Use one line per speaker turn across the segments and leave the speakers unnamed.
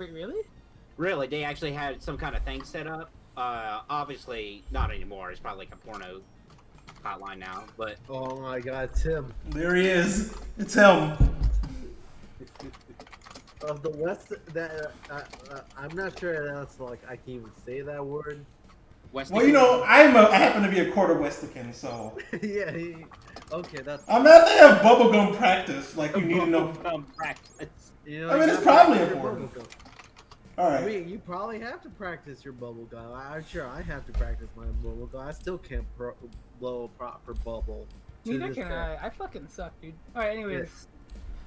Wait, really?
Really, they actually had some kind of thing set up. Obviously not anymore. It's probably like a porno hotline now. But
Oh my God, Tim.
There he is. It's him.
Of the West, that I'm not sure that's like I can even say that word.
Well, you know, I happen to be a quarter Westican, so.
Yeah. Okay, that's.
I'm not to have bubblegum practice. Like you need to know.
practice.
You know,
I mean,
you
it's
gotta
probably
practice your
important.
bubble gum.
All
I
right.
mean, you probably have to practice your bubble gum. I'm sure I have to practice my bubble gum. I still can't blow a proper bubble. to
Neither
this
can
day.
I. I fucking suck, dude. All right, anyways.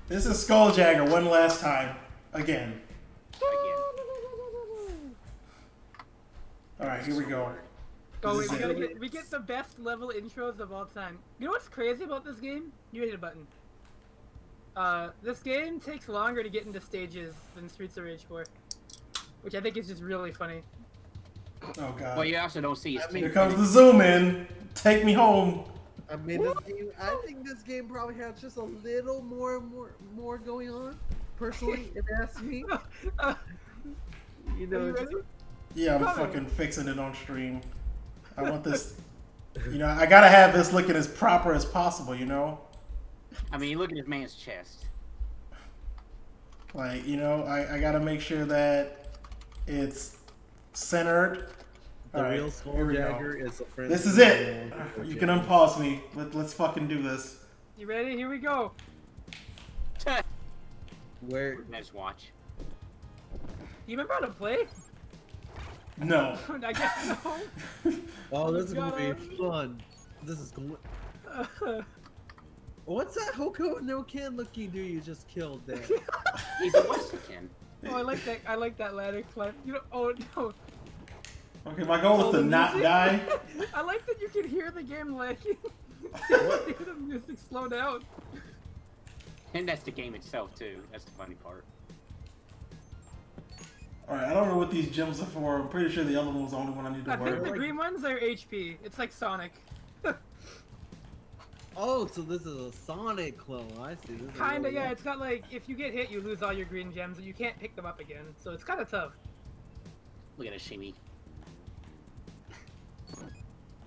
This is SkulJagger one last time. Again. All right, here we go.
Oh,
This
wait,
is it.
we get the best level intros of all time. You know what's crazy about this game? You hit a button. This game takes longer to get into stages than Streets of Rage 4, which I think is just really funny.
Oh god.
Well, you also don't see his
Here comes the zoom in. Take me home.
I mean, this game, I think this game probably has just a little more going on. Personally, if you ask me, you know.
Are you ready?
Yeah, I'm fucking fixing it on stream. I want this. You know, I gotta have this looking as proper as possible. You know.
I mean, look at this man's chest.
Like, you know, I gotta make sure that it's centered.
The
All right,
real
here we go.
SkulJagger is a friend.
This is it. You can unpause me. Let's fucking do this.
You ready? Here we go.
Where?
Nice watch.
You remember how to play?
No.
I guess no.
Oh, this is
God.
gonna be fun. This is going. What's that Hoko no can looking dude you just killed there?
He's a Westerkin.
Oh, I like that. I like that ladder climb. You know. Oh no.
Okay, my goal is to not die.
I like that you can hear the game lagging. You can hear the music slow down.
And that's the game itself, too. That's the funny part.
Alright, I don't know what these gems are for. I'm pretty sure the other one was the only one I need to
I
worry
think the
about.
green ones are HP. It's like Sonic.
Oh, so this is a Sonic clone. I see. This is
Kinda,
really
yeah. It's got like, if you get hit, you lose all your green gems, and you can't pick them up again. So it's kind of tough.
Look at a shimmy.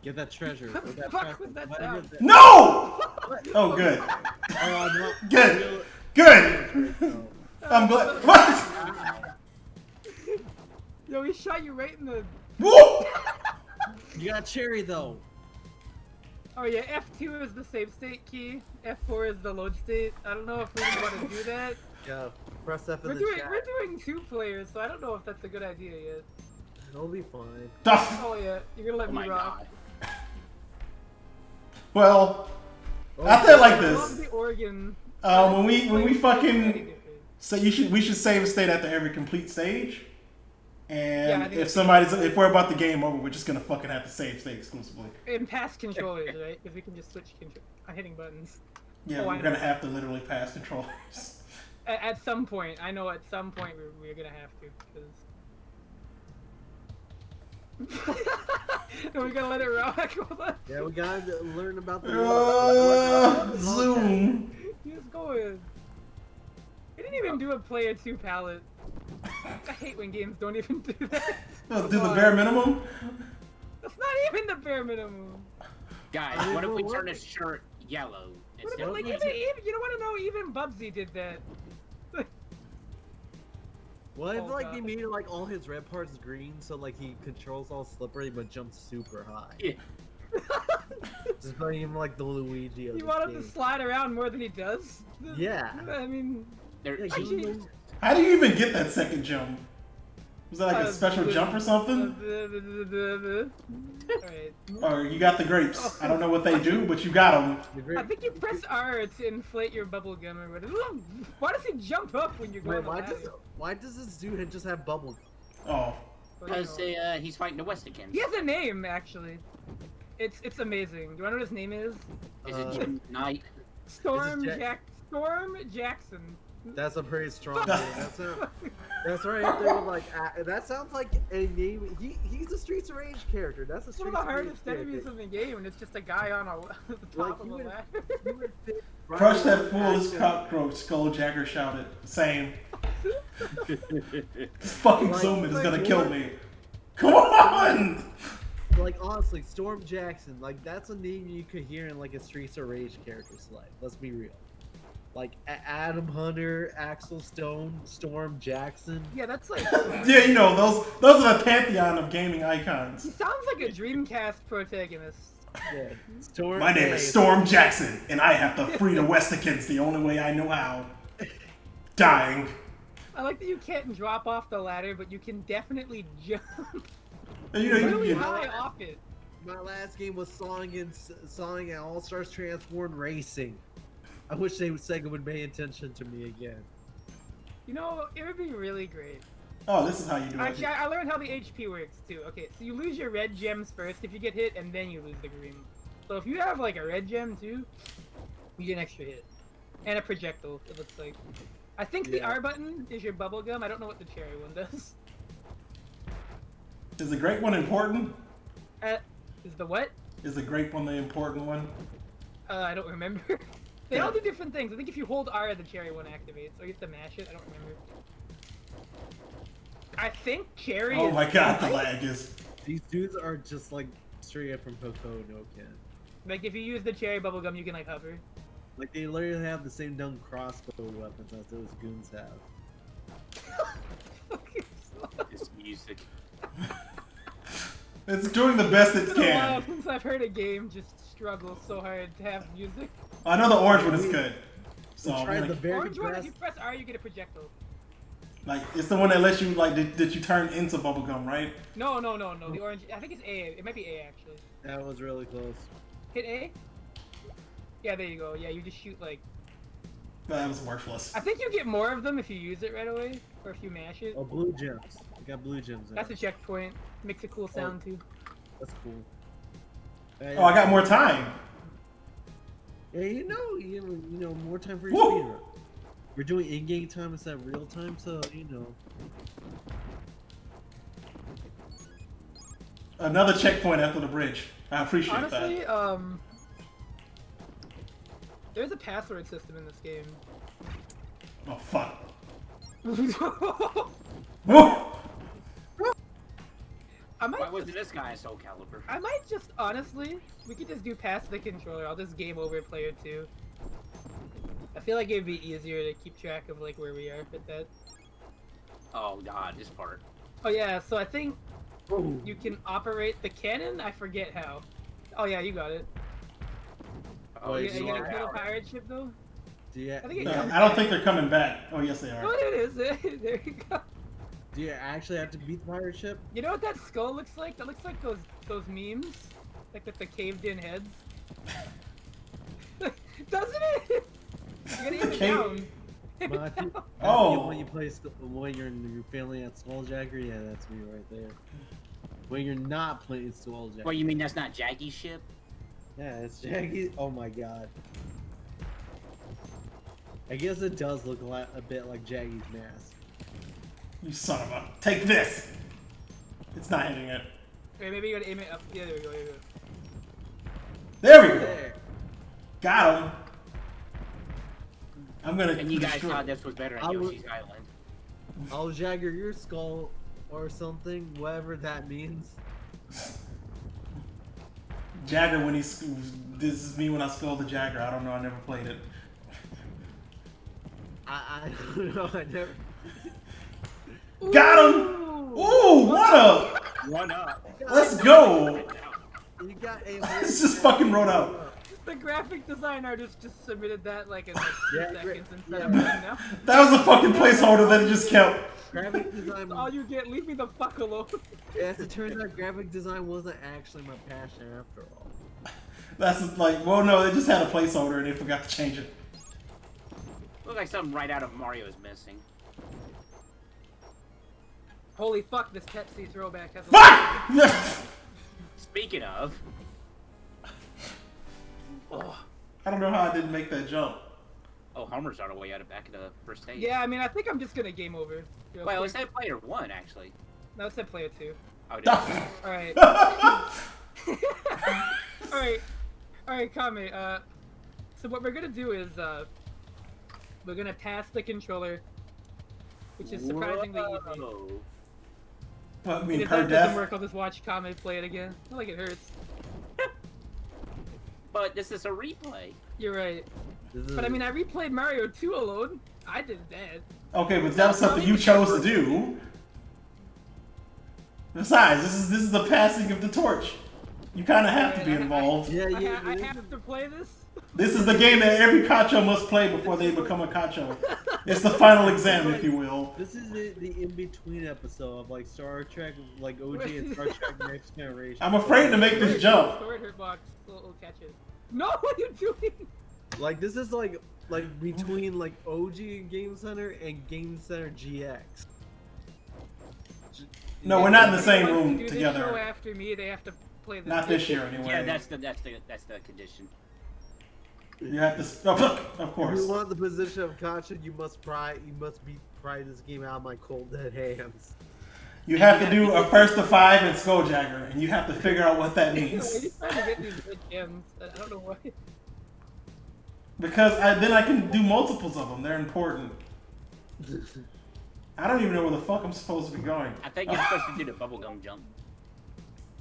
Get that treasure.
What
Get
the
that
fuck
treasure.
was that
Why
sound?
did that-
No! Oh, good.
Oh, no.
Good. Good. I'm glad. What?
Yo, he shot you right in the.
Whoa!
You got cherry though.
Oh yeah, F2 is the save state key. F4 is the load state. I don't know if we want to do that.
Yeah. Press F in
We're
the
doing
chat.
we're doing 2 players, so I don't know if that's a good idea yet.
It'll be fine.
Oh yeah, you're gonna let
Oh
me
my
rock.
god.
Well, I feel like
I
this.
love the organ.
When we fucking so we should save a state after every complete stage.
Yeah, I
And
think
if we're about the game over, we're just gonna fucking have to save state exclusively.
In past controllers, right? Because we can just switch hitting buttons.
Yeah,
Oh, I
we're gonna
know.
have to literally pass controllers.
At some point, I know at some point we're gonna have to, because. Are we gonna let it rock? Hold on.
Yeah, we gotta learn about the.
Zoom.
He's going. He didn't even do a player 2 palette. I hate when games don't even do that.
Do the bare minimum.
That's not even the bare minimum.
Guys, what if we turn his shirt yellow?
What
Instead
about, like,
of
even, you don't want to know, even Bubsy did that.
Well, I
Oh,
feel like
God.
he made like all his red parts green, so like he controls all slippery but jumps super high.
Yeah.
Just playing him like the Luigi of
You
this
want him
game.
to slide around more than he does?
Yeah.
I mean,
There,
Yeah,
Actually-
give him
How do you even get that second jump? Was that like a special jump or something?
Alright.
Or you got the grapes? I don't know what they do, but you got them.
the
I
great.
think you press R to inflate your bubble gum or whatever. Why does he jump up when you're going
Wait,
to
why does this dude just have bubble?
Oh,
because he's fighting the Westikins.
He has a name, actually. It's amazing. Do you want to know what his name is?
Is it Jim Knight?
Storm
Jack-
Storm Jackson.
That's a pretty strong name. That's right up there with like. That sounds like a name. He's a Streets of Rage character. That's a
It's one
Streets
of the
of Rage
hardest enemies
character.
in the game, and it's just a guy on the top
Like,
of a
he
ladder.
would fit right
crush
in
that
with
foolish
action.
cockroach! SkulJagger shouted. Same. This fucking
Like,
zoom is
like,
gonna
what?
kill me. Come on!
Like honestly, Storm Jackson, like that's a name you could hear in like a Streets of Rage character select. Let's be real. Like Adam Hunter, Axel Stone, Storm Jackson.
Yeah, that's like.
Yeah, you know, those are the pantheon of gaming
He
icons.
sounds like a Dreamcast protagonist.
Yeah. Storm.
My name is Storm Jackson, and I have to free the Westicans the only way I know how. Dying.
I like that you can't drop off the ladder, but you can definitely jump
And you know,
really
you,
high off it.
My last game was Sonic and All Stars Transformed Racing. I wish Sega would pay attention to me again.
You know, it would be really great.
oh, this is how you do
Actually,
it.
I learned how the HP works too. Okay, so you lose your red gems first if you get hit, and then you lose the green. So if you have like a red gem too, you get an extra hit. And a projectile, it looks like. I think the
Yeah.
R button is your bubble gum. I don't know what the cherry one does.
Is the grape one important?
Is the what?
Is the grape one the important one?
I don't remember. They all do different things. I think if you hold R, the cherry one activates. So you have to mash it. I don't remember. I think cherry
Oh
is...
my god, the lag is.
These dudes are just like straight up from Coco no Ken.
Like, if you use the cherry bubblegum, you can, like, hover.
Like they literally have the same dumb crossbow weapons as those goons have.
This music.
It's doing the best it
It's been a while
can.
since I've heard a game just struggle so hard to have music.
I know the orange one is good. So
We
I'm
tried
gonna-
the very
Orange one, if
best.
you press R, you get a projectile.
like it's the one that lets you like that you turn into bubblegum, right?
No. The orange, I think it's A. It might be A, actually.
That was really close.
Hit A? Yeah, there you go. Yeah, you just shoot, like...
That was worthless.
I think you get more of them if you use it right away, or if you mash it.
Oh, blue gems. We got blue gems.
That's a checkpoint. Makes a cool sound, too.
That's cool.
Oh, I got more time.
Yeah, you know, more time for your
Woo!
speedrun. We're doing in-game time instead of real time, so you know.
Another checkpoint after the bridge. I appreciate
Honestly,
that.
There's a password system in this game.
Oh fuck.
I
Why
might
wasn't
just,
this guy a Soul Calibur?
I might just, honestly, we could just do pass the controller. I'll just game over player 2. I feel like it'd be easier to keep track of, like, where we are with that.
Oh god, this part.
Oh yeah, so I think
Oh,
you can operate the cannon? I forget how. Oh yeah, you got it.
Oh,
Wait,
You,
it's
so
you got
slow
a little
out.
pirate ship, though?
do you,
I think it
do you-
comes
I don't think they're coming back. Oh yes they
Oh,
are.
it is. There you go.
do you actually have to beat the pirate ship?
You know what that skull looks like? That looks like those memes, like with the caved-in heads. Doesn't it? You gotta aim it
Cave-
down. Aim
Well, I
it
think,
down.
Oh.
when you play when you're failing at SkulJagger, yeah, that's me right there. When you're not playing SkulJagger,
Well, you mean that's not Jaggy's ship?
yeah, it's Jaggy. Oh my god. I guess it does look a bit like Jaggy's mask.
You son of a. Take this! It's not hitting it.
Wait, maybe you gotta aim it up. Yeah, there we go. There we go.
There we go!
There.
Got him! I'm gonna
And you guys
destroy-
thought this was better
I
on
would-
Yoshi's Island.
I'll Jagger your skull or something, whatever that means.
Jagger when he's this is me when I skull the Jagger. I don't know, I never played it.
I don't know. I never.
Got him! Ooh, what up?
One up.
Let's go!
You got a.
This just fucking wrote out.
The graphic design artist just submitted that like in like 2
Yeah,
seconds instead
yeah.
of right now.
That was a fucking placeholder that he just kept.
Graphic design.
All you get, leave me the fuck alone.
As it turns out, graphic design wasn't actually my passion after all.
That's like, well, no, they just had a placeholder and they forgot to change it.
Looks like something right out of Mario is missing.
Holy fuck, this Pepsi throwback has a
Fuck!
Speaking of,
Oh.
I don't know how I didn't make that jump.
oh, Homer's on our way out of back of the first stage.
Yeah, I mean, I think I'm just gonna game over. real
Well,
quick.
it said player 1 actually.
No, it said player 2.
Oh, did it?
Alright. Alright, Kame, so what we're gonna do is, we're gonna pass the controller, which is surprisingly easy.
Whoa.
What, I
And
mean,
if
per
that doesn't
death?
work, I'll just watch Kame play it again. Not like it hurts.
But this is a replay.
You're right.
This is-
But I mean, I replayed Mario 2 alone. I did that.
Okay, but that was something you chose to do. Besides, this is the passing of the torch. You kind of have to be involved.
yeah,
I,
yeah.
I have to play this.
This is the game that every Kacho must play before they become a Kacho. It's the final exam, if you will.
This is the in-between episode of like Star Trek, like OG and Star Trek Next Generation.
I'm afraid to make this jump.
Sword hurt box. We'll catch it. No, what are you doing?
Like this is like between like OG and Game Center and Game Center GX.
No, we're not in the
If
same
anyone
room
wants to do this show
together.
after me, they have to play this.
Not this year, anyway.
Yeah, that's the condition.
You have to. Oh, of
If
course.
you want the position of Kacha, you must pry this game out of my cold dead hands.
You have to do a first to 5 in SkulJagger, and you have to figure out what that
Why are
means.
you trying to get these good gems? I don't know why.
Because then I can do multiples of them. They're important. I don't even know where the fuck I'm supposed to be going.
I think you're supposed to do the bubblegum jump.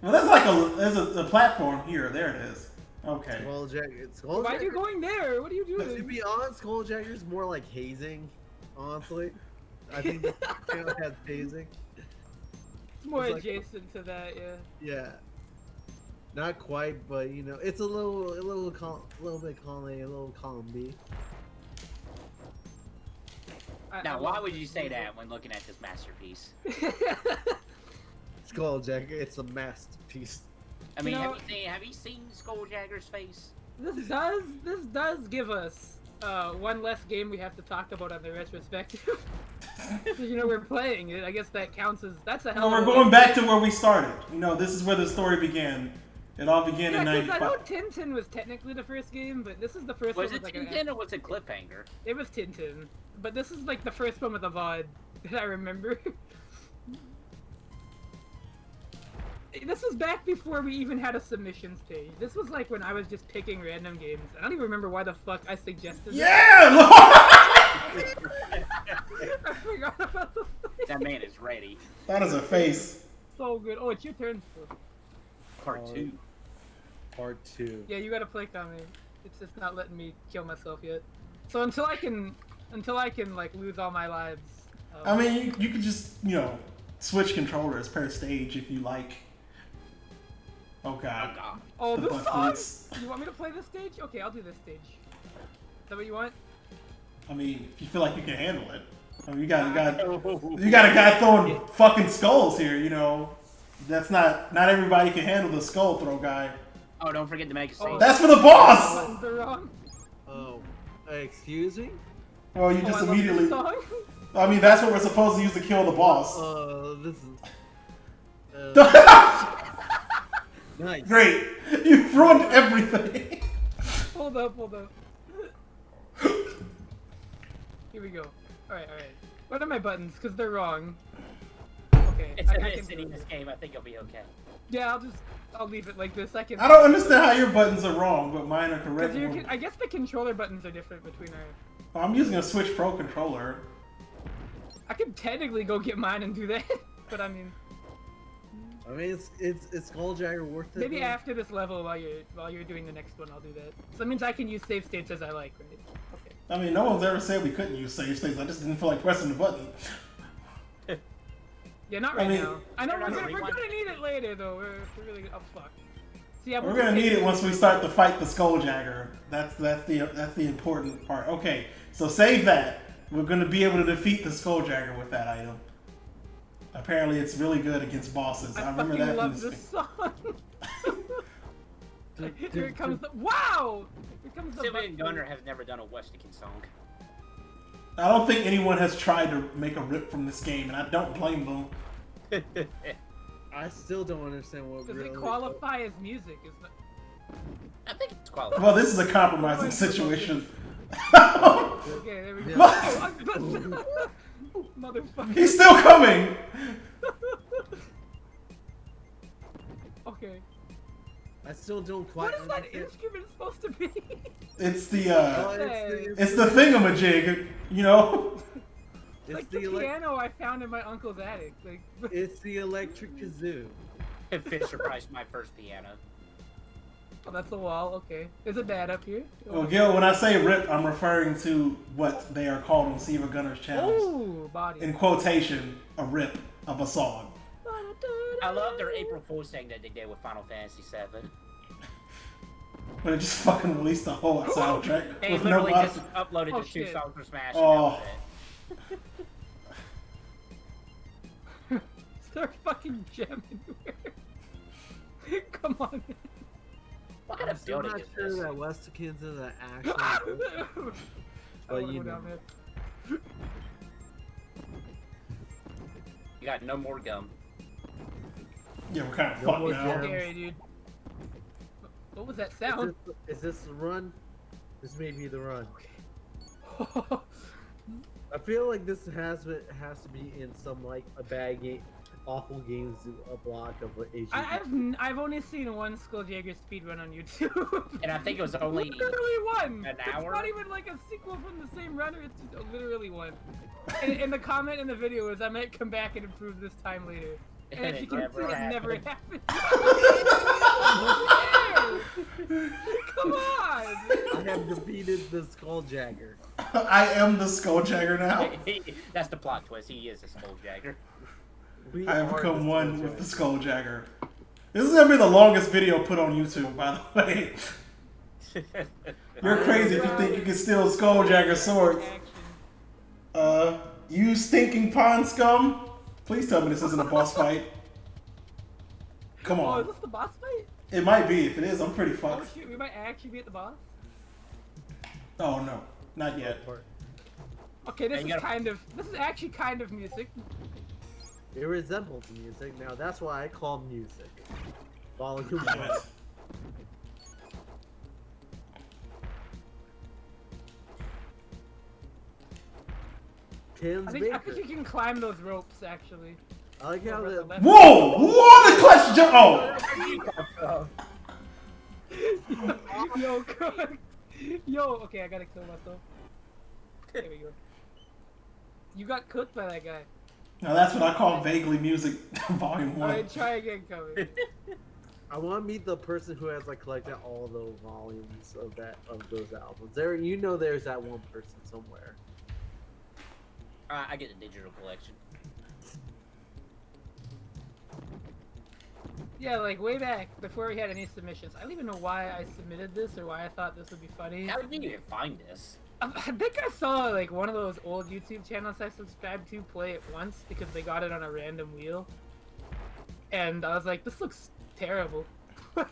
Well, there's like there's a platform here. There it is. Okay.
SkulJagger.
Why are you going there? What are you
To
doing?
be honest, SkulJagger is more like hazing. Honestly, I think the channel has hazing.
It's more
it's like-
adjacent to that, yeah.
Yeah. Not quite, but you know, it's a little bit column A, a little column B.
Now, why would you say that when looking at this masterpiece?
SkulJagger, it's a masterpiece.
I mean,
You know-
have you seen SkulJagger's face?
This does give us one less game we have to talk about on the retrospective. You know, we're playing it. I guess that counts as that's a hell.
Well,
of
we're
a
going back to where we started. You know, this is where the story began. It all began
Yeah,
in
'cause I know
'95.
Tintin was technically the first game, but this is the first
Was
one
it
with like
Tintin or was it Cliffhanger?
It was Tintin, but this is like the first one with a VOD that I remember. This was back before we even had a submissions page. This was like when I was just picking random games. I don't even remember why the fuck I suggested it.
Yeah!
I forgot about the
That man is ready.
That is a face.
So good. Oh, it's your turn.
Part 2.
Part 2.
Yeah, you gotta play Kame. It's just not letting me kill myself yet. So until I can like lose all my lives.
I mean, you could just, you know, switch controllers per stage if you like. Oh god.
Oh god.
Oh,
The
this
butt
song!
fleets.
You want me to play this stage? Okay, I'll do this stage. Is that what you want?
I mean, if you feel like you can handle it. I mean, you got a guy throwing fucking skulls here, you know. That's not everybody can handle the skull throw guy.
Oh, don't forget to make a save.
That's for the boss!
Buttons are wrong.
Oh, excuse me?
Oh, you
Oh,
just
I love this
immediately.
song.
I mean, that's what we're supposed to use to kill the boss.
This is... nice.
Great! You've ruined everything!
Hold up. Here we go. Alright. What are my buttons? Because they're wrong. Okay.
It's
I
a
can
miss
do
in
this.
this game. I think you'll be okay.
Yeah, I'll leave it like this. I can.
I don't understand how your buttons are wrong, but mine are correct.
Because I guess the controller buttons are different between our.
I'm using a Switch Pro controller.
I could technically go get mine and do that, but I mean,
I mean, it's SkulJagger worth it.
maybe
though?
after this level, while you're doing the next one, I'll do that. So that means I can use save states as I like, right? Okay.
I mean, no one's ever said we couldn't use save states. I just didn't feel like pressing the button.
Yeah, not
I
right
mean-
now. I know
Turn on the
we're
rewind.
gonna need it later though. We're really oh fuck. So yeah,
We're
just
gonna
take
need it once we start to fight the SkulJagger. That's the important part. Okay, so save that. We're gonna be able to defeat the SkulJagger with that item. Apparently, it's really good against bosses. I remember
fucking
that from
love
this
this song. Here it comes the wow! Here comes the
Civilian
butt-
Gunner has never done a Westican song.
I don't think anyone has tried to make a rip from this game, and I don't blame them.
I still don't understand what
Does
really...
it qualify as music? Is that...
I think it's qualified.
Well, this is a compromising situation.
Okay, there we go.
Yeah.
Oh, motherfucker.
He's still coming.
Okay.
I still don't quite
What is that
understand.
instrument supposed to be?
It's the
Oh,
it's the thingamajig, you know.
It's like the piano I found in my uncle's attic. Like,
It's the electric kazoo.
Fisher Price, my first piano.
oh, that's a wall. Okay, is it bad up here?
Well, Gil, when I say rip, I'm referring to what they are called on Siva Gunner's channels.
Ooh, body.
In quotation, a rip of a song.
I love their April Fool's thing that they did with Final Fantasy VII.
But it just fucking released the whole soundtrack.
They
with
literally
no
just uploaded
Oh,
the 2
shit.
songs for Smash
Oh.
and that was it.
Start fucking jamming everywhere. Come on.
What kind
I'm
of
still
building
not
is
sure
this?
that Westikins are the actual.
I
But
wanna
you
go
know.
down there.
You got no more gum.
Yeah, we're kind of
No
fucked
more
now.
jam.
Scary, dude. What was that
Is
sound?
this the run? This may be the run.
Okay.
I feel like this has to be in some like a bad game, awful games a block of Asian.
I've only seen one SkulJagger speedrun on YouTube.
And I think it was only
literally one.
an
It's
hour?
not even like a sequel from the same runner. It's just literally one. And the comment in the video is, I might come back and improve this time later. And as you can see, it never happened. Come on!
I have defeated the SkulJagger.
I am the SkulJagger now.
That's the plot twist. He is a SkulJagger.
We
I have
are
become
the
one with the
SkulJagger.
SkulJagger. This is gonna be the longest video put on YouTube, by the way. You're crazy if you think you can steal SkulJagger swords. You stinking pond scum! Please tell me this isn't a boss fight. Come
Oh, is
on.
this the boss fight?
It might be. If it is, I'm pretty
Oh
fucked.
shoot, we might actually be at the boss.
Oh no, not yet.
Okay, this
you
is
gotta-
this is actually kind of music.
It resembles music. Now that's why I call music. Volume
Damn
1.
it.
Ken's
I
Baker.
think you can climb those ropes actually.
I like how the
Whoa! Whoa! The clutch jump! Oh!
Yo, cooked. Yo, okay, I gotta kill myself. There we go. You got cooked by that guy.
Now that's what I call vaguely music, volume 1.
Alright, try again, Kobe.
I want to meet the person who has like collected all the volumes of those albums. There, you know, there's that one person somewhere.
I get a digital collection.
Yeah, like way back before we had any submissions. I don't even know why I submitted this or why I thought this would be funny.
How did you even find this?
I think I saw like one of those old YouTube channels I subscribed to play it once because they got it on a random wheel. And I was like, this looks terrible. But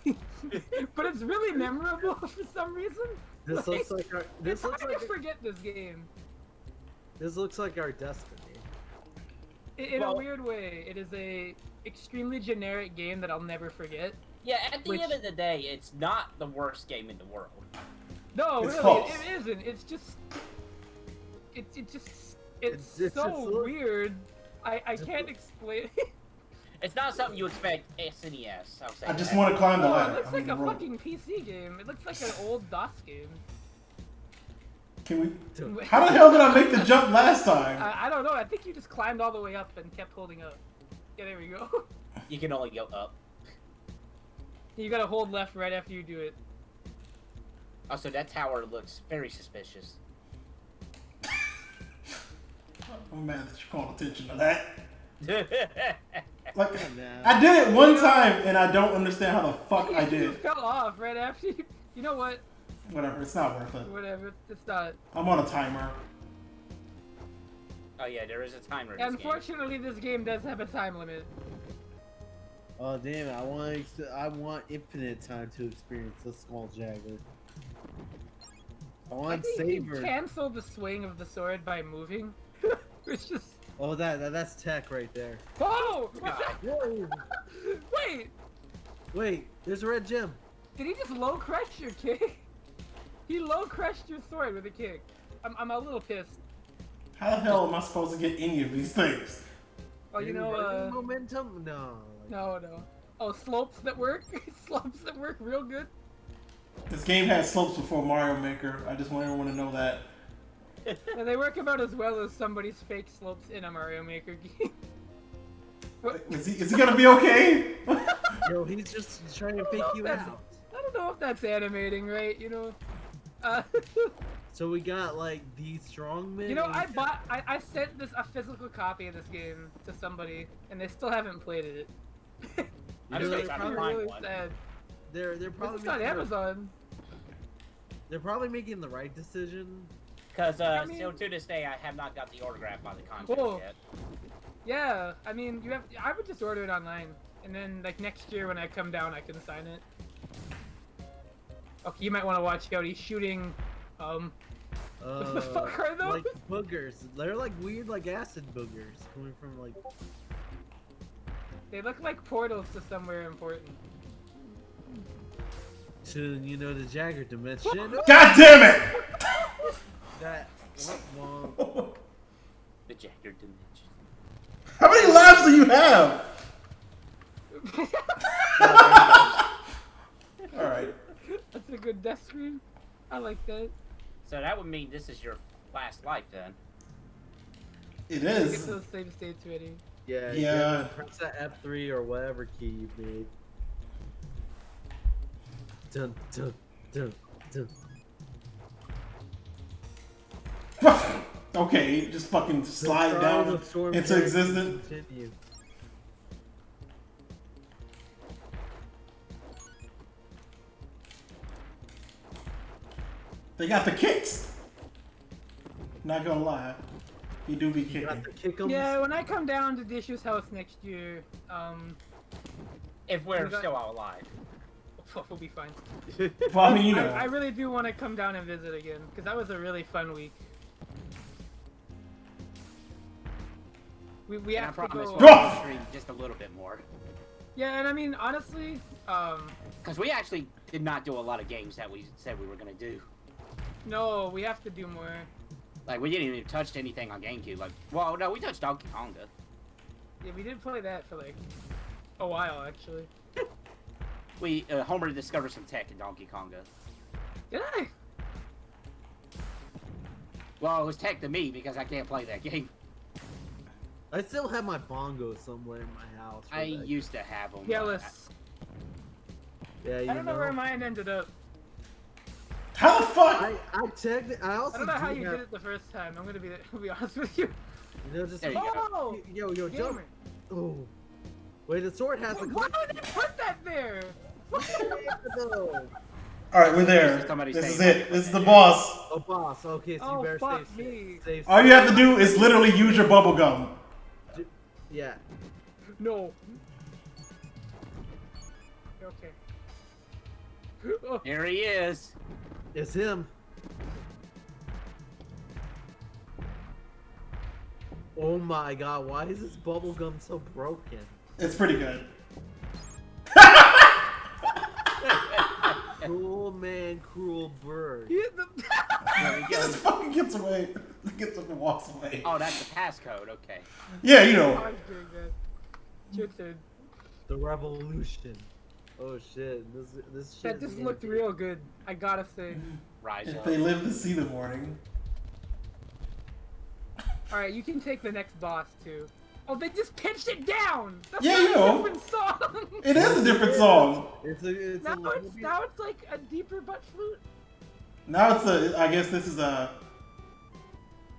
it's really memorable for some reason.
This looks like our. This
It's
looks
hard
like.
to forget this game.
This looks like our destiny.
In a
Well-
weird way, it is a extremely generic game that I'll never forget.
Yeah, at the
Which-
end of the day, it's not the worst game in the world.
No,
It's
really,
false.
it isn't. It's just, it's
It's
so
just look-
weird. I can't explain.
It's not something you expect SNES. I'll say
I just
that.
want to climb the
No, it
ladder.
looks
I
like
mean,
a
the rope.
fucking PC game. It looks like an old DOS game.
Can we? How the hell did I make the jump last time?
I don't know. I think you just climbed all the way up and kept holding up. Yeah, there we go.
You can only go up.
You gotta hold left right after you do it.
Also, that tower looks very suspicious.
I'm mad that you called attention to that.
That's
Like,
Nah.
I did it one time and I don't understand how the fuck I
You
did.
fell off right after you. You know what?
Whatever, it's not worth it.
Whatever. It's not.
I'm on a timer.
Oh yeah, there is a timer in this game.
Unfortunately, this game does have a time limit.
Oh damn it! I want infinite time to experience the SkulJagger. I
I
want
think you can
Saber.
cancel the swing of the sword by moving. It's just.
Oh, that's tech right there.
Oh! What's that?
Whoa!
Wait!
Wait, there's a red gem.
Did he just low crush your kick? He low crushed your sword with a kick. I'm a little pissed.
How the hell am I supposed to get any of these things?
Oh, you
Maybe
know,
running momentum? No.
no. Oh, slopes that work? Slopes that work real good?
This game had slopes before Mario Maker. I just want everyone to know that.
Yeah, they work about as well as somebody's fake slopes in a Mario Maker game. What?
Is he gonna be okay?
Yo, he's just trying to fake you out.
I don't know if that's animating right, you know.
So we got like the strongman.
You know, I sent a physical copy of this game to somebody, and they still haven't played it.
I'm
You know,
just trying to find
really
one.
sad.
They're probably
It's on
making
Amazon.
they're probably making the right decision.
Because
I mean-
still to this day, I have not got the autograph by the contest
Cool.
yet.
Yeah, I mean, I would just order it online, and then like next year when I come down, I can sign it. Okay, you might want to watch out. He's shooting. What the fuck are those?
Like boogers. They're like weird, like acid boogers coming from like.
They look like portals to somewhere important.
To the Jagger dimension.
God damn it!
That well,
The Jagger dimension.
How many lives do you have? All right.
That's a good death screen. I like that.
So that would mean this is your last life then.
It
Get
is.
those save states ready.
yeah.
Yeah.
Press that F3 or whatever key you made. Dun dun dun dun.
Okay, just fucking slide down into existence.
Continue.
They got the kicks. Not gonna lie, he do be
You
kicking.
got the kick'ems.
Yeah, when I come down to Dishu's house next year,
If we're
We got-
still all alive.
we'll be fine.
Well, I mean, you know.
I really do want to come down and visit again, because that was a really fun week. We
And I
have to
promise
go.
we'll stream just a little bit more.
Yeah, and I mean, honestly,
Because we actually did not do a lot of games that we said we were going to do.
no, we have to do more.
Like, we didn't even touch anything on GameCube. Like, well, no, we touched Donkey Konga.
Yeah, we did play that for like a while, actually.
We, Homer discovered some tech in Donkey Konga.
Did I?
Well, it was tech to me because I can't play that game.
I still have my bongo somewhere in my house. for
I
that.
used to have them.
Jealous.
Yeah, you
I don't know where mine ended up.
How the fuck?
I also
I don't know how
do
you
have,
did it the first time. I'm gonna be honest with you.
just
There you go.
Oh,
yo, jump.
gamer.
Oh, wait, the sword has a
Why would they put that there?
Oh,
All right, we're there.
Somebody
This is
saying
it. This is the boss.
oh, boss. Okay, so
Oh,
you better
fuck
save.
me.
Save.
All you have to do is literally use your bubble gum.
Yeah.
No. Okay. Oh,
Here he is.
It's him. Oh my god, why is this bubble gum so broken?
It's pretty good.
Cruel man, cruel bird.
he hit the-
There he
He just
goes.
fucking gets away. Gets up and walks away.
Oh, that's the passcode. Okay.
Yeah, you
I
know.
was doing that. Your turn.
The revolution. Oh shit, this shit.
That just looked real good. I gotta say.
Rise
If
up.
they live to see the morning.
All right, you can take the next boss too. Oh, they just pitched it down. That's
Yeah,
not
you
a
know.
different song.
It is a different song.
It's
now it's like a deeper butt flute.
Now it's a. I guess this is a.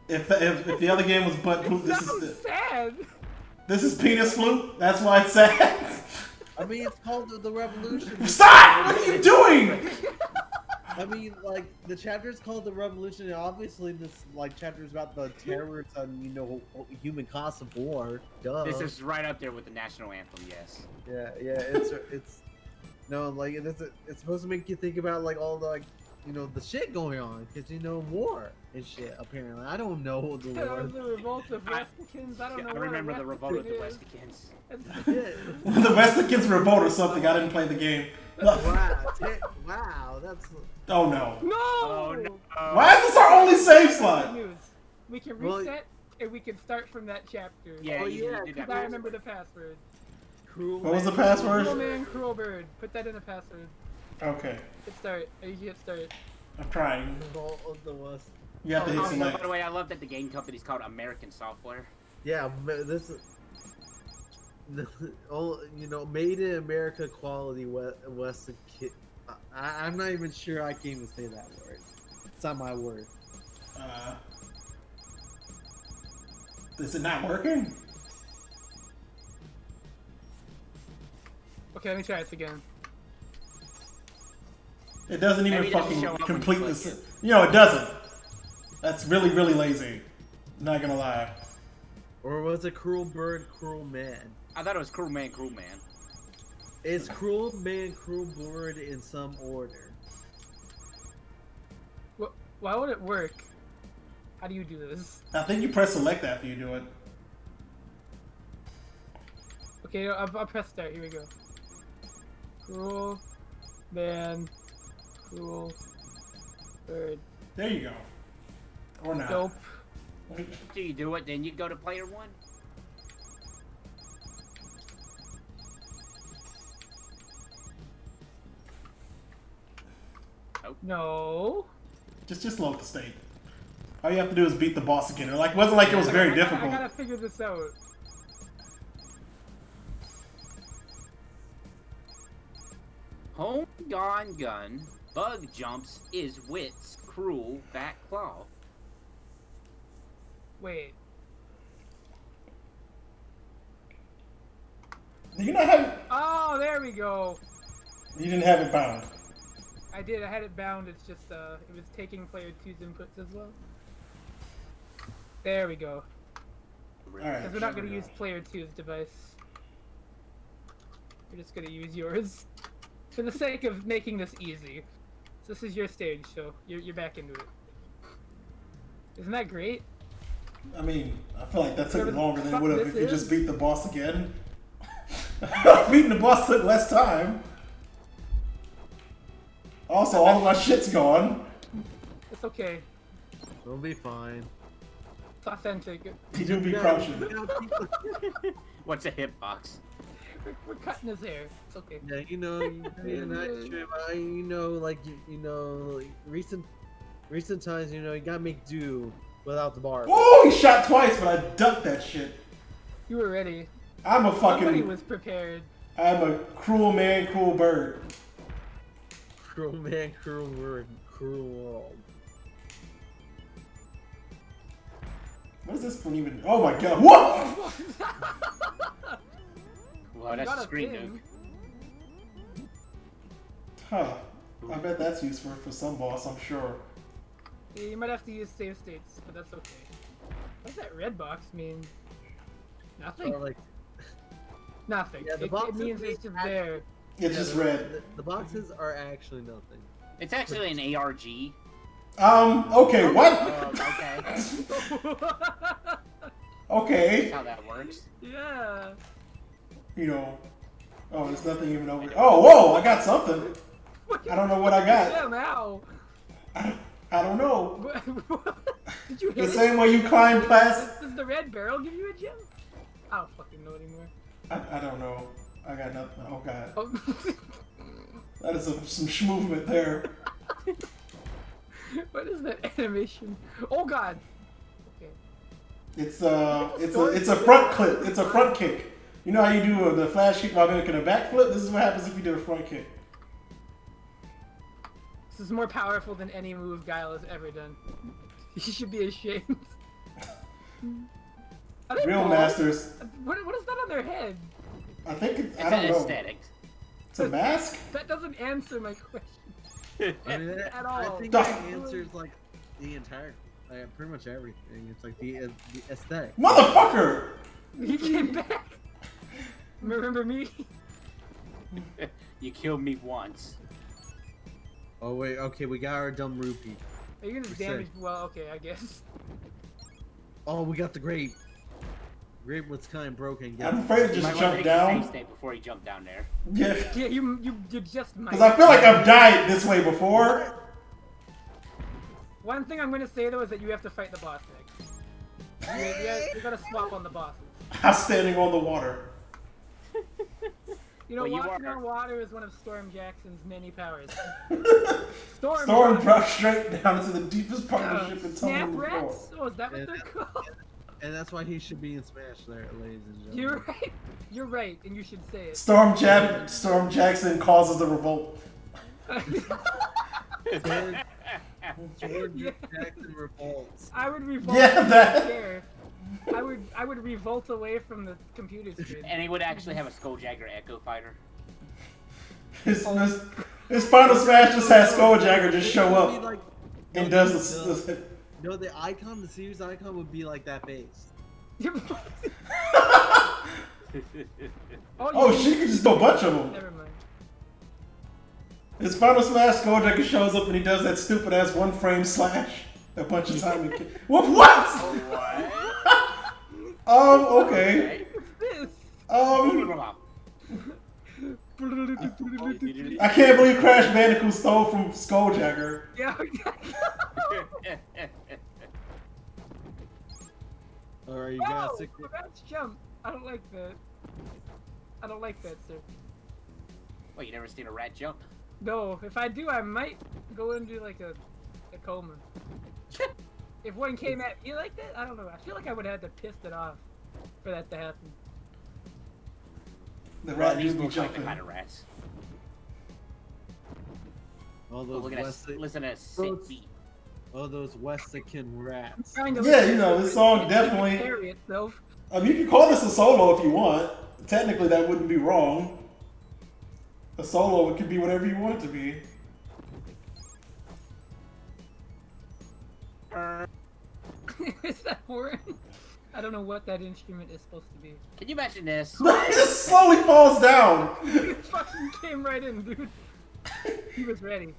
If the other game was butt
It
flute, this
sounds
is
sad.
this is penis flute. That's why it's sad.
I mean, it's called the revolution.
Stop! What are you doing?
I mean, like the chapter is called the revolution, and obviously this chapter is about the terrors on human cost of war. Duh.
This is right up there with the national anthem. Yes.
Yeah, it's no, like it's supposed to make you think about all the the shit going on because war and shit. Apparently, I don't know the
The
Lord.
revolt of Rasputin. I don't know
I
what
remember
a
the revolt of the
Rasputin is.
Westikins.
The Westikins revolt or something. I didn't play the game.
Wow, that's
Oh no.
No!
Oh no.
Why is this our only save
Good
slot?
news. We can
Well-
reset and we can start from that chapter.
Yeah,
Oh,
you
yeah,
did
Because
that.
I remember the password.
cruel.
What was the
man.
password?
Cruel man, cruel bird. Put that in the password.
Okay,
Hit start. You hit start.
I'm trying.
Revolt of the West.
You have to hit
Also,
select.
by the way, I love that the game company's called American Software.
Yeah, this is. Oh, you know, made in America quality Western kit. I'm not even sure I can even say that word. It's not my word.
Is it not working?
Okay, let me try this again.
It doesn't even
Maybe it doesn't
fucking
show up when you
complete
click
this.
it.
You know, it doesn't. That's really, really lazy. Not gonna lie.
Or was it Cruel Bird, Cruel Man?
I thought it was Cruel Man, Cruel Man.
It's Cruel Man, Cruel Bird in some order.
Why would it work? How do you do this?
I think you press select after you do it.
Okay, I'll press start. Here we go. Cruel man, cruel bird.
There you go. Or not.
Dope.
Do you do it, then you go to player 1?
No.
Just load the state. All you have to do is beat the boss again. It wasn't like it was very
I
difficult.
gotta figure this out.
Home Gone Gun, Bug Jumps is Wit's Cruel Back Claw.
Wait.
Do you not have it?
Oh, there we go.
You didn't have it bound.
I did. I had it bound. It's just it was taking player 2's inputs as well. There we go.
Alright.
Because we're not gonna use player 2's device. We're just gonna use yours. For the sake of making this easy. So this is your stage, so you're back into it. Isn't that great?
I mean, I feel like that took
Whatever the
longer than it
fuck
would have
this
if you
is.
just beat the boss again. Beating the boss took less time. Also, all of my shit's gone.
It's okay.
It'll be fine.
It's authentic.
You do be crouching.
What's a hitbox?
We're cutting his hair. It's okay.
Yeah, you know, you're not sure about, you know, like, you know, like, recent times, you know, you gotta make do without the bar.
Oh, he shot twice, but I ducked that shit.
You were ready.
I'm a
Somebody
fucking.
was prepared.
I'm a cruel man, cruel bird.
Cruel man, cruel word, cruel world.
What is this one even? Oh my god! What?
Well, that's
Got
a
a
screen
thing.
nuke.
Huh. I bet that's useful for some boss. I'm sure.
Yeah, you might have to use save states, but that's okay. What does that red box mean? Nothing.
Or like,
Nothing.
yeah, the
It
boxes
means it's just
act-
there.
It's just red.
The boxes are actually nothing.
It's actually an ARG.
Okay. What?
Okay.
Okay.
That's how that works.
Yeah.
You know. Oh, there's nothing even over. Oh, whoa! I got something. I don't know what I got.
Yeah, now.
I don't know.
Did you
The
hit it?
same way you climb past.
Does the red barrel give you a gem? I don't fucking know anymore.
I don't know. I got nothing. Oh god.
Oh.
That is some schmovement there.
What is that animation? Oh god. Okay.
It's a front clip. It's a front kick. You know how you do the flash kick while making a backflip? This is what happens if you do a front kick.
This is more powerful than any move Guile has ever done. You should be ashamed. Are they
Real
bald?
masters.
What is that on their head?
I think it's.
It's
I don't
an
know.
aesthetic.
It's a mask.
That doesn't answer my question.
I mean,
At
I
all.
think
Duh.
that answers like the entire, pretty much everything. It's like the aesthetic.
Motherfucker!
He came back. Remember me?
You killed me once.
Oh wait, okay, we got our dumb rupee.
Are you gonna
We're
damage?
safe.
Well, okay, I guess.
Oh, we got the grape. Grape was kind of broken.
I'm afraid to
You might
just
want to
jump
make a
down.
save state before you jump down there.
Yeah.
Yeah, you just might.
Because I feel like I've died this way before.
One thing I'm gonna say though is that you have to fight the boss next. You gotta swap on the bosses.
I'm standing on the water.
You know,
Well, you
walking
are-
on water is one of Storm Jackson's many powers.
Storm dropped straight down into the deepest part of the ship and
Snap
tumbled to the floor.
rats? Oh, is that what
Yeah.
they're called?
And that's why he should be in Smash there, ladies and gentlemen.
You're right. You're right, and you should say it.
Storm Jackson causes the revolt.
George Jackson revolts.
I would revolt.
Yeah,
from
that-
the chair. I would revolt away from the computer screen.
And he would actually have a SkulJagger Echo Fighter.
His final smash just has SkulJagger just show up and does this.
No, the icon, the series icon would be like that face.
Oh, she could just do a bunch of them.
Never mind.
His final smash, SkulJagger shows up and he does that stupid ass one frame slash a bunch of time. What?
What?
Okay.
This.
I can't believe Crash Bandicoot stole from SkulJagger.
Yeah.
Alright, you
No,
got sick.
that's jump. I don't like that. I don't like that, sir.
Wait, you never seen a rat jump?
No, if I do, I might go into like a coma. If one came at me like that, I don't know. I feel like I would have to piss it off for that to happen.
The
Well,
rat
these
dude be
look like the
jumping.
kind of rats.
All
Oh,
those
look at that. Listen to that sick beat.
all those Wexican rats.
Trying to
Yeah, you know, this song definitely.
carry itself.
I mean, you can call this a solo if you want. Technically, that wouldn't be wrong. A solo, it could be whatever you want it to be.
Is that horn? I don't know what that instrument is supposed to be.
Can you imagine this?
It slowly falls down.
He fucking came right in, dude. He was ready.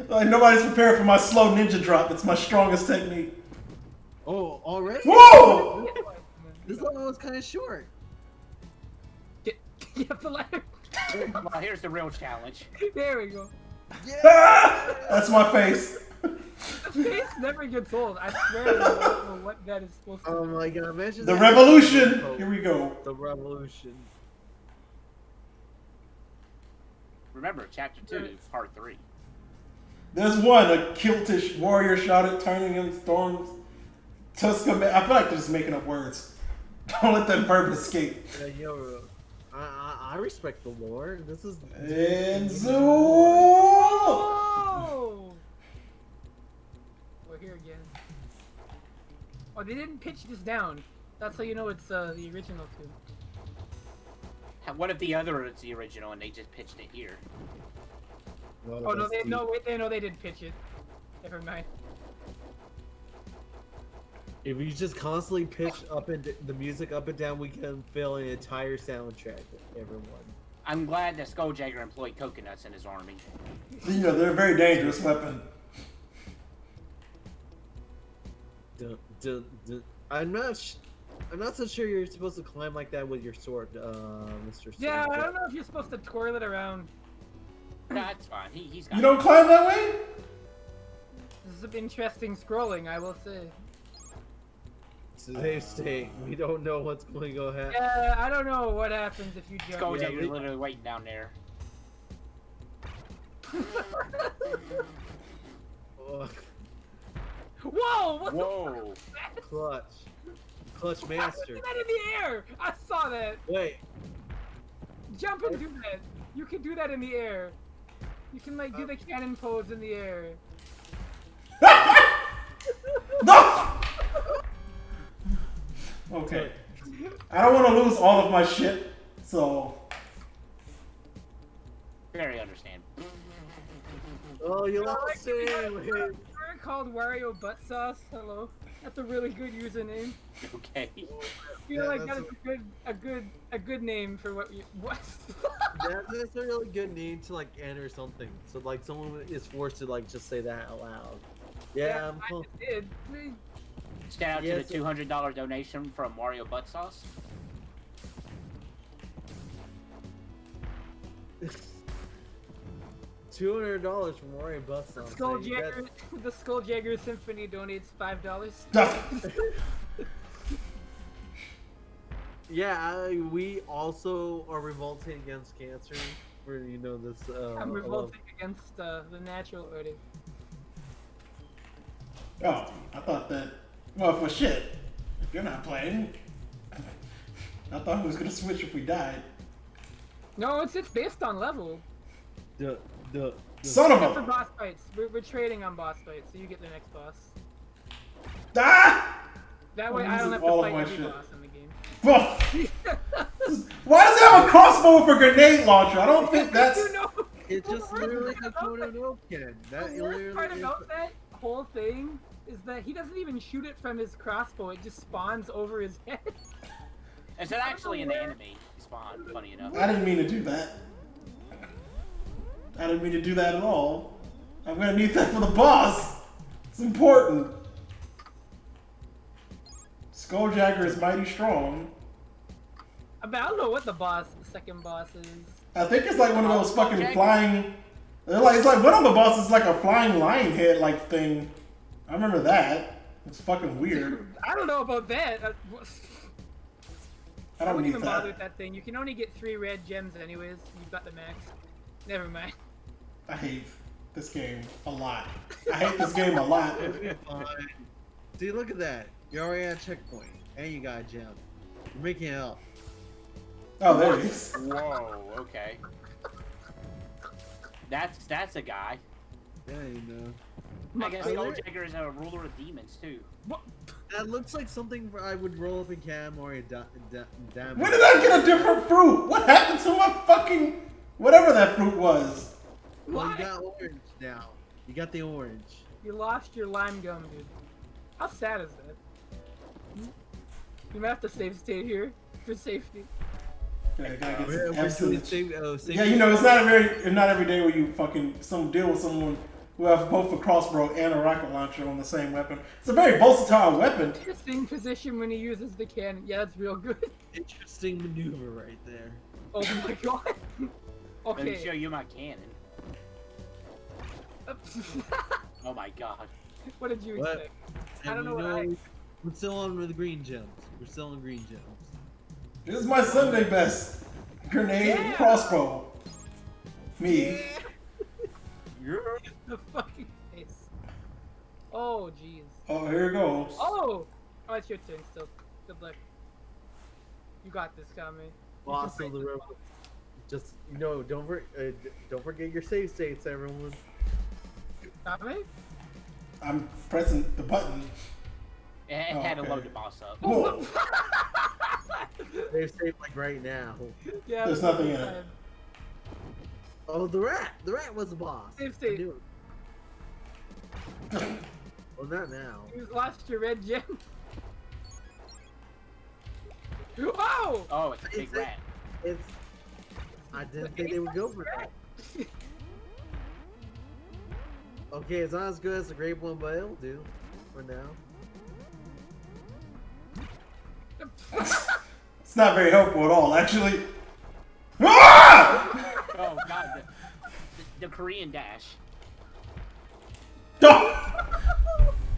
Like nobody's prepared for my slow ninja drop. It's my strongest technique.
Oh, already?
Whoa!
This level was kind of short.
Get up the ladder.
Well, here's the real challenge.
There we go.
That's my face.
The face never gets old. I swear I don't know what that is supposed to be.
Oh my god, imagine
The
that.
revolution. Here we go.
The revolution.
Remember, chapter 2, part 3.
There's one, a kiltish warrior shouted, turning in storms. Tuska, I feel like they're just making up words. Don't let that verb escape.
Yeah, yo, I respect the lore. This is.
And zoom.
Oh! We're here again. Oh, they didn't pitch this down. That's how you know it's the original too.
What if the other is the original and they just pitched it here?
Well,
Oh no,
that's deep.
they didn't pitch it. Never mind.
If you just constantly pitch up and the music up and down, we can fill an entire soundtrack with everyone.
I'm glad that SkulJagger employed coconuts in his army.
You know, they're a very dangerous weapon.
Dun, dun, dun. I'm not so sure you're supposed to climb like that with your sword, Mr.
Yeah, I
Soldier.
don't know if you're supposed to twirl it around.
That's fine. He's got
You don't climb that way?
This is some interesting scrolling, I will say.
Today's state, we don't know what's going to go happen.
Yeah, I don't know what happens if you jump.
SkulJagger's
we-
literally waiting down there.
Oh,
Whoa! What
Whoa!
the
clutch
fuck? Do
master.
that in the air! I saw that!
Wait,
Jump and do that! You can do that in the air. You can like do the cannon pose in the air.
No! Okay. I don't want to lose all of my shit, so.
Very understand.
oh, you
I like
lost
it.
it.
We're called Wario Butt Sauce. Hello. That's a really good username.
Okay.
I feel
Yeah,
like
that's
that is a good name for what you what.
That's a really good name to like enter something. So like someone is forced to like just say that out loud. Yeah, I'm
I
cool.
just did.
Shout out
Yeah,
to the $200 donation from Mario Butt Sauce.
$200 from Mario Butt Sauce.
SkulJagger, the SkulJagger Symphony donates $5.
Yeah, we also are revolting against cancer. For this.
I'm revolting against the natural order.
Oh, I thought that. Well, for shit. If you're not playing, I thought he was gonna switch if we died.
No, it's based on level.
The
Son of
Except for
a.
boss fights. We're trading on boss fights, so you get the next boss.
Ah!
That way
I'm
I don't
using
have to
all of
fight
my
every
shit.
boss in the game.
Well, why does it have a crossbow with a grenade launcher? I don't think that's.
You know,
It's just literally a
about that-
Kono Ken. That
the worst
literally
part
is.
about that whole thing is that he doesn't even shoot it from his crossbow. It just spawns over his head.
Is it actually an enemy spawn? Funny enough.
I didn't mean to do that. I didn't mean to do that at all. I'm gonna need that for the boss. It's important. SkulJagger is mighty strong.
I don't know what the second boss is.
I think it's like one of those fucking flying. It's like one of the bosses is like a flying lion head like thing. I remember that. It's fucking weird.
I don't know about that.
I
I
don't
wouldn't
need
even bother
that.
with that thing. You can only get 3 red gems anyways. You've got the max. Never mind.
I hate this game a lot. I hate this game a lot.
Fine. See, look at that. You're already at a checkpoint, and you got a gem. You're making it up.
Oh, there it is.
Whoa. Okay. That's a guy.
Yeah, you know.
I guess SkulJagger is a ruler of demons too.
What?
That looks like something I would roll up in cam or in damage.
When did I get a different fruit? What happened to my fucking whatever that fruit was?
Well,
Why?
you got orange now. You got the orange.
You lost your lime gum, dude. How sad is that? You might have to save state here for safety.
Okay, I gotta get
We're
some
doing
absolute-
same,
Yeah, you know, it's not every day where you fucking deal with someone who have both a crossbow and a rocket launcher on the same weapon. It's a very versatile weapon.
Interesting position when he uses the cannon. Yeah, that's real good.
interesting maneuver right there.
Oh my god.
Let me show
Okay.
you my cannon. Oh my god.
What did you
What?
expect?
And
I don't know
we
what I-
We're still on with the green gems. We're still on green gems.
This is my Sunday best. Grenade and
Yeah.
crossbow. Me.
The fucking face. Oh jeez.
Oh, here it goes.
Oh! Oh, it's your turn still. Good luck. You got this, Kame.
Boss of the river. Just don't forget your save states, everyone.
Kame?
I'm pressing the button.
It
Oh,
had to
okay.
load the boss up.
Whoa.
Save state like right now.
Yeah,
There's nothing in it.
time.
Oh, the rat! The rat was the boss.
Save
I
state.
knew it. Well, not now.
You lost your red gem. Oh!
Oh, it's a big
Is it-
rat.
It's. I didn't think they would go for that. Okay, it's not as good as the Great One, but it'll do for now.
It's not very helpful at all, actually. Ah!
Oh god, the Korean dash.
Oh!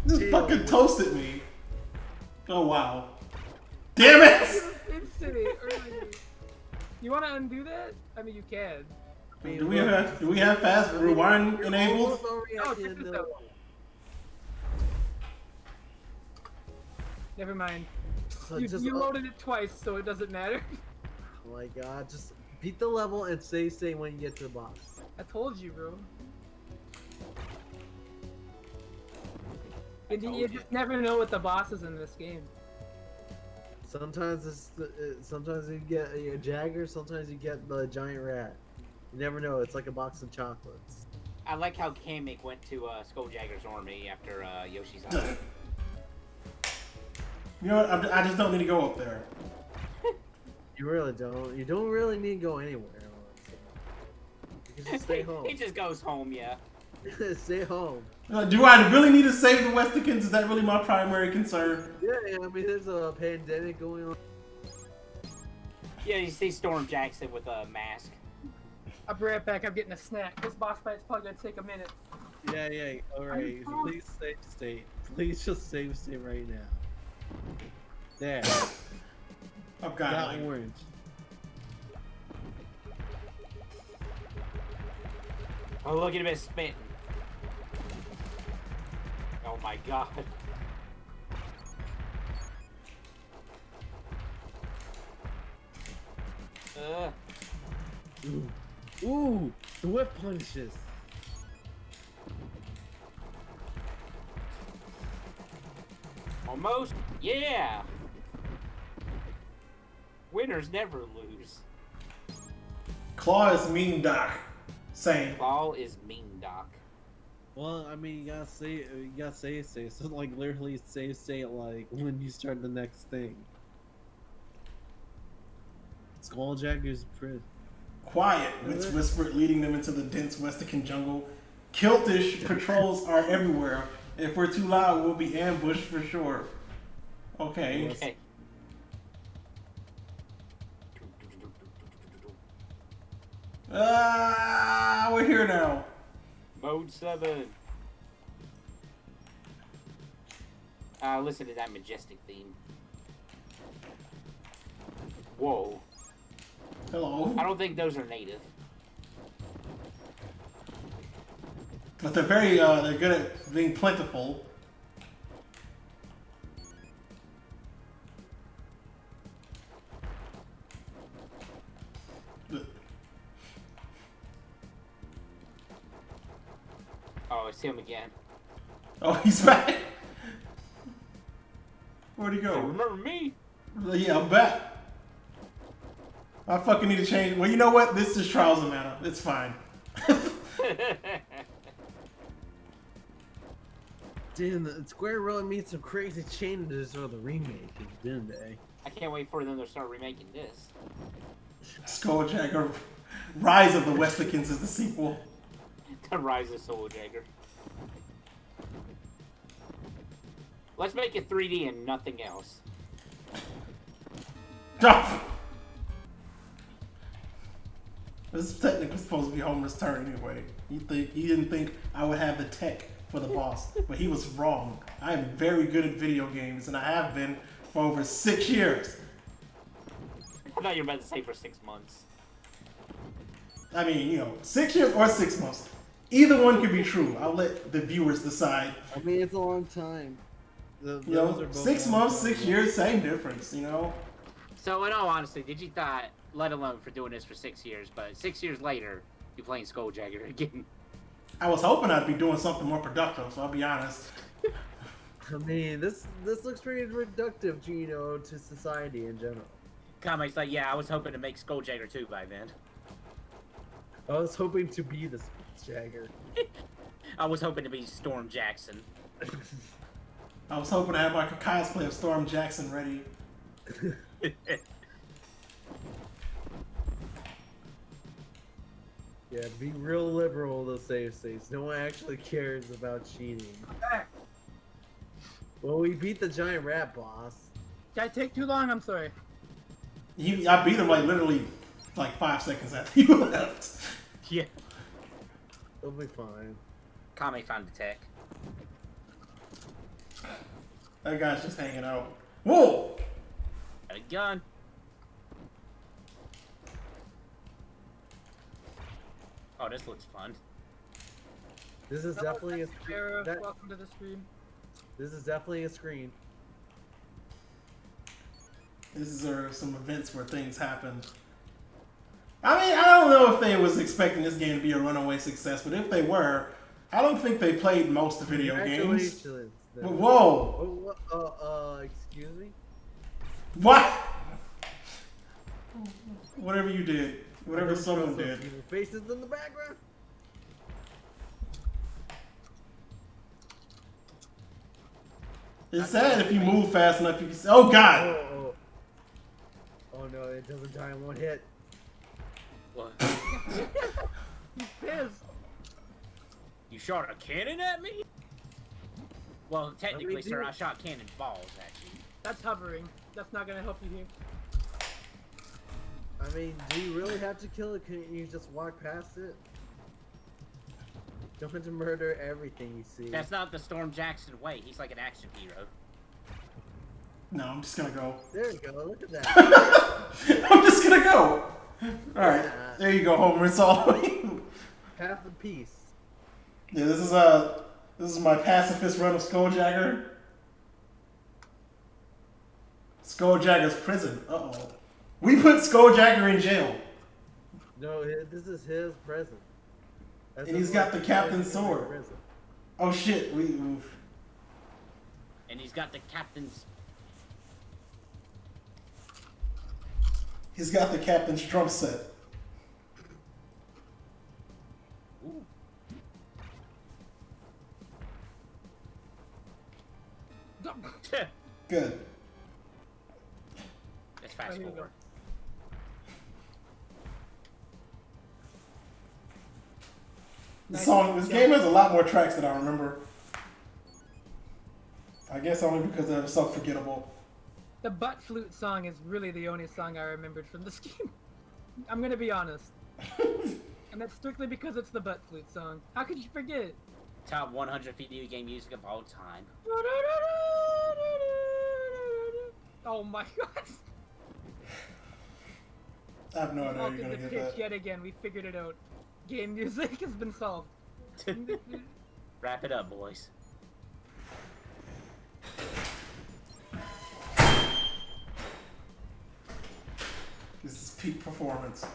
Just
Ew.
fucking toasted me. Oh wow. Damn it!
Instantly, early. You want to undo that? I mean, you can.
Do we have fast rewind enabled?
Almost already at
Oh,
the
check
end
this
of-
out. Never mind.
So
You,
just-
you loaded it twice, so it doesn't matter.
Oh my god, just beat the level and save state when you get to the boss.
I told you, bro. And you just never know what the boss is in this game.
Sometimes sometimes you get a Jagger, sometimes you get the giant rat. You never know. It's like a box of chocolates.
I like how Kamek went to SkulJagger's army after Yoshi's Island.
You know what? I just don't need to go up there.
You really don't. You don't really need to go anywhere. Honestly. You can just stay home.
He just goes home, yeah.
Stay home.
Do I really need to save the Westikins? Is that really my primary concern?
Yeah, I mean, there's a pandemic going on.
Yeah, you see Storm Jackson with a mask.
I'll be right back. I'm getting a snack. This boss fight's probably gonna take a minute.
Yeah. All right. Please save state. Please just save state right now. There.
I've got
Got
like,
orange.
Oh, look at him spitting. Oh my god.
Ooh, the whip punishes.
Almost. Yeah. Winners never lose.
Claw is mean, Doc. Same.
Ball is mean, Doc.
Well, I mean, you gotta save. So like literally save state like when you start the next thing. SkulJagger's pretty.
Quiet, Wits whispered, leading them into the dense Westican jungle. Kiltish patrols are everywhere. If we're too loud, we'll be ambushed for sure. Okay.
Okay.
We're here now.
Mode 7. Listen to that majestic theme. Whoa.
Hello.
I don't think those are native.
But they're they're good at being plentiful.
Oh, it's him again.
Oh, he's back. Where'd he
Hey,
go?
remember me?
Yeah, I'm back. I fucking need to change. Well, you know what? This is Trials of Mana. It's fine.
Damn, the Square really made some crazy changes for the remake, didn't they?
I can't wait for them to start remaking this.
SkulJagger, Rise of the Westicans is the sequel.
The Rise of SkulJagger. Let's make it 3D and nothing else.
This is technically supposed to be Homer's turn anyway. He didn't think I would have the tech for the boss, but he was wrong. I am very good at video games, and I have been for over 6 years.
I thought you were about to say for 6 months.
I mean, 6 years or 6 months. Either one could be true. I'll let the viewers decide.
I mean, it's a long time. Those are both
6
long
months,
time.
6 years, same difference,
So in all honesty, did you thought, let alone for doing this for 6 years, but 6 years later, you're playing SkulJagger again?
I was hoping I'd be doing something more productive, so I'll be honest.
I mean, this looks pretty productive, to society in general.
Kamekaze like, yeah, I was hoping to make SkulJagger 2 by then.
I was hoping to be the Jagger.
I was hoping to be Storm Jackson.
I was hoping to have my cosplay of Storm Jackson ready.
Yeah, be real liberal with those save states. No one actually cares about cheating. Well, we beat the giant rat boss.
Did I take too long? I'm sorry.
I beat him literally 5 seconds after you left.
Yeah.
It'll be fine.
Kame found the tech.
That guy's just hanging out. Whoa!
Got a gun. Oh, this looks fun.
This is definitely a screen.
Welcome to the stream.
This is definitely a screen.
These are some events where things happen. I mean, I don't know if they was expecting this game to be a runaway success, but if they were, I don't think they played most video games. Whoa!
Excuse me?
What? Whatever you did. Whatever someone did.
Faces in the background?
It's sad if you move fast enough, you can see. Oh, God!
Oh no, it doesn't die in one hit.
What?
He's pissed.
You shot a cannon at me? Well, technically, sir, I shot cannon balls at you.
That's hovering. That's not gonna help you here.
I mean, do you really have to kill it? Couldn't you just walk past it? Don't have to murder everything you see.
That's not the Storm Jackson way. He's like an action hero.
No, I'm just gonna go.
There you go. Look at that.
I'm just gonna go. All right,
Yeah.
there you go, Homer. It's all.
Half a piece.
Yeah, this is my pacifist run of SkulJagger. SkulJagger's prison. Uh-oh. We put SkulJagger in jail.
No, this is his present.
And he's got the captain's sword.
Present.
Oh shit,
And he's got the captain's...
he's got the captain's drum set.
Ooh.
Good.
Let's fast
here we
forward.
This game has a lot more tracks than I remember. I guess only because they're so forgettable.
The butt flute song is really the only song I remembered from this game. I'm gonna be honest. And that's strictly because it's the butt flute song. How could you forget?
Top 100 video game music of all time.
Oh my god.
I have no idea how
Welcome
you're
to
gonna
pitch
get that.
yet again. We figured it out. Game music has been solved.
Wrap it up, boys.
This is peak performance.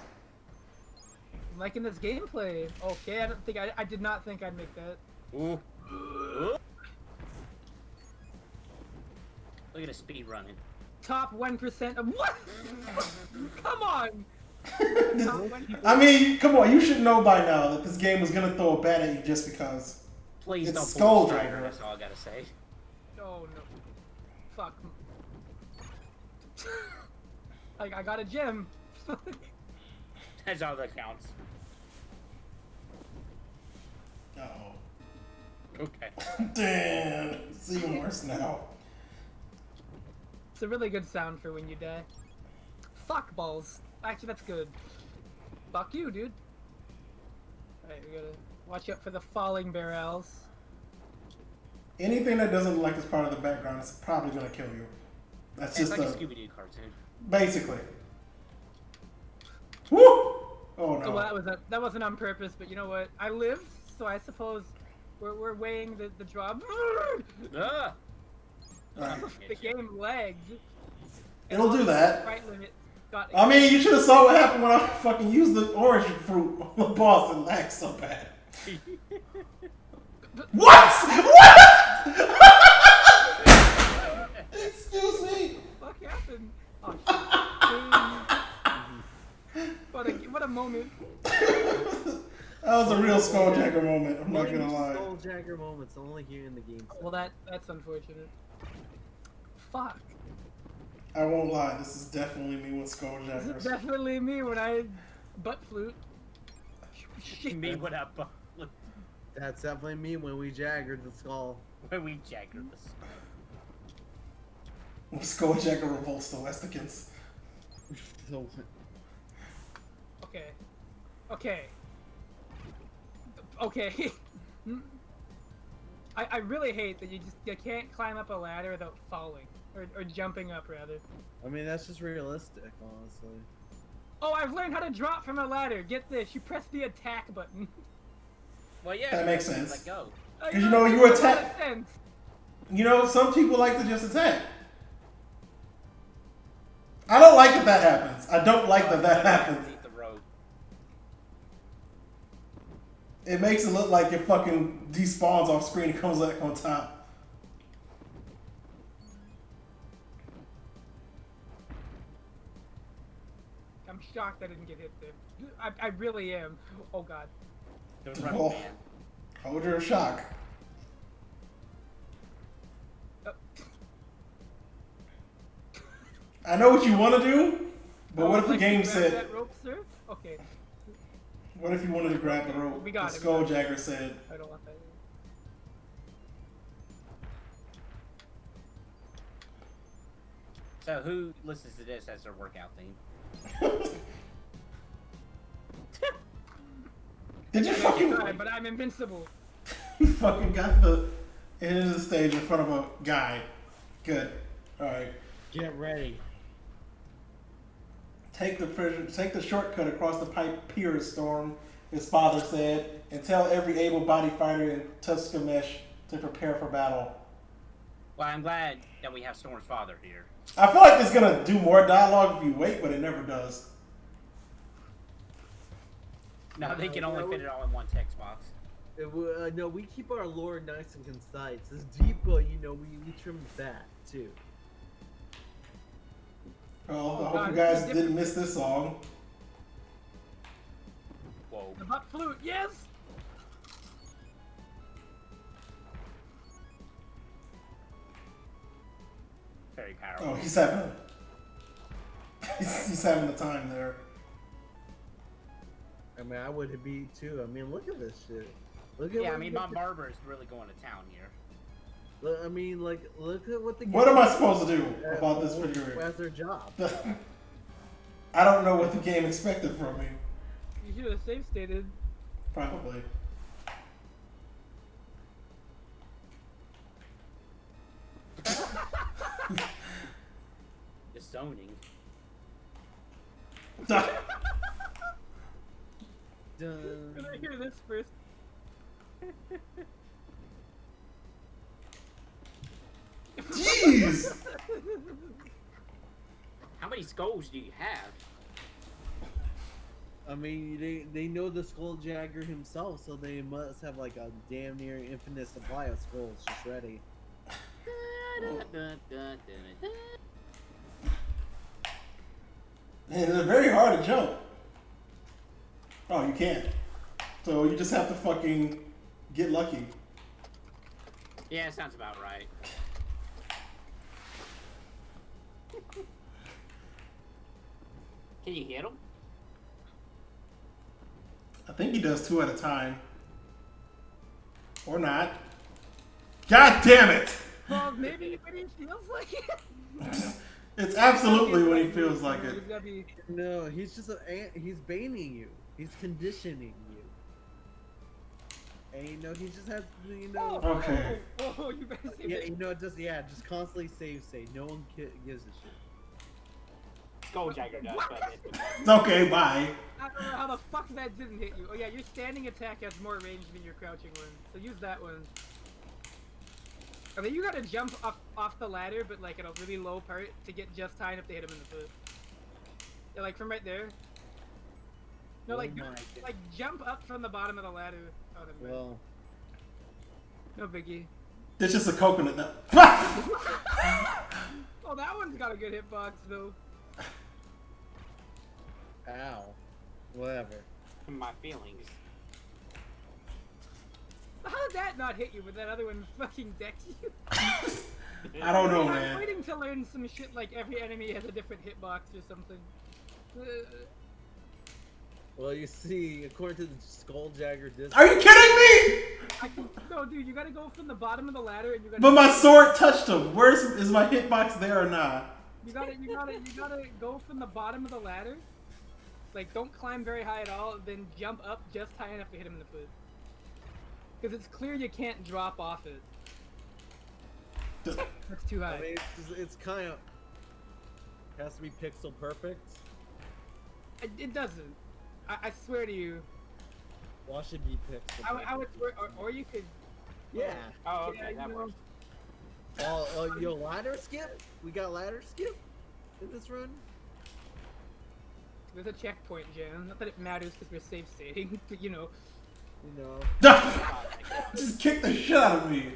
I'm liking this gameplay. Okay, I did not think I'd make that.
Ooh. Ooh. Look at the speed running.
Top 1% of what? Come on. Top 1%.
I mean, come on, you should know by now that this game was gonna throw a bat at you just because.
Please
It's
don't pull the
SkulJagger.
striker, that's all I gotta say.
Oh no. Fuck. I got a gem.
That's all that counts.
Uh-oh.
Okay.
Damn, it's even worse now.
It's a really good sound for when you die. Fuck balls. Actually, that's good. Fuck you, dude. Alright, we gotta watch out for the falling barrels.
Anything that doesn't look like it's part of the background is probably gonna kill you. That's
It's
just
like a
a
Scooby-Doo cartoon.
basically. Woo! Oh
Oh,
no.
well, that wasn't on purpose, but you know what? I lived, so I suppose we're weighing the drop.
Ah!
Alright.
The game lagged.
It'll do that.
Sprite limit got.
I mean, you should have saw what happened when I fucking used the orange fruit on the boss and lagged so bad. What? What? Excuse me.
What happened? Oh, shit. What a moment.
That was a real SkulJagger moment. I'm not gonna lie.
SkulJagger moments only here in the game.
Well, that's unfortunate. Fuck.
I won't lie. This is definitely me with
This
SkulJagger.
is definitely me when I butt flute.
Me when I look
That's definitely me when we jaggered the skull.
when we jaggered the
When SkulJagger revolts the Westicans.
So,
Okay. Okay. Okay. I really hate that you can't climb up a ladder without falling. Or jumping up, rather.
I mean, that's just realistic, honestly.
Oh, I've learned how to drop from a ladder. Get this. You press the attack button.
Well, yeah.
That makes
let
sense.
go.
Because you know,
it
you
makes a lot
attack-
of sense.
You know, some people like to just attack. I don't like that happens. I don't like that happens.
Underneath the road.
It makes it look like it fucking despawns off screen and comes back on top.
I'm shocked I didn't get hit there. I really am. Oh god.
The running
Oh.
man.
Hold your shock. I know what you want to do, but what if the
Like,
game
grab
said,
that rope, sir? Okay.
what if you wanted to grab the rope?
We got
the
it.
SkulJagger said,
I don't want that.
So who listens to this as their workout theme?
did you fucking,
But I'm invincible.
you fucking got the end of the stage in front of a guy. Good. Alright.
Get ready.
Take the shortcut across the pier, Storm, his father said, and tell every able-bodied fighter in Tuskamesh to prepare for battle.
Well, I'm glad that we have Storm's father here.
I feel like it's gonna do more dialogue if you wait, but it never does.
No, they can only fit it all in one text box.
No, we keep our lore nice and concise. This Deepa, we trim that too.
Well, I hope you guys didn't miss this song.
Whoa.
The butt flute, yes!
Very powerful.
Oh, he's having he's having the time there.
I mean, I would be too. I mean, look at this shit. Look at
Yeah, I mean, Mom Barber is really going to town here.
I mean, like, look at what the.
What am I supposed to do about this video?
That's their job.
I don't know what the game expected from me.
You should have save stated.
Probably.
The zoning.
Dun.
Can I hear this first?
Jeez!
How many skulls do you have?
I mean, they know the SkulJagger himself, so they must have like a damn near infinite supply of skulls just ready.
Man, they're very hard to jump. Oh, you can't. So you just have to fucking get lucky.
Yeah, sounds about right. Can you hit him?
I think he does 2 at a time. Or not. God damn it!
Well, maybe when he feels like it.
It's absolutely when he feels like it.
He's gotta be...
No, he's just he's baiting you. He's conditioning you. And he's just has
Okay.
Oh, you better save
it. Just constantly save. No one gives a shit.
SkulJagger does, but it's
Okay, bye.
I don't know how the fuck that didn't hit you. Oh yeah, your standing attack has more range than your crouching one, so use that one. I mean, you gotta jump off the ladder, but like at a really low part to get just high enough to hit him in the foot. Yeah, like from right there. No, like jump up from the bottom of the ladder. Oh, never mind.
Well,
No biggie.
It's just a coconut nut.
Oh, that one's got a good hitbox though.
ow. Whatever.
my feelings.
How did that not hit you, but that other one fucking decks you?
I don't know,
I'm
man.
waiting to learn some shit like every enemy has a different hitbox or something.
Well, you see, according to the SkulJagger disc.
Are you kidding me?
No, dude, you gotta go from the bottom of the ladder and you gotta.
But my sword touched him. Is my hitbox there or not?
You gotta go from the bottom of the ladder. Like, don't climb very high at all, then jump up just high enough to hit him in the foot. Because it's clear you can't drop off it. That's too high.
I mean, it's kind of has to be pixel perfect.
It doesn't. I swear to you.
Why should be pixel?
I would swear, or you could.
Yeah.
Oh, okay,
Yeah,
that
you
works.
Yo, ladder skip? We got ladder skip in this run?
There's a checkpoint, Jan. Not that it matters because we're safe stating, but you know.
You know.
Just kick the shit out of me.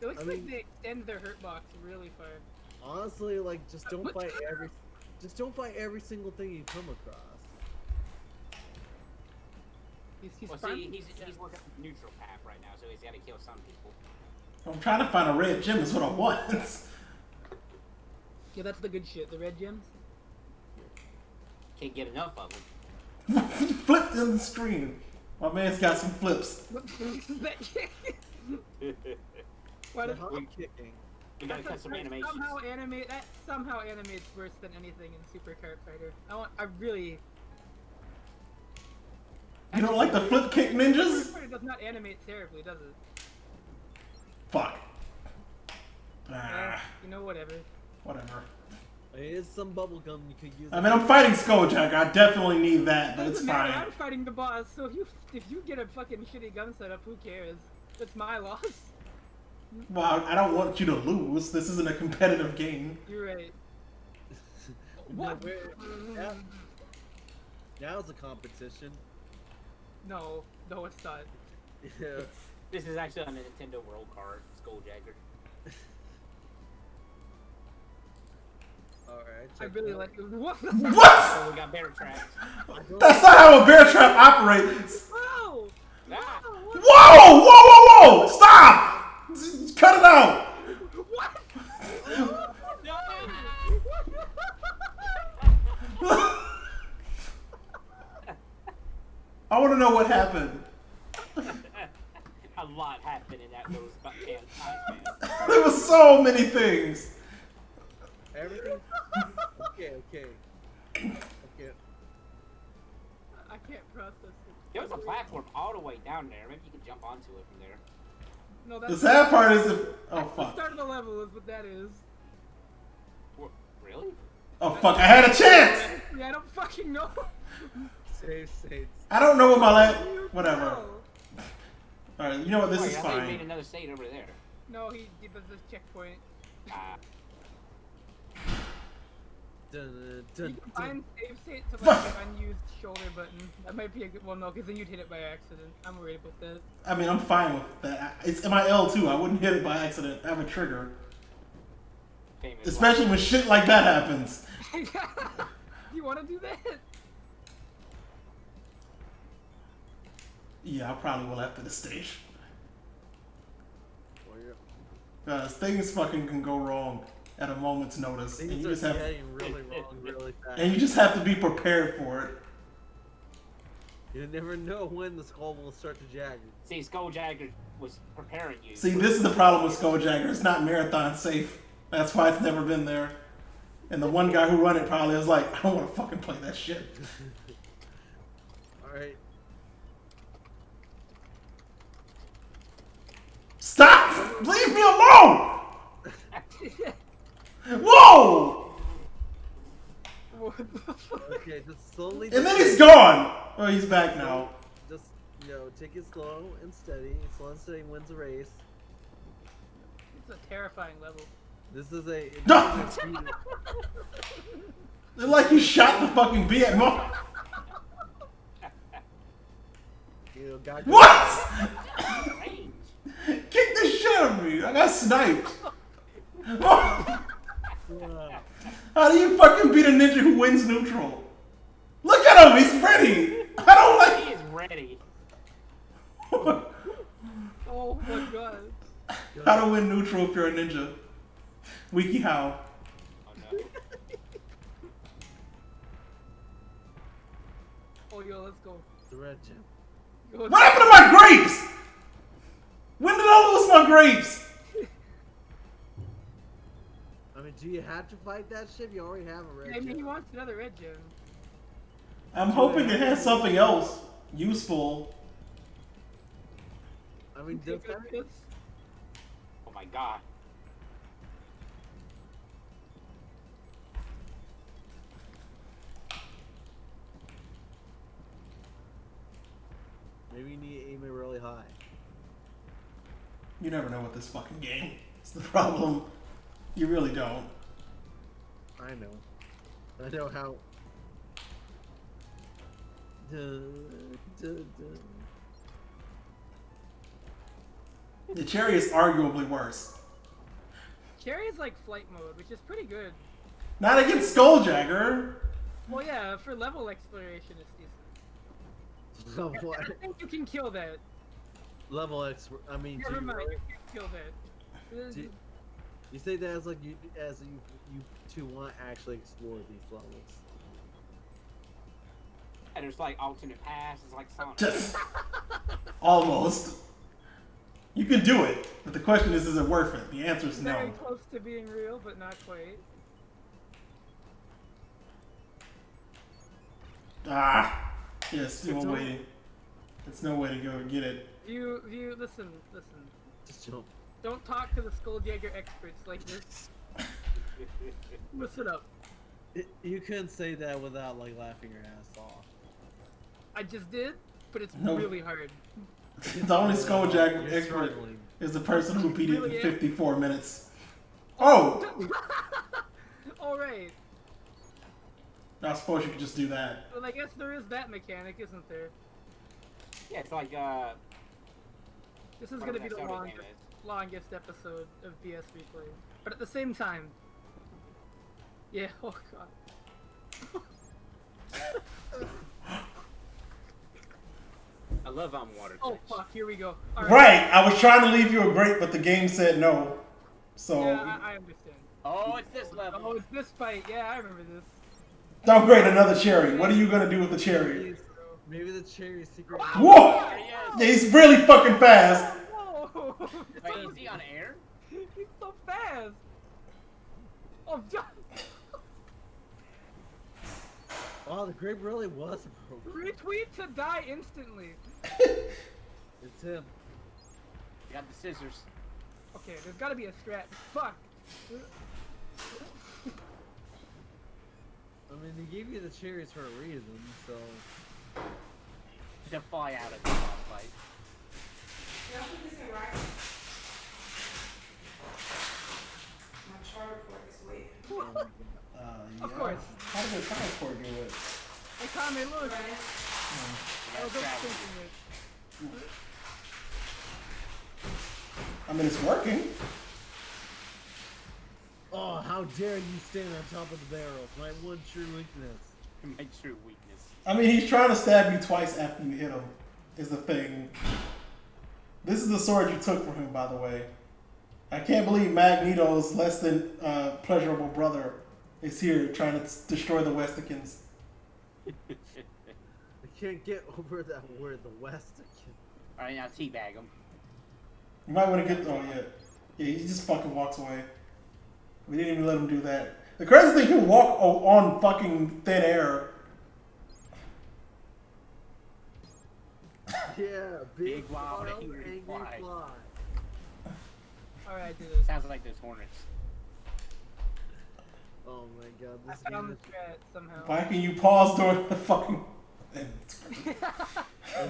It looks like they extend their hurt box really far.
Honestly, like, just don't fight every single thing you come across.
He's
Well, see, he's working neutral path right now, so he's got to kill some people.
I'm trying to find a red gem. That's what I want.
Yeah, that's the good shit. The red gems.
Can't get enough of them.
Flipped in the screen. My man's got some flips.
What is that shit? Why does
I'm kicking.
We gotta cut some animations.
That somehow animates worse than anything in Super Kart Fighter. I really.
You don't like the flip kick ninjas?
Super Fighter does not animate terribly, does it?
Fuck. Ah,
You know, whatever.
whatever.
Here's some bubble gum you could use.
I mean, I'm fighting SkulJagger. I definitely need that, but it's
Doesn't matter,
fine.
I'm fighting the boss, so if you get a fucking shitty gun setup, who cares? It's my loss.
Well, I don't want you to lose. This isn't a competitive game.
You're right.
What?
What?
Now it's a competition.
No, it's not.
Yeah.
This is actually on a Nintendo World Card, SkulJagger.
Alright.
I really like it. What?
What?
Oh, we got bear traps.
That's not how a bear trap operates.
Whoa!
Ah.
Whoa! Whoa! Whoa! Whoa! Stop! Cut it out!
What?
I want to know what happened.
A lot happened in that little time span.
There was so many things.
Everything. Okay.
I can't process it.
There was a platform all the way down there. Maybe you can jump onto it from there.
No,
The
that's
sad part is if... Oh,
that's the
fuck.
start of the level is what that is.
Really?
Oh, fuck. I had a chance!
Yeah, I don't fucking know.
Save.
I don't know what my last...
You
Whatever.
know.
Alright, you know what? This
Wait,
is
I thought you made
fine.
another state over there.
No, he does this checkpoint.
Ah.
Dun,
You
dun,
can
dun.
find save state to like an unused shoulder button. That might be a good. Well, no, because then you'd hit it by accident. I'm worried about that.
I mean, I'm fine with that. It's my L2. I wouldn't hit it by accident. I have a trigger.
Famous
Especially when shit like that happens.
You want to do that?
Yeah, I probably will after this stage.
Oh, yeah.
Because things fucking can go wrong at a moment's notice. And
Things
you
are
just have
getting really wrong really fast.
and you just have to be prepared for it.
You never know when the skull will start to jagger.
See, SkulJagger was preparing you.
See, this is the problem with SkulJagger. It's not marathon safe. That's why it's never been there. And the one guy who run it probably was like, I don't want to fucking play that shit.
Alright.
Stop! Leave me alone! Whoa!
What the fuck?
Okay, just slowly.
And then he's gone! Oh, he's back now.
Just, take it slow and steady. Slow and steady wins the race.
It's a terrifying level.
This is a.
No! It's like you shot the fucking bee at Mo.
God.
What?
Range.
Kick the shit out of me! I got sniped. How do you fucking beat a ninja who wins neutral? Look at him, he's ready. I don't
He
like.
is ready.
Oh my god.
How to win neutral if you're a ninja? Wiki how?
Oh no.
Oh yo, let's go.
The red gem.
Go.
What happened to my grapes? When did I lose my grapes?
I mean, do you have to fight that ship? You already have a red
I mean,
gem.
he wants another red gem.
I'm hoping it has something else useful.
I mean,
Take
does
it,
that,
it's-
Oh my god.
maybe you need to aim it really high.
You never know with this fucking game. It's the problem. You really don't.
I know. I know how.
The cherry is arguably worse.
Cherry is like flight mode, which is pretty good.
Not against SkulJagger.
Well, yeah, for level exploration, it's decent.
What?
I think you can kill that.
Level X. I mean, do
Never
you,
mind,
really-
you can kill that.
do you say that as like you two want to actually explore these levels?
And there's like alternate paths. It's like Sonic.
Just almost. You can do it, but the question is it worth it? The answer is
Very
no.
close to being real, but not quite.
Ah, yeah, still waiting. There's no way to go get it.
View, listen.
Just jump.
Don't talk to the SkulJagger experts like this. Listen up.
You couldn't say that without like laughing your ass off.
I just did, but it's
No.
really hard.
The only SkulJagger
You're
expert
struggling.
is the person who beat it
Really
in
am.
54 minutes. Oh!
Alright.
I suppose you could just do that.
Well, I guess there is that mechanic, isn't there?
Yeah, it's like
This is
Whatever
gonna be
that
the
soda game
longest episode of BS Replay. But at the same time... Yeah, oh god.
I love water.
Oh fuck, here we go. All
Right! I was trying to leave you a grape, but the game said no. So,
Yeah, I understand.
Oh, it's this level.
Oh, it's this fight. Yeah, I remember this.
downgrade another cherry. What are you gonna do with the cherry?
Maybe the cherry secret.
Whoa!
There he is.
Yeah, he's really fucking fast.
Whoa!
Wait, is he on air?
He's so fast. Oh, God.
Oh, the grape really was broken.
Retweet to die instantly.
It's him.
You got the scissors.
Okay, there's gotta be a strat. Fuck.
I mean, they gave you the cherries for a reason, so.
To fly out of the boss fight.
My charter port is late.
Of course.
How did the transport do it?
Hey, Tommy, look.
Right?
I was
Travel.
thinking it.
I mean, it's working.
Oh, how dare you stand on top of the barrel? My one true weakness.
My true weakness.
I mean, he's trying to stab you twice after you hit him, is the thing. This is the sword you took from him, by the way. I can't believe Magneto's less than pleasurable brother is here trying to destroy the Westikins.
I can't get over that word, the West.
Alright, now teabag him.
You might want to get. Oh, yeah. Yeah, he just fucking walks away. We didn't even let him do that. The crazy thing, he'll walk on fucking thin air.
Yeah,
Big wild
wild,
angry
angry
fly.
fly.
Alright, do this.
Sounds like there's hornets.
Oh my god,
I
this
found the
game
strat somehow.
Why can you pause during the fucking. The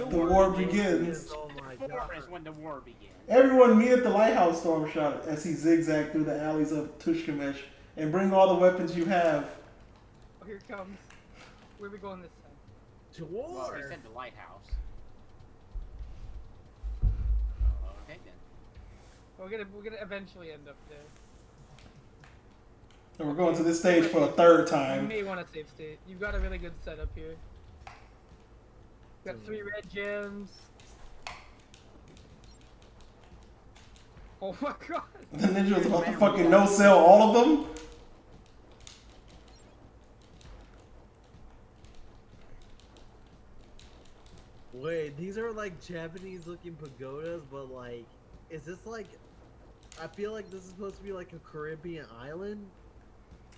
war begins.
Oh my
War
god.
is when the war begins.
Everyone meet at the lighthouse, Storm shouted as he zigzagged through the alleys of Tushkamesh, and bring all the weapons you have.
Oh, here it comes. Where are we going this time?
To
Well,
war!
he said the lighthouse. Okay then.
We're gonna eventually end up there.
And we're going to this stage for a third
You
time.
may want to save state. You've got a really good setup here. Got 3 red gems. Oh my god!
The ninja was about to fucking no-sell all of them.
Wait, these are like Japanese looking pagodas, but like, is this like, I feel like this is supposed to be like a Caribbean island?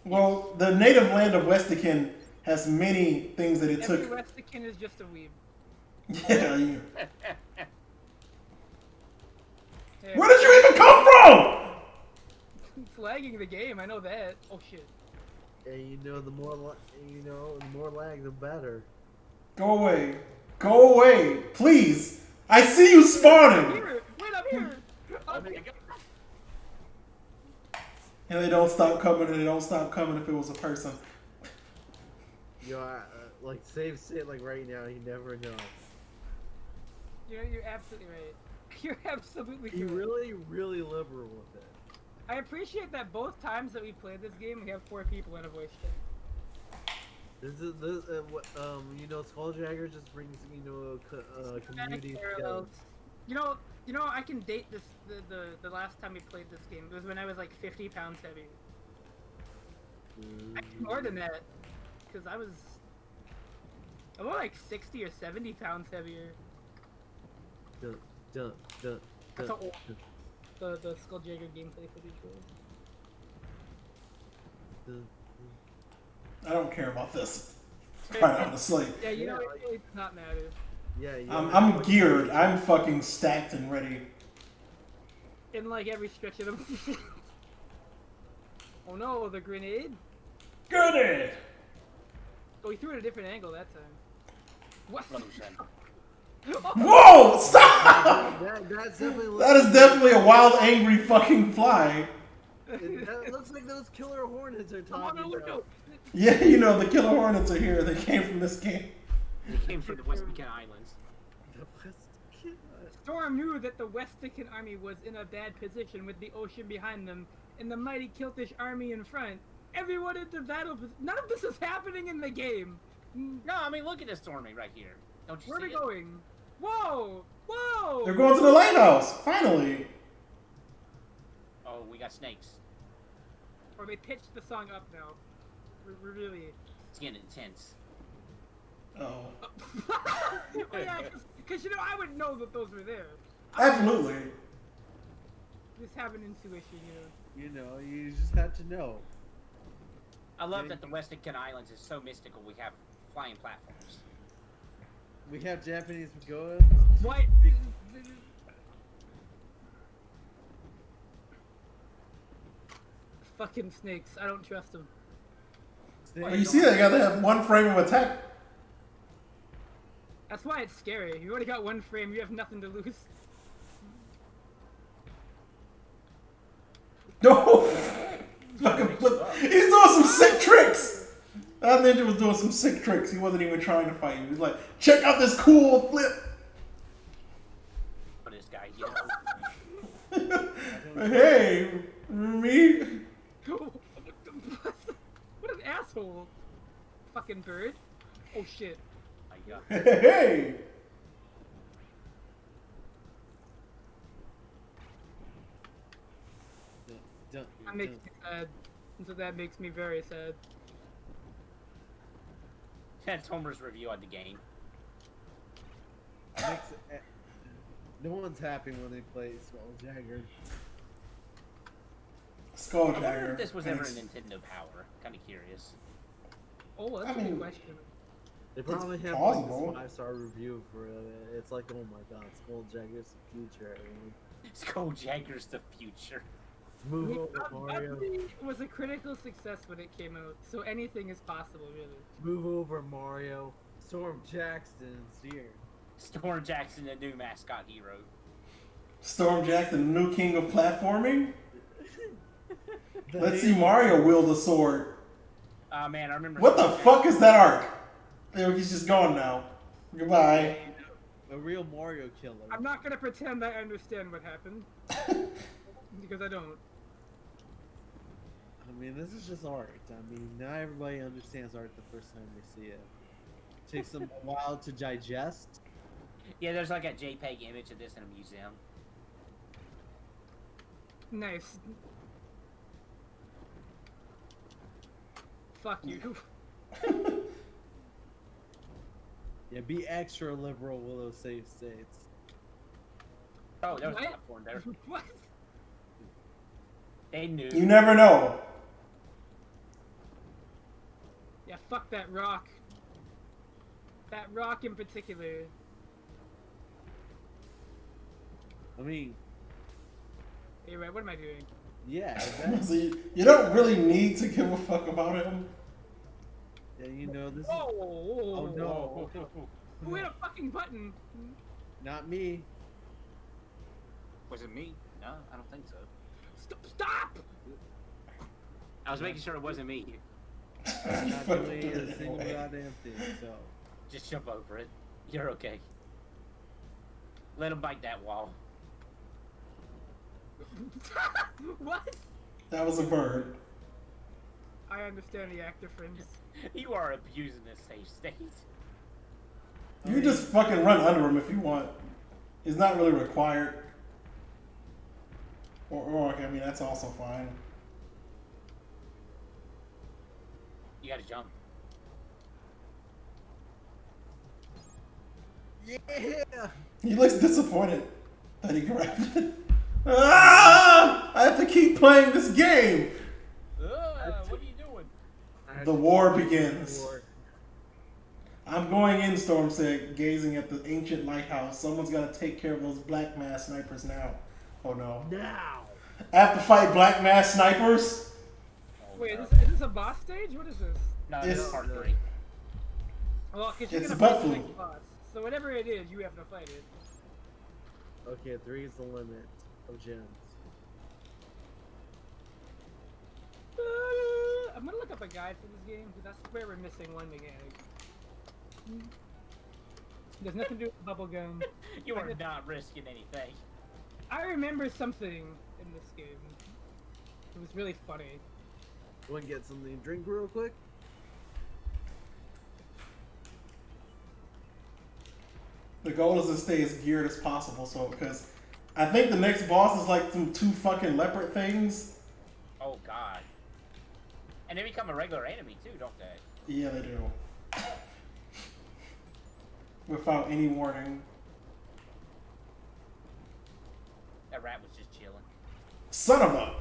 Well, the native land of Westikin has many things that it
Every
took.
Westikin is just a weeb.
Yeah.
Hey,
Where did you even come from?
It's lagging the game, I know that. Oh shit.
And you know, the more the more lag, the better.
Go away. Go away. Please. I see you spawning.
Here! Wait, I'm here!
Okay.
And they don't stop coming, and they don't stop coming if it was a person.
Yo, like save state like right now, you never know.
You're absolutely right. You're absolutely
You
correct.
really, really liberal with it.
I appreciate that both times that we played this game, we have 4 people in a voice chat.
You know, SkulJagger just brings community together.
Parallels. You know, I can date this. The last time we played this game, it was when I was like 50 pounds heavier. Actually, more than that, because I'm more like 60 or 70 pounds heavier.
Dun, dun, dun,
That's
dun,
how old
dun,
the SkulJagger gameplay footage was.
dun.
I don't care about this. Quite honestly.
Yeah, you
Yeah,
know,
like-
it does not matter.
Yeah,
I'm geared. I'm fucking stacked and ready.
in like every stretch of them. Oh no, the grenade!
Grenade!
Oh, he threw it at a different angle that time. What?
Whoa! Stop!
That's definitely.
That is definitely a wild, angry fucking fly.
That looks like those killer hornets are
Come on,
talking
no,
about.
no.
Yeah, you know, the killer hornets are here. They came from this game.
They came from the Western Islands.
Storm knew that the Westican army was in a bad position with the ocean behind them and the mighty Kiltish army in front. Everyone into battle. None of this is happening in the game.
No, I mean, look at this Stormy right here. Don't you
Where are
see
we
it?
going? Whoa! Whoa!
They're going to the lighthouse, finally.
Oh, we got snakes.
Or they pitched the song up now. We're really.
It's getting intense.
Oh.
Oh yeah, because you know I would know that those were there.
Absolutely.
Just have an intuition,
You know, you just have to know.
I love that the Western Islands is so mystical. We have flying platforms.
We have Japanese pagodas.
What? Fucking snakes. I don't trust them.
Oh, you see, they gotta have one frame of attack.
That's why it's scary. You already got one frame. You have nothing to lose.
No! Fucking flip. He's doing some sick tricks! That ninja was doing some sick tricks. He wasn't even trying to fight you. He was like, check out this cool flip!
For this guy, you know.
Hey, me?
What an asshole. Fucking bird. Oh shit.
My God.
Hey!
That makes me sad. So that makes me very sad.
That's Homer's review on the game.
No one's happy when they play SkulJagger.
I wonder
SkulJagger.
if this was ever a
Thanks.
Nintendo Power. Kind of curious.
Oh, that's
I
a
mean-
good question.
They probably have
plausible.
like this 5-star review for it. It's like, oh my god, SkulJagger's the future. Everyone.
SkulJagger's the future.
Move over, Mario.
PUBG was a critical success when it came out, so anything is possible, really.
Move over, Mario. Storm Jackson's here.
Storm Jackson, the new mascot hero.
Storm Jackson, the new king of platforming? Let's see Mario wield a sword.
Man, I remember.
What the
Storm
fuck is that arc? There, he's just gone now. Goodbye.
A real Mario killer.
I'm not gonna pretend I understand what happened, because I don't.
I mean, this is just art. I mean, not everybody understands art the first time they see it. Takes them a while to digest.
Yeah, there's like a JPEG image of this in a museum.
Nice. Fuck you.
Yeah, be extra liberal with those save states.
Oh, there was a
What?
platform there.
What?
They knew.
You never know.
Yeah, fuck that rock. That rock in particular.
I mean,
Hey, right, what am I doing?
yeah,
So
exactly.
you don't really need to give a fuck about him.
Yeah, you know, this is
Whoa, whoa, whoa,
Oh, no.
Who hit a fucking button?
not me.
Was it me? No, I don't think so.
Stop!
I was making sure it wasn't me.
I'm not doing a single goddamn thing, so.
Just jump over it. You're okay. Let him bite that wall.
What?
That was a bird.
I understand the actor friends.
You are abusing this safe state.
You can just fucking run under him if you want. It's not really required. Or I mean, that's also fine.
You gotta jump.
Yeah!
He looks disappointed that he grabbed it. Ah! I have to keep playing this game.
What are you doing?
The war begins. I'm going in, Storm said, gazing at the ancient lighthouse. Someone's got to take care of those black mass snipers now. Oh no.
Now.
I have to fight black mask snipers?
Oh,
Wait,
no.
is this a boss stage? What is this?
No,
It's-
this is part 3.
Well, because you're
It's
gonna
butt
fight the
flu.
next boss. So whatever it is, you have to fight it.
Okay, 3 is the limit of gems.
I'm gonna look up a guide for this game because I swear we're missing one mechanic. There's nothing to do with bubblegum.
You are not risking anything.
I remember something in this game. It was really funny.
Want to get something to drink real quick?
The goal is to stay as geared as possible, so because I think the next boss is like some 2 fucking leopard things.
Oh god. And they become a regular enemy too, don't they?
Yeah, they do. Without any warning.
That rat was just chilling.
Son of a!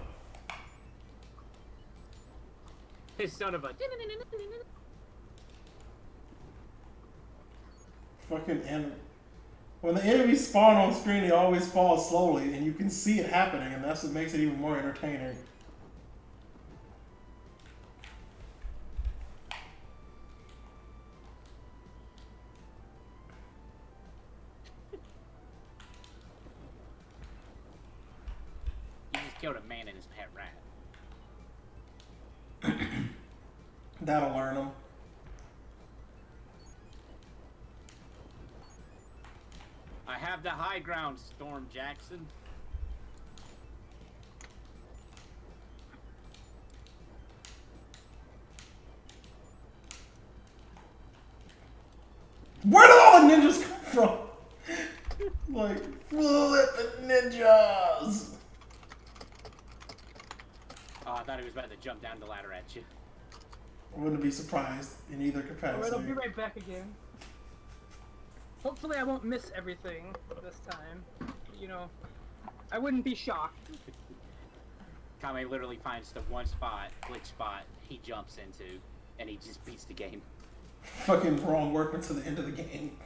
His son of a.
Fucking when the enemies spawn on screen, they always fall slowly, and you can see it happening, and that's what makes it even more entertaining.
You just killed a man and his pet rat.
That'll learn them.
I have the high ground, Storm Jackson.
Where did all the ninjas come from? Like, flip the ninjas!
Oh, I thought he was about to jump down the ladder at you.
I wouldn't be surprised in either
Alright,
capacity.
I'll be right back again. Hopefully I won't miss everything this time. You know, I wouldn't be shocked.
Kame literally finds the one spot, glitch spot, he jumps into, and he just beats the game.
Fucking wrong working to the end of the game.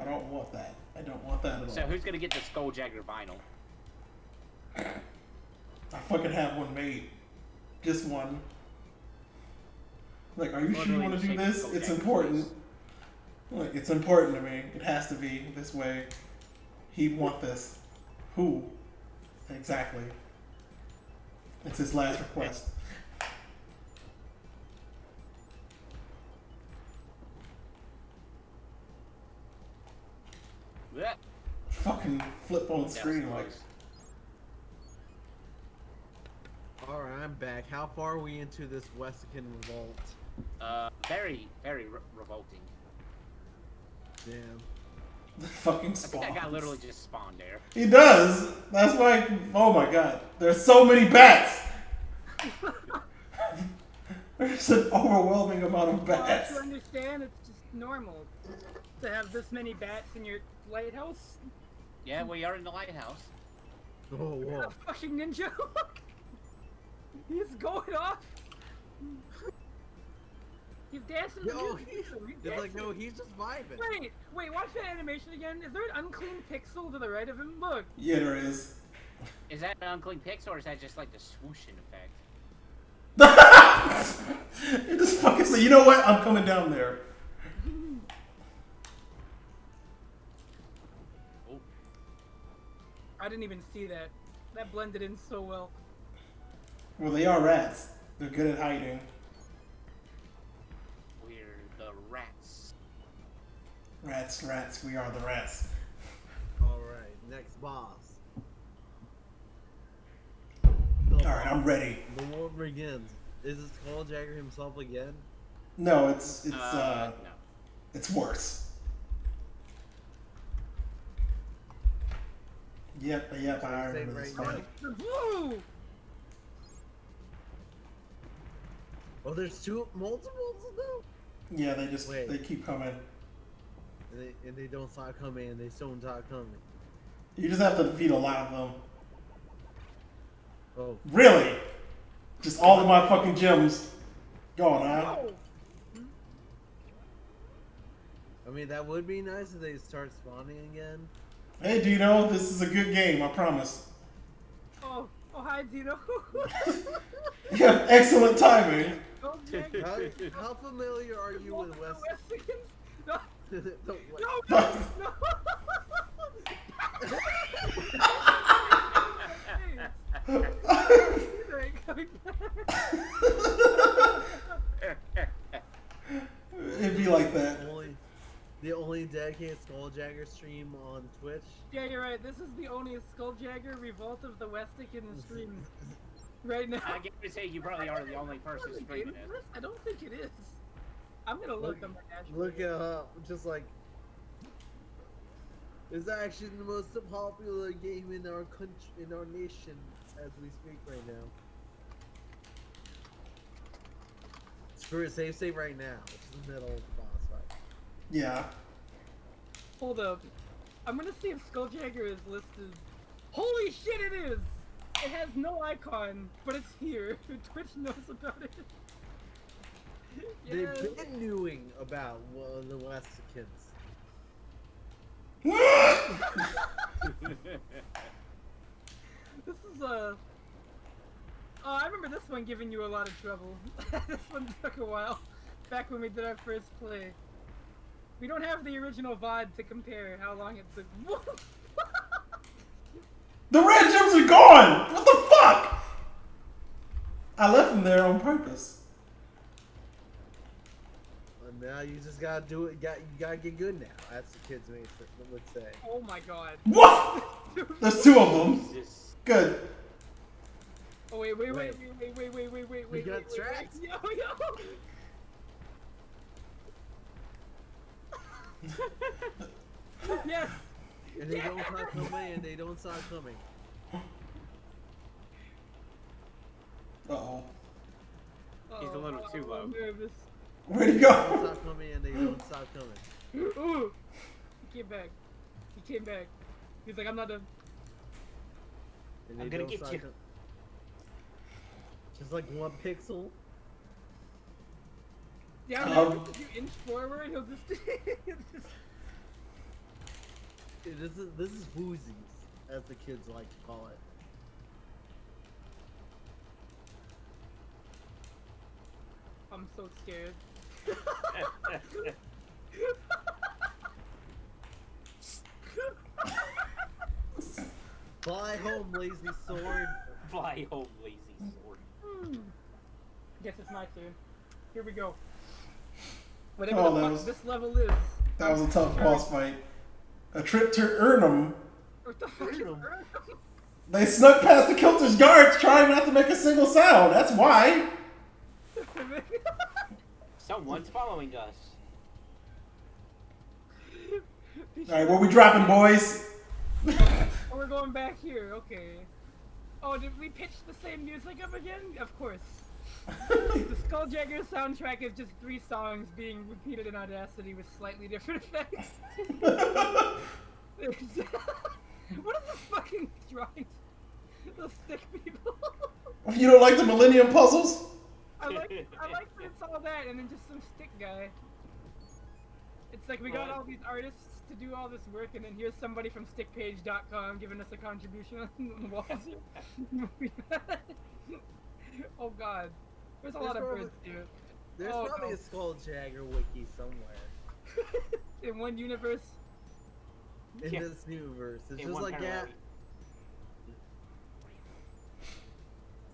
I don't want that. I don't want that at all.
So who's gonna get the SkulJagger vinyl?
I fucking have one made. Just one. Like, are you sure you
Literally
want to do
shape
this?
of
It's
SkulJagger,
important.
please.
Like, it's important to me. It has to be this way. He'd want this. Who? Exactly. It's his last request.
Blech.
Fucking flip on
That was
screen like.
close.
Alright, I'm back. How far are we into this Westican revolt?
Very, very revolting.
Damn.
The fucking
I think
spawns.
that guy literally just spawned there.
He does. That's why. Oh my god. There's so many bats. There's an overwhelming amount of
Well,
bats.
to understand, it's just normal to have this many bats in your lighthouse.
Yeah, we are in the lighthouse.
Oh, whoa.
A fucking ninja. He's going off. He's dancing. to the
Yo,
music.
he's like,
dancing.
no, he's just vibing.
Wait, watch that animation again. Is there an unclean pixel to the right of him? Look.
Yeah, there is.
Is that an unclean pix or is that just like the swooshing effect?
It just fucking say, you know what? I'm coming down there.
Oh,
I didn't even see that. That blended in so well.
Well, they are rats. They're good at hiding.
we're the rats.
Rats, rats. We are the rats.
Alright, next boss.
Alright, I'm ready.
The war begins. Is it SkulJagger himself again?
No, it's
No.
it's worse. Yep, I remember this
right
fight.
Woo!
Oh, there's multiples of them?
Yeah, they just
Wait.
they keep coming.
And they don't stop coming, and they still don't stop coming.
You just have to defeat a lot of them.
Oh.
Really? Just all of my fucking gems. Go on, huh?
Oh.
I mean, that would be nice if they start spawning again.
Hey, Dino, this is a good game, I promise.
Oh, hi, Dino.
You have excellent timing.
Oh, Jack.
How familiar are you with West?
No,
the
no, no, no.
It'd be like that.
The only dedicated SkulJagger stream on Twitch.
Yeah, you're right. This is the only SkulJagger Revolt of the Westican stream right now.
I guess to say you probably are the only person streaming it.
I don't think it is. I'm gonna look on my dashboard.
Look it up, just like it's actually the most popular game in our country, in our nation, as we speak right now. Screw it, save right now. It's in the middle of the boss fight.
Yeah.
Hold up. I'm gonna see if SkulJagger is listed. Holy shit, it is! It has no icon, but it's here. Twitch knows about it. Yes.
They've been knowing about the Westicans.
This is Oh, I remember this one giving you a lot of trouble. This one took a while. Back when we did our first play. We don't have the original VOD to compare how long it took.
The red gems are gone! What the fuck? I left them there on purpose.
And now you just gotta do it. You gotta get good now. That's the kids would say.
Oh my god.
What? There's two of them.
Jesus.
Good.
Oh wait. We
got tracks.
Yo. Yes.
And they don't stop coming, and they don't stop coming.
Uh-oh.
He's a little too low.
I'm nervous.
Where'd he
They
go?
don't stop coming, and they don't stop coming.
Ooh. He came back. He's like, I'm not done.
And they
I'm gonna
don't
get
stop
you.
Just like 1 pixel.
Yeah, if you inch forward, he'll just.
This is woozies, as the kids like to call it.
I'm so scared.
Fly home, lazy sword.
Fly home, lazy sword.
Guess it's my turn. Here we go. Whatever
Oh,
the
that
fuck
was-
this level is.
That was a tough boss fight. A trip to Urnham.
What the fuck is
Urnham?
They snuck past the Kilter's guards trying not to make a single sound. That's why.
Someone's following us.
Alright, where we dropping, boys?
Oh, we're going back here, okay. Oh, did we pitch the same music up again? Of course. The SkulJagger soundtrack is just 3 songs being repeated in Audacity with slightly different effects. What is this fucking drawing? Those stick people.
You don't like the Millennium Puzzles?
I like that it's all that and then just some stick guy. It's like we got all these artists to do all this work and then here's somebody from stickpage.com giving us a contribution on the walls. Oh god. There's a lot of birds here.
There's
Oh,
probably
no.
a SkulJagger wiki somewhere
In one universe.
in
Yeah.
this universe. It's
In
just
one
like
parallel.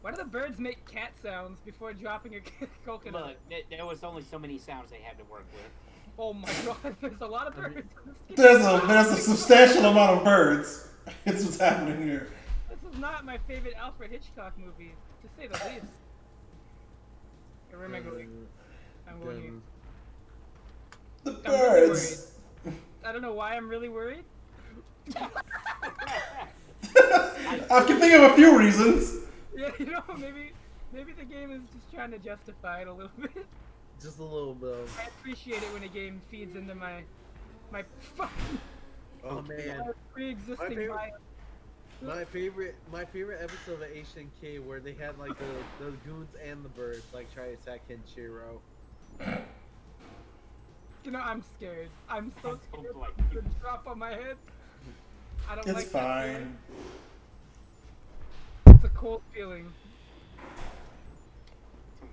Why do the birds make cat sounds before dropping a coconut?
Look, there was only so many sounds they had to work with.
Oh my god, there's a lot of birds. in this game.
There's a substantial amount of birds. It's what's happening here.
This is not my favorite Alfred Hitchcock movie, to say the least. Okay, where am I going? I'm going here.
The
I'm really
birds.
I don't know why I'm really worried.
I can think of a few reasons.
Yeah, you know, maybe the game is just trying to justify it a little bit.
Just a little bit.
I appreciate it when a game feeds into my fucking
Oh man,
pre-existing
My
bias.
my favorite episode of HNK where they had like the goons and the birds like try to attack Kenshiro.
You know, I'm scared. I'm so scared to drop on my head. I don't
It's
like that
fine.
feeling. It's a cold feeling.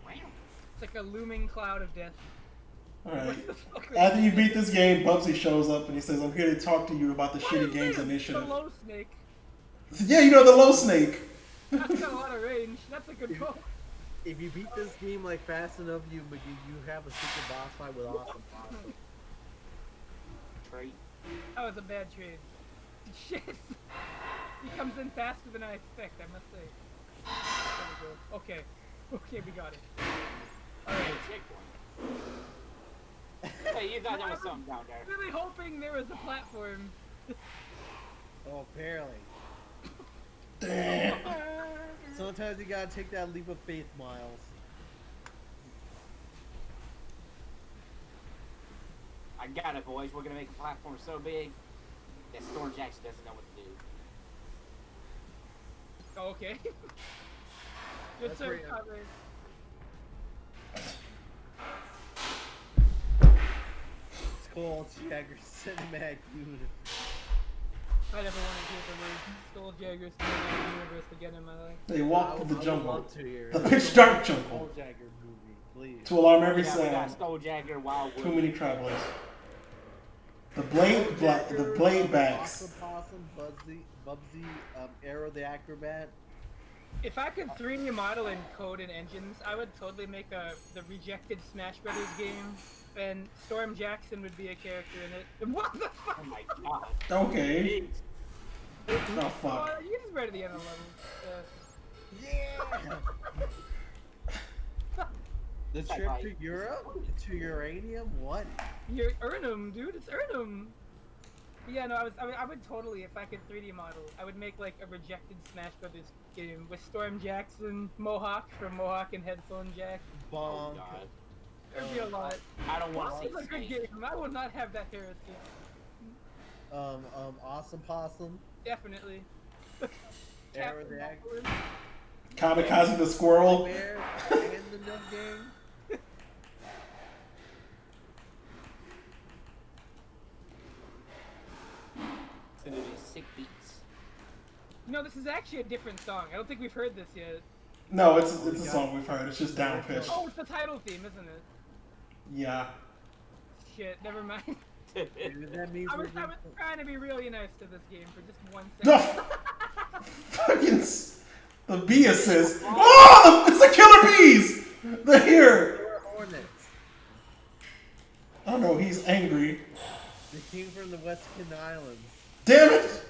It's like a looming cloud of death.
Alright.
What the fuck is
After you
this?
beat this game, Bubsy shows up and he says, I'm here to talk to you about the
What
Shitty
is
Games
this?
Initiative.
The low snake.
Yeah, you know the low snake.
That's got a lot of range. That's a good goal.
If you beat this game like fast enough, you have a secret boss fight with Awesome Possum.
Trade.
That was a bad trade. Shit. He comes in faster than I expect, I must say. There we go. Okay. Okay, we got it.
Alright, take one. Hey, you thought there was something down there.
Really hoping there was a platform.
Oh, apparently.
Damn.
Sometimes you gotta take that leap of faith, Miles.
I got it, boys. We're gonna make a platform so big that Storm Jackson doesn't know what to do.
Oh, okay. Good
That's
sir,
pretty-
Conrad.
SkulJagger cinematic universe.
I never want to hear the words SkulJagger Cinematic Universe again in my life.
They walk through the
I would
jungle.
love to hear
The
it.
pitch dark jungle.
SkulJagger movie, please.
To alarm every
Yeah, we got
sound.
SkulJagger, Wildwood.
Too many travelers. The blade backs.
Awesome Possum, Bubsy, Arrow the Acrobat.
If I could 3D model in code and engines, I would totally make the rejected Smash Brothers game, and Storm Jackson would be a character in it. And what the fuck?
Oh my god.
Okay.
Jeez.
Oh fuck.
Oh, you just read the end of level.
Yeah! The trip to Europe? To Uranium? What?
You're Urnum, dude. It's Urnum. Yeah, no, I would totally, if I could 3D model, I would make like a rejected Smash Brothers game with Storm Jackson, Mohawk from Mohawk and Headphone Jack.
Oh
Bonk.
god.
There'd be a lot.
I don't want to
It's
see
a good
Snake.
game. I will not have that heresy.
Awesome Possum.
Definitely.
Arrow the
Captain
Acrobat.
Kamekaze the squirrel.
Bear and the Nub Gang.
It's gonna be sick beats.
No, this is actually a different song. I don't think we've heard this yet.
No, it's a song we've heard. It's just down pitched.
Oh, it's the title theme, isn't it?
Yeah.
Shit, never mind.
Dude, that means
I was
we're
trying to be really nice to this game for just 1
No.
second.
Fucking the bee assist. Oh, it's the killer bees. They're here.
Hornets.
Oh no, he's angry.
They came from the Western Islands.
Damn it.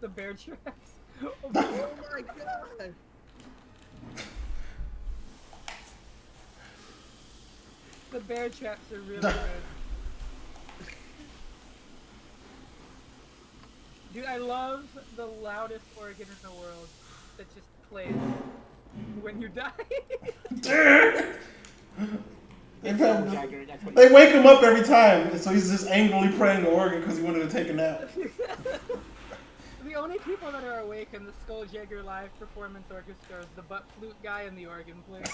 The bear traps.
Oh my god!
The bear traps are really good. Dude, I love the loudest organ in the world that just plays when you die.
SkulJagger, that's what
They wake him up every time, so he's just angrily playing the organ because he wanted to take a nap.
The only people that are awake in the SkulJagger live performance orchestra is the butt flute guy and the organ player.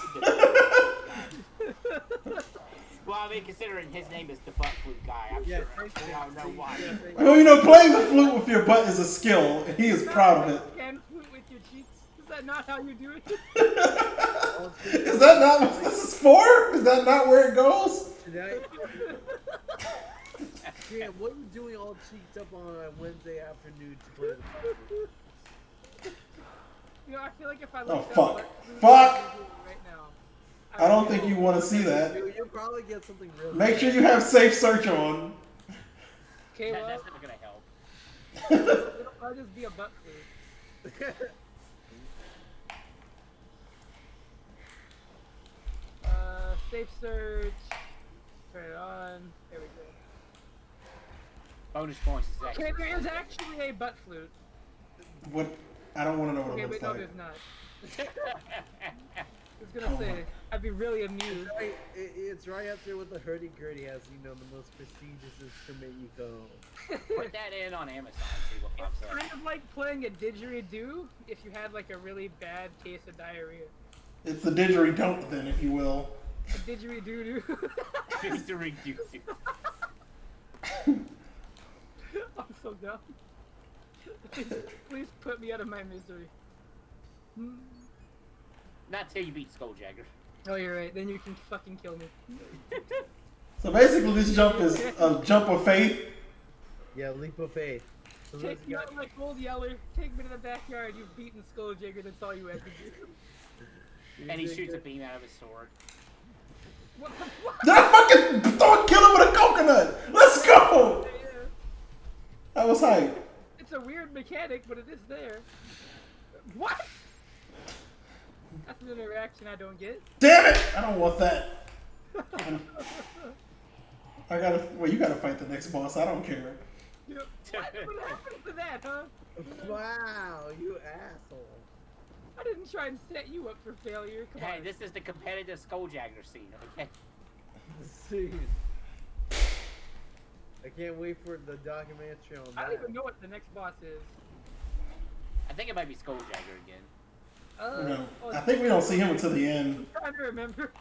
Well, I mean, considering his name is the butt flute guy, I'm
Yeah,
sure I don't know why.
Well, you know, playing the flute with your butt is a skill, and he is proud of it.
You can flute with your cheeks. Is that not how you do it?
Is that not what this is for? Is that not where it goes?
Yeah, what are you doing all cheeked up on a Wednesday afternoon to play the
You know, I feel like if I
Oh,
looked up
fuck.
butt flute
Fuck.
right now,
I don't think you want to see that.
You'll probably get something real.
Make sure you have safe search on.
Okay, well,
That's not gonna help.
it'll probably just be a butt flute. Safe search. Turn it on. There we go.
Bonus points is
Okay,
extra.
there is actually a butt flute.
What? I don't want to know what
Okay,
it looks
wait, no,
like.
there's not. was gonna say, I'd be really amused.
It's right up there with the hurdy-gurdy as, you know, the most prestigious instrument you go.
Put that in on Amazon, see what pops
It's
up.
kind of like playing a didgeridoo if you had like a really bad case of diarrhea.
It's the didgeridoo then, if you will.
A didgeridoo.
Didgeridoo.
I'm so dumb. Please put me out of my misery.
Not till you beat SkulJagger.
Oh, you're right. Then you can fucking kill me.
So basically, this jump is a jump of faith.
Yeah, leap of faith. So this
Take me
guy-
out like Old Yeller. Take me to the backyard. You've beaten SkulJagger. That's all you had to do.
And he shoots a beam out of his sword.
What the fuck?
That fucking kill him with a coconut. Let's go.
Yeah.
That was hype.
It's a weird mechanic, but it is there. What? That's an interaction I don't get.
Damn it! I don't want that. I gotta. Well, you gotta fight the next boss. I don't care.
Yep. What happened to that, huh?
Wow, you asshole.
I didn't try and set you up for failure. Come
Hey,
on.
this is the competitive SkulJagger scene, okay?
Dude. I can't wait for the documentary on
I
that.
don't even know what the next boss is.
I think it might be SkulJagger again.
No,
Oh,
I think we don't see him until the end.
I'm trying to remember.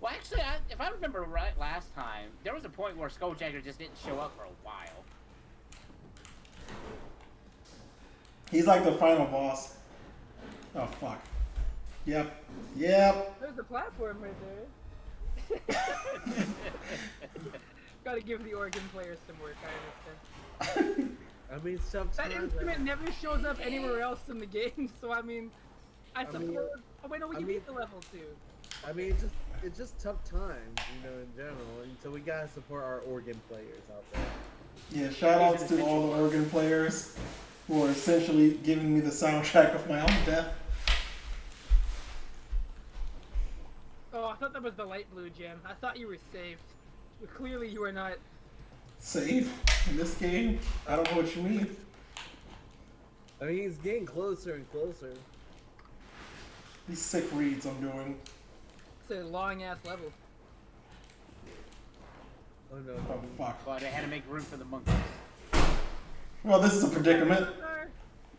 Well, actually, if I remember right last time, there was a point where SkulJagger just didn't show up for a while.
He's like the final boss. Oh fuck. Yep. Yep.
There's the platform right there. Gotta give the organ players some work, I understand.
I mean,
That
sometimes
instrument never shows up anywhere else in the game, so I mean, I suppose.
mean,
oh wait, no, we
I
can
mean-
beat the level too.
I mean, it's just tough times, you know, in general. And so we gotta support our organ players out there.
Yeah. Shout outs to all the organ players who are essentially giving me the soundtrack of my own death.
Oh, I thought that was the light blue gem. I thought you were saved. But clearly you are not.
Save in this game. I don't know what you mean.
I mean, he's getting closer and closer.
These sick reads I'm doing.
It's a long ass level.
Oh no.
Oh fuck.
But they had to make room for the monkeys.
Well, this is a predicament.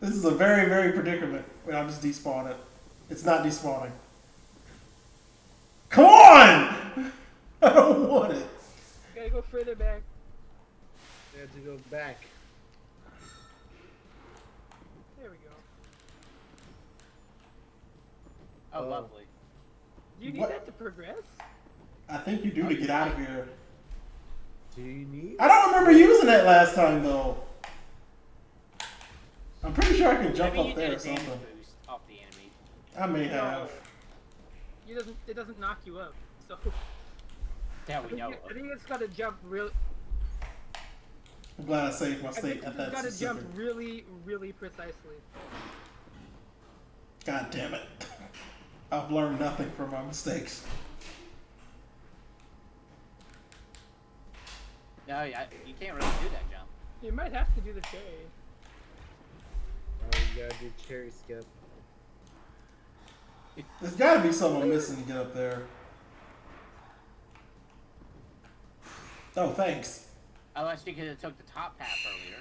This is a very, very predicament. Wait, I'll just despawn it. It's not despawning. Come on! I don't want it.
Gotta go further back.
We have to go back.
There we go.
Oh,
Oh.
lovely.
Do you need
What?
that to progress?
I think you do to get out of here.
Do you need?
I don't remember using that last time though. I'm pretty sure I can jump
Maybe
up
you
there
did
or
a damage
something.
boost off the enemy.
I may have.
It doesn't knock you up. So
That we know
I
of.
think it's gotta jump really.
I'm glad I saved my
I think
state at
it's
that
gotta
specific.
jump really, really precisely.
God damn it. I've learned nothing from my mistakes.
No, you can't really do that jump.
You might have to do the cherry.
Oh, you gotta do cherry skip.
There's gotta be something I'm missing to get up there. Oh, thanks.
Unless you could have took the top path earlier.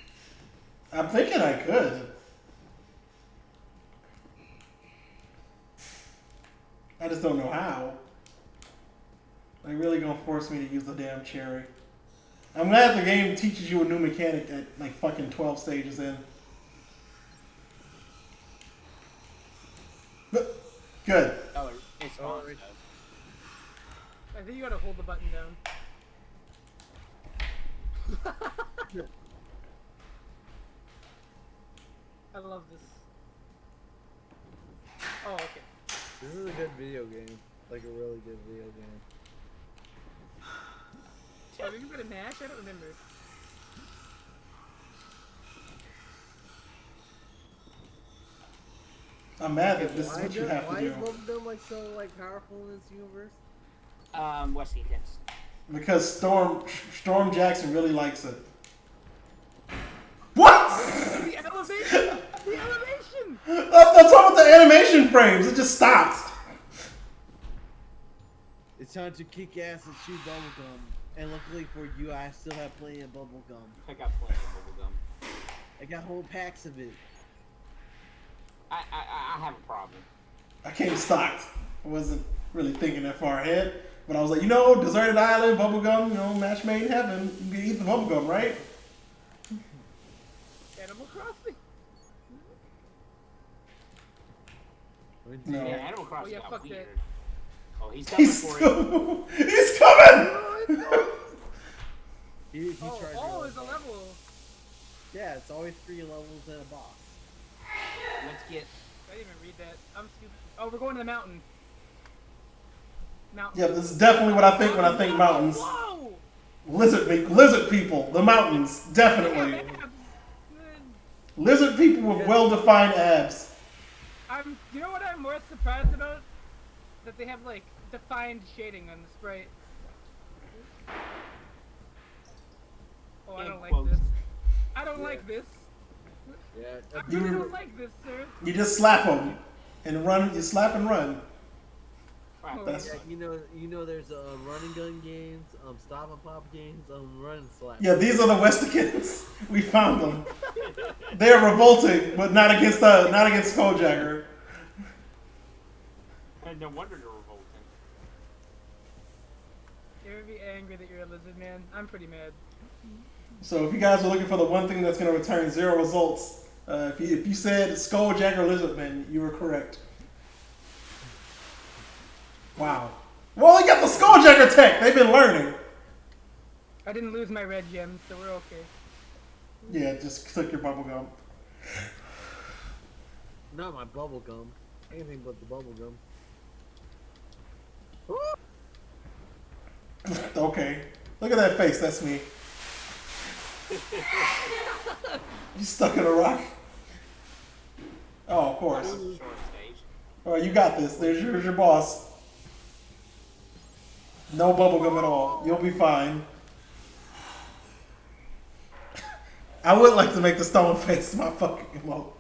I'm thinking I could. I just don't know how. They really gonna force me to use the damn cherry. I'm glad the game teaches you a new mechanic at like fucking 12 stages in. But, good.
Oh, it spawns.
right.
though.
I think you gotta hold the button down. I love this. Oh, okay.
This is a good video game. Like a really good video game.
Have you got a match? I don't remember.
I'm mad that this is
Why
what you
does-
have
why
to
is
do.
Lobodom like so like powerful in this universe?
What's the hints?
Because Storm Jackson really likes it. What?
The elevation! The elevation! animation!
That's all with the animation frames. It just stopped.
It's time to kick ass and chew bubblegum. And luckily for you, I still have plenty of bubblegum.
I got plenty of bubblegum.
I got whole packs of it.
I have a problem.
I came stocked. I wasn't really thinking that far ahead. But I was like, you know, deserted island, bubblegum, you know, match made in heaven. You can eat the bubblegum, right?
Animal Crossing?
No.
Yeah, Animal Crossing
yeah,
got
fuck
weird.
that.
Oh, he's coming for you.
He's coming!
He
Oh,
charged
oh,
me
it's a
like-
level.
Yeah, it's always 3 levels and a boss.
Let's get.
I didn't even read that. I'm stupid. Oh, we're going to the mountain. Mountain.
Yeah, this is definitely what I think when I think mountains.
Whoa!
Lizard people, the mountains, definitely. Lizard people with well-defined abs.
You know what I'm more surprised about? That they have like defined shading on the sprite. Oh, I don't like
quotes.
this. I don't like this.
Yeah.
I really don't like this, sir.
You just slap them and run. You slap and run.
Right,
That's-
Yeah, you know, there's running gun games, stop and pop games, run and slap.
Yeah, these are the Westikins. We found them. They're revolting, but not against SkulJagger.
And no wonder they're revolting.
You're gonna be angry that you're a lizard man. I'm pretty mad.
So if you guys are looking for the one thing that's going to return 0 results, if you said SkulJagger Lizardman, you were correct. Wow. Well, you got the SkulJagger tech. They've been learning.
I didn't lose my red gems, so we're okay.
Yeah, just took your bubble gum.
Not my bubble gum. Anything but the bubble gum.
Okay. Look at that face. That's me. You stuck in a rock. Oh, of course.
That was a short stage.
All right, you got this. There's your boss. No bubblegum at all. You'll be fine. I would like to make the stone face my fucking emote.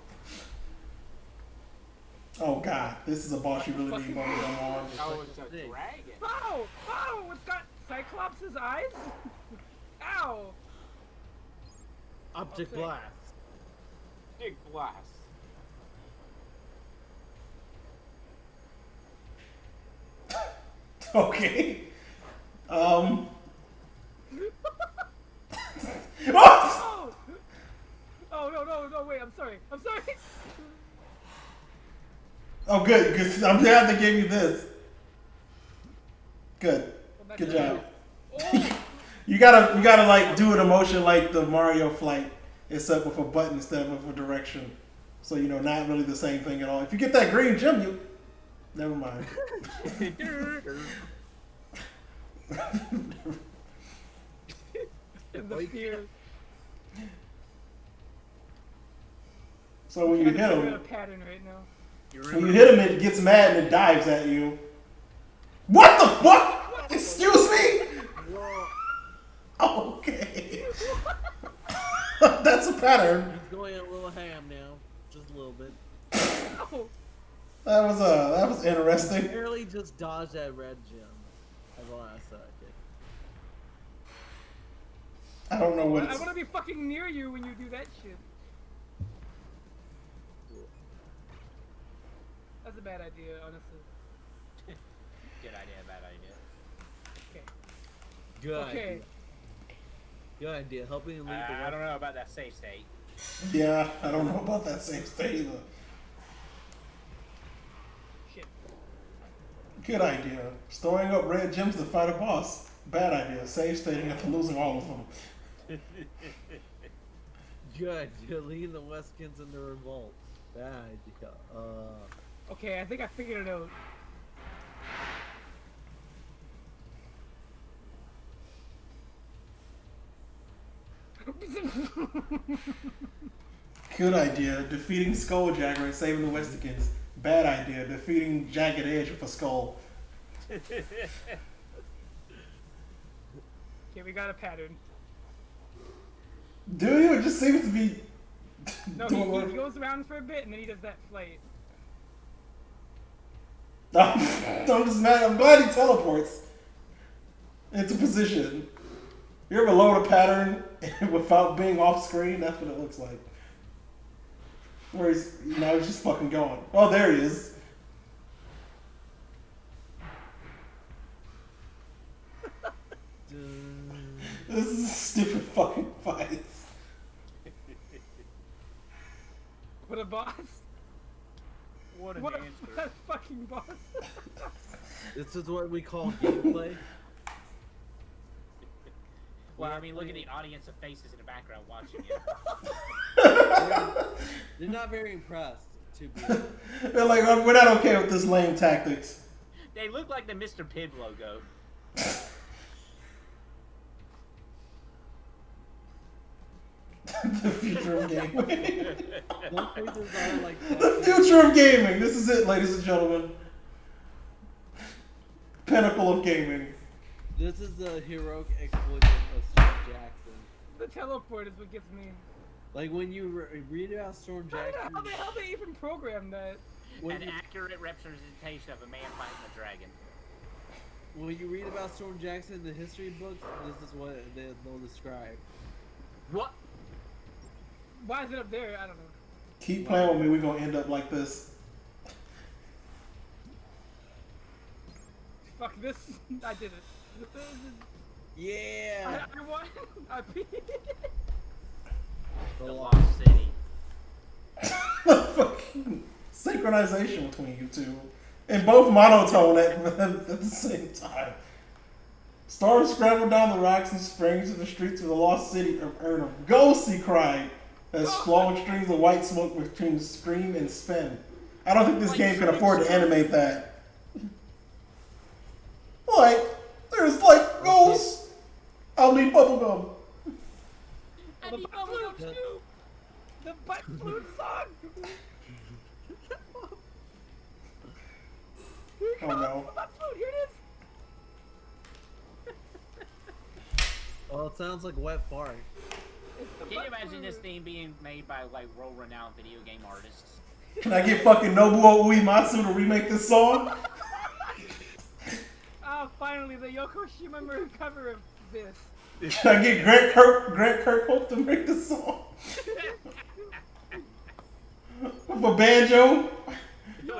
Oh god, this is a boss you really need bubblegum on.
Oh, it's a
thing.
dragon.
Oh! Oh! It's got Cyclops' eyes? Ow!
Optic
Okay.
blast.
Big blast.
Okay. What?
Oh! Oh, no, wait, I'm sorry. I'm sorry.
Oh, good. Good. I'm glad they gave you this. Good. Good job.
Oh!
You gotta like do an emotion like the Mario flight, except with a button instead of a direction. So you know, not really the same thing at all. If you get that green gem, you never mind.
The fear.
So when you hit
I'm in a
him,
pattern right now.
when you hit him, it gets mad and it dives at you. What the fuck? Excuse me? Okay. That's a pattern.
He's going a little ham now. Just a little bit.
Oh!
That was interesting.
Barely just dodged that red gem. That's all I said.
I don't know what
I
it's.
want to be fucking near you when you do that shit. That's a bad idea, honestly.
Good idea, bad idea.
Okay.
Good
Okay.
idea. Good idea. Helping him lead the
I don't know about that safe state.
Yeah, I don't know about that same state either.
Shit.
Good idea. Storing up red gems to fight a boss. Bad idea. Save stating after losing all of them.
Good. You're leading the Westkins into revolt. Bad idea.
Okay, I think I figured it out.
Good idea. Defeating SkulJagger and saving the Westikins. Bad idea. Defeating Jagged Edge with a skull.
Okay, we got a pattern.
Do you? It just seems to be
No, he goes around for a bit and then he does that flight.
I'm just mad. I'm glad he teleports into position. You ever load a pattern without being off screen? That's what it looks like. Where he's just fucking going. Oh, there he is. This is a stupid fucking fight.
What a boss.
What an
What
answer.
a fucking boss.
This is what we call gameplay.
Well, I mean, look at the audience of faces in the background watching it.
They're not very impressed, to be honest.
They're like, we're not okay with this lame tactics.
They look like the Mr. Pibb logo.
The future of gaming.
Some faces are like
The future of gaming. This is it, ladies and gentlemen. Pinnacle of gaming.
This is the heroic exploit of Storm Jackson.
The teleport is what gets me.
Like when you read about Storm
I don't
Jackson,
know how the hell they even programmed that.
when
An
you,
accurate representation of a man fighting a dragon.
when you read about Storm Jackson in the history books, this is what they'll describe.
What?
Why is it up there? I don't know.
Keep playing with me. We're gonna end up like this.
Fuck this. I did it.
Yeah.
I won. I beat it.
The Lost City.
Fucking synchronization between you two. And both monotone at the same time. Stars scrambled down the rocks and sprang to the streets of the lost city of Ernum. Ghost, he cried, as flowing streams of white smoke between scream and spin. I don't think this game can afford to animate that. Like, there's like ghosts. I'll need bubblegum.
I need bubblegum too. The butt flute song. Here it
Oh,
comes.
no.
The butt flute. Here it is.
Well, it sounds like wet fart.
It's the
Can you
butt
imagine
flute.
this theme being made by like world-renowned video game artists?
Can I get fucking Nobuo Uematsu to remake this song?
Oh, finally, the Yoko Shimamura cover of this.
Can I get Grant Kirkhope to make this song? With a banjo?
Yo,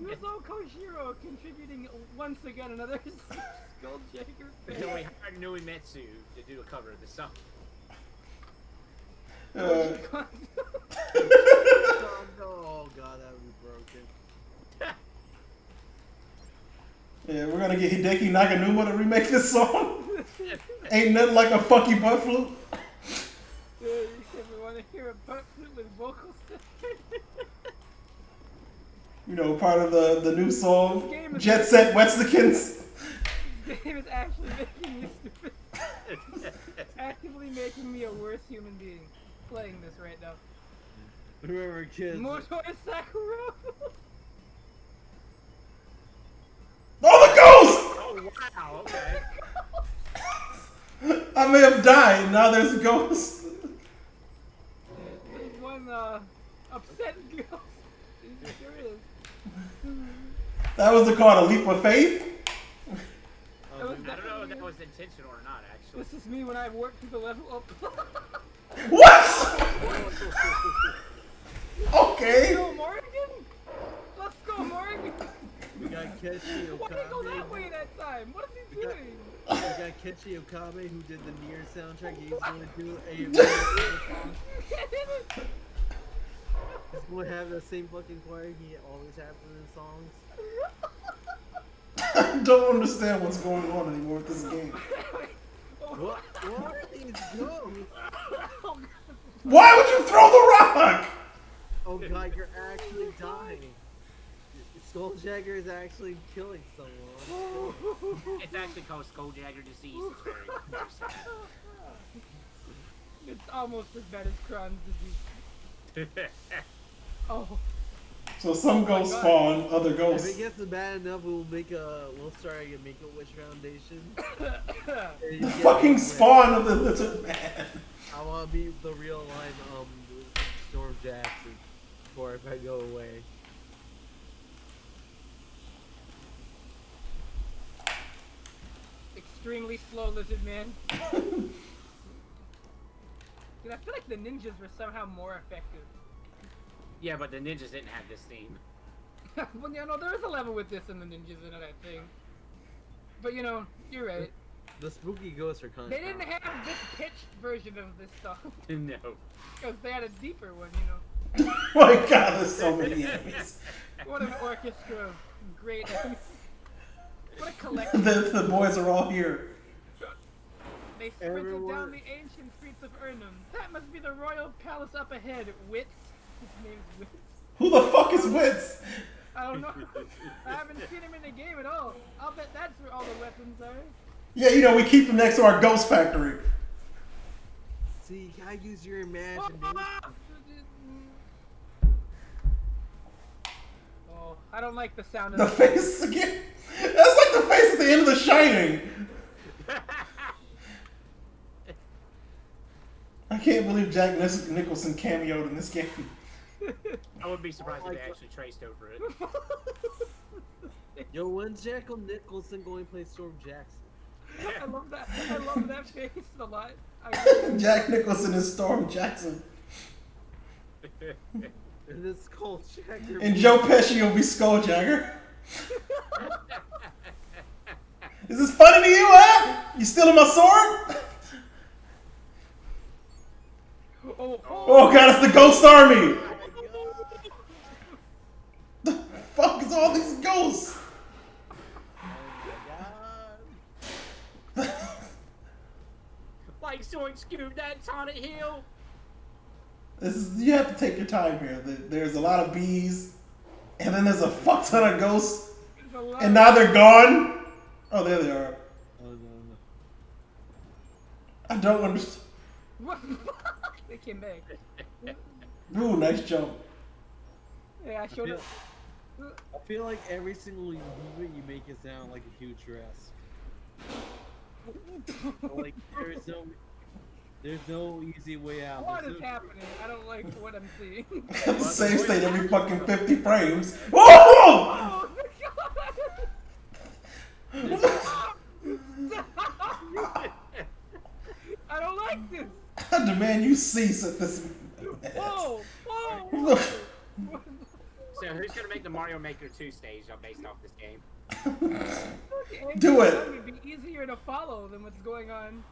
Yuzo Koshiro contributing once again another SkulJagger
So
fan.
we hired Uematsu to do a cover of the song.
Oh god, that would be broken.
Yeah, we're gonna get Hideki Naganuma to remake this song. Ain't nothing like a funky butt flute.
If you want to hear a butt flute with vocals,
You know, part of the new song,
This game is-
Jet Set Wexicans.
this game is actually making me stupid. Actively making me a worse human being playing this right now.
Remember, kids.
Moto Sakura.
Oh, the ghost!
Oh wow, okay.
I may have died, now there's a ghost.
There's one upset ghost. There sure is.
That was called a leap of faith.
That was
I don't know if
definitely-
that was intentional or not, actually.
This is me when I work through the level up.
What? Okay.
Go Morgan! Let's go Morgan!
We got Keshi
Why did he go that
Okame.
way that time? What is he doing?
We got Keshi Okame who did the Nier soundtrack. He's going to do a. He's going to have the same fucking choir he always had for his songs.
I don't understand what's going on anymore with this game.
What are these ghosts?
Why would you throw the rock?
Oh god, you're actually dying. SkulJagger is actually killing someone.
It's actually called SkulJagger disease. It's very sad.
It's almost as bad as Crohn's disease. Oh.
So some ghosts spawn other
If
ghosts.
it gets bad enough, we'll start a Make-A-Wish Foundation. And
The
you get
fucking
one
spawn of the lizard man.
I want to be the real line, Jackson before if I go away.
Extremely slow, lizard man. Dude, I feel like the ninjas were somehow more effective.
Yeah, but the ninjas didn't have this theme.
Well, you know, there is a level with this in the ninjas and that thing. But you know, you're right.
The spooky ghosts are kind of.
They didn't have this pitched version of this song.
No.
Because they had a deeper one, you know.
My God, there's so many enemies.
What an orchestra of great enemies. What a collection.
The boys are all here.
They sprinted
Everyone-
down the ancient streets of Urnum. That must be the royal palace up ahead. Wits. His name's Wits.
Who the fuck is Wits?
I don't know. I haven't seen him in the game at all. I'll bet that's where all the weapons are.
Yeah, you know, we keep them next to our ghost factory.
See, you gotta use your imagination.
Oh, I don't like the sound of
The face again. That's like the face at the end of The Shining. I can't believe Jack Nicholson cameoed in this game.
I wouldn't be surprised if they actually traced over it.
Yo, when's Jack Nicholson going to play Storm Jackson?
I love that. I love that face a lot.
Jack Nicholson is Storm Jackson.
And it's called SkulJagger.
And Joe Pesci will be SkulJagger. Is this funny to you, huh? You stealing my sword? Oh God, it's the Ghost Army! The fuck is all these ghosts?
Like Soink Scoob, that's on a hill.
You have to take your time here. There's a lot of bees, and then there's a fuck ton of ghosts, and now they're gone. Oh, there they are.
Oh, no.
I don't understand.
What? They came back.
Ooh, nice jump.
Yeah, I showed up.
I feel like every single movement you make it sound like a huge dress. Like there's no easy way out.
What
There's
is
no-
happening? I don't like what I'm seeing.
The same state every fucking 50 frames. Whoa!
Oh my god! I don't like this.
I demand you cease at this.
Whoa! Whoa!
So who's gonna make the Mario Maker 2 stage based off this game?
Do it.
It would be easier to follow than what's going on.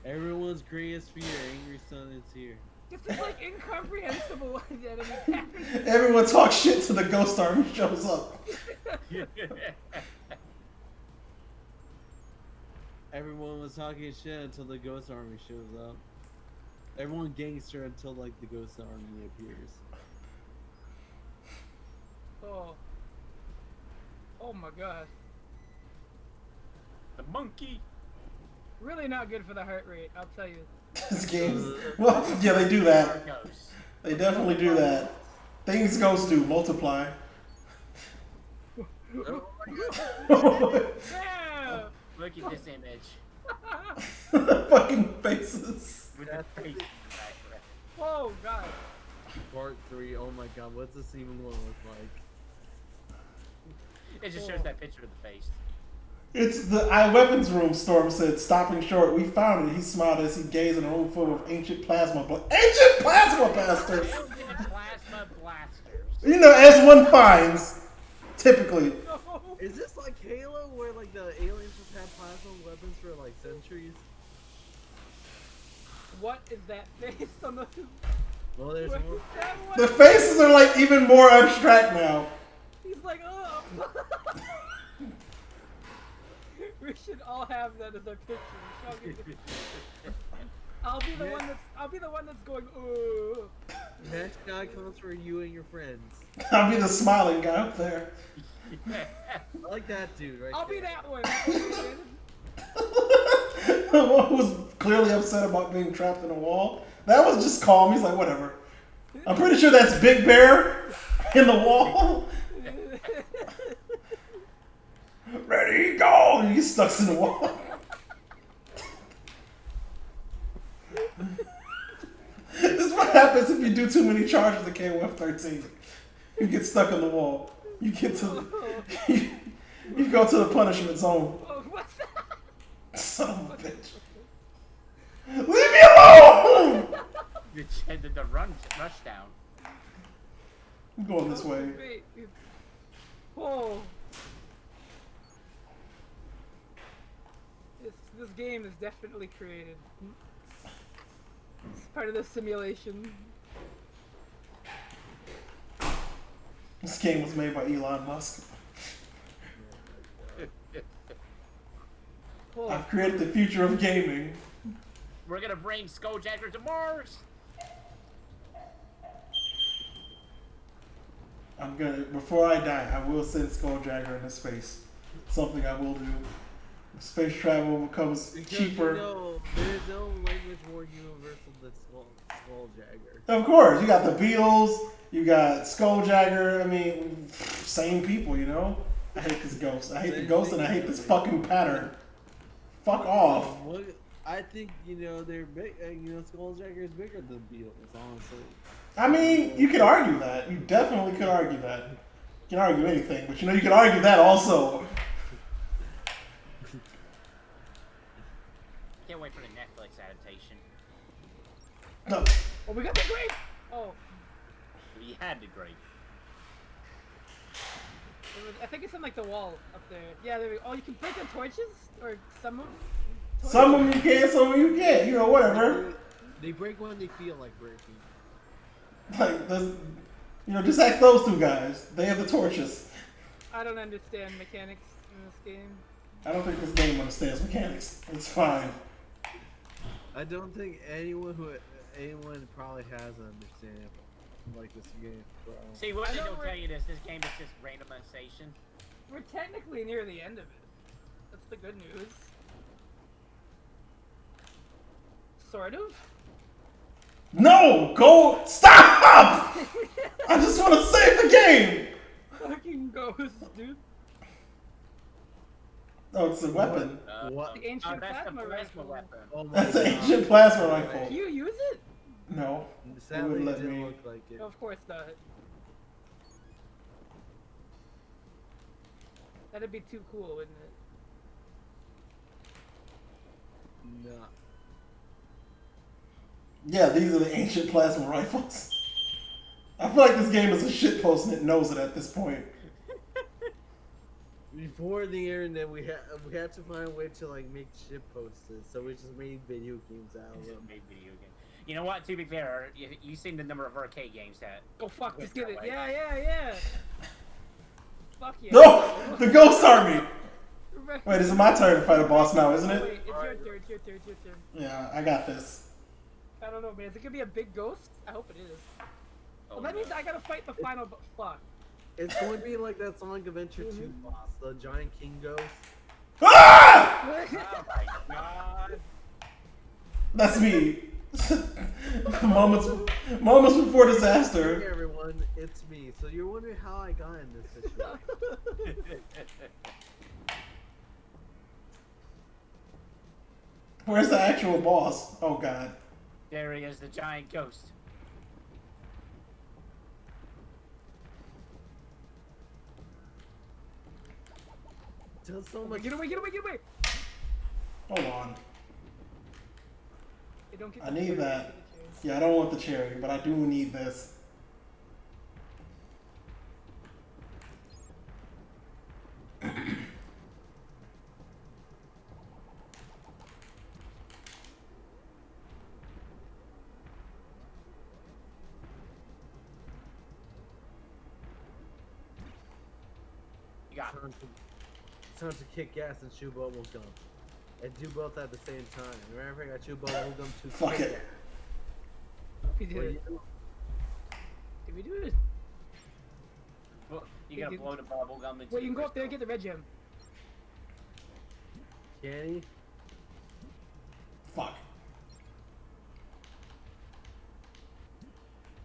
Everyone's greatest fear, angry son is here.
This is like incomprehensible.
Everyone talks shit till the Ghost Army shows up.
Everyone was talking shit until the Ghost Army shows up. Everyone gangster until like the Ghost Army appears.
Oh. Oh my god.
The monkey.
Really not good for the heart rate, I'll tell you.
This game's. Well, yeah, they do that.
Ghosts.
They definitely do that. Things ghosts do multiply.
Yeah!
Look at this image.
Fucking faces.
With the face in the background.
Oh god.
Part 3, oh my god, what's this even gonna look like?
It just shows that picture of the face.
It's the weapons room, Storm said, stopping short. We found it. He smiled as he gazed in a room full of ancient plasma blasters.
Plasma blasters.
You know, as one finds, typically.
Is this like Halo where like the aliens just have plasma weapons for like centuries?
What is that face on the...
Well, there's
What
more.
is that one?
The faces are like even more abstract now.
He's like, oh. We should all have that as our picture. I'll be the one that's going, oh.
Next guy comes for you and your friends.
I'll be the smiling guy up there.
I like that dude right
I'll be
there.
that one.
The one who was clearly upset about being trapped in a wall. That was just calm. He's like, whatever. I'm pretty sure that's Big Bear in the wall. Ready, go! And he's stuck in the wall. do too many charges to KOF 13. You get stuck on the wall. You get to you go to the punishment zone.
Oh, what's that?
Son of a bitch. Leave me alone!
You did the rush down.
I'm going this way.
Wait. Oh. This game is definitely created. It's part of the simulation.
This game was made by Elon Musk.
Oh.
I've created the future of gaming.
We're gonna bring SkulJagger to Mars.
I'm gonna, before I die, I will send SkulJagger into space. Something I will do. Space travel becomes
Because
cheaper.
you know, there's no language more universal than SkulJagger.
Of course, you got the Beatles, you got SkulJagger. I mean, same people, you know. I hate this ghost. I hate the ghost, and I hate this fucking pattern. Fuck off.
I think they're big. SkulJagger is bigger than Beatles, honestly.
I mean, you could argue that. You definitely could argue that. You can argue anything, but you can argue that also.
Can't wait for the Netflix adaptation.
No.
Oh, we got the grape! Oh.
We had the grape.
I think it's on like the wall up there. Yeah, there we go. Oh, you can break the torches? Or some of them?
Some of them you can, some of them you can't. Whatever.
They break when they feel like breaking.
Like, just ask those two guys. They have the torches.
I don't understand mechanics in this game.
I don't think this game understands mechanics. It's fine.
I don't think anyone probably has an understanding of like this game. Bro.
See, what
I
they
know
don't
we're-
tell you this game is just randomization.
We're technically near the end of it. That's the good news. Sort of.
No! Go! Stop! I just want to save the game!
Fucking ghost, dude.
Oh, it's a weapon.
What?
The ancient
That's the
plasma
plasma
rifle.
weapon.
Oh my
That's an
God.
ancient plasma rifle.
Can you use it?
No.
Sadly,
wouldn't
it
let
didn't
me.
look like it.
No, of course not. That'd be too cool, wouldn't it?
No.
Yeah, these are the ancient plasma rifles. I feel like this game is a shitpost and it knows it at this point.
Before the internet, we had to find a way to like make shit posters, so we just made video games out of them.
Made video game. You know what? To be fair, you seen the number of arcade games that.
Go fuck, just get it.
That way.
Yeah. Fuck yeah.
No! The ghost army! Wait, is it my turn to fight a boss now, isn't
Wait,
it?
it's your turn.
Yeah, I got this.
I don't know, man. Is it gonna be a big ghost? I hope it is.
Oh,
Well, that
no.
means I gotta fight the final fuck.
It's going to be like that Sonic Adventure 2 boss, the giant king ghost.
Ah!
Oh my god.
That's me. moments before
Hey
disaster.
everyone, it's me. So you're wondering how I got in this situation.
Where's the actual boss? Oh god.
There he is, the giant ghost.
Does so much.
Get away!
Hold on.
Hey, don't get
I
the
need
cherry,
that.
don't get the cherry.
Yeah, I don't want the cherry, but I do need this.
You got it.
It's time to kick ass and chew bubble gum. And do both at the same time. Remember, I got chew bubble gum to
Fuck
kick
it.
ass.
We did
Well,
it.
you-
Did we do it?
Well, you gotta blow the bubble gum into
Wait, you can
the
go up there and
crystal.
get the red gem.
Can he?
Fuck.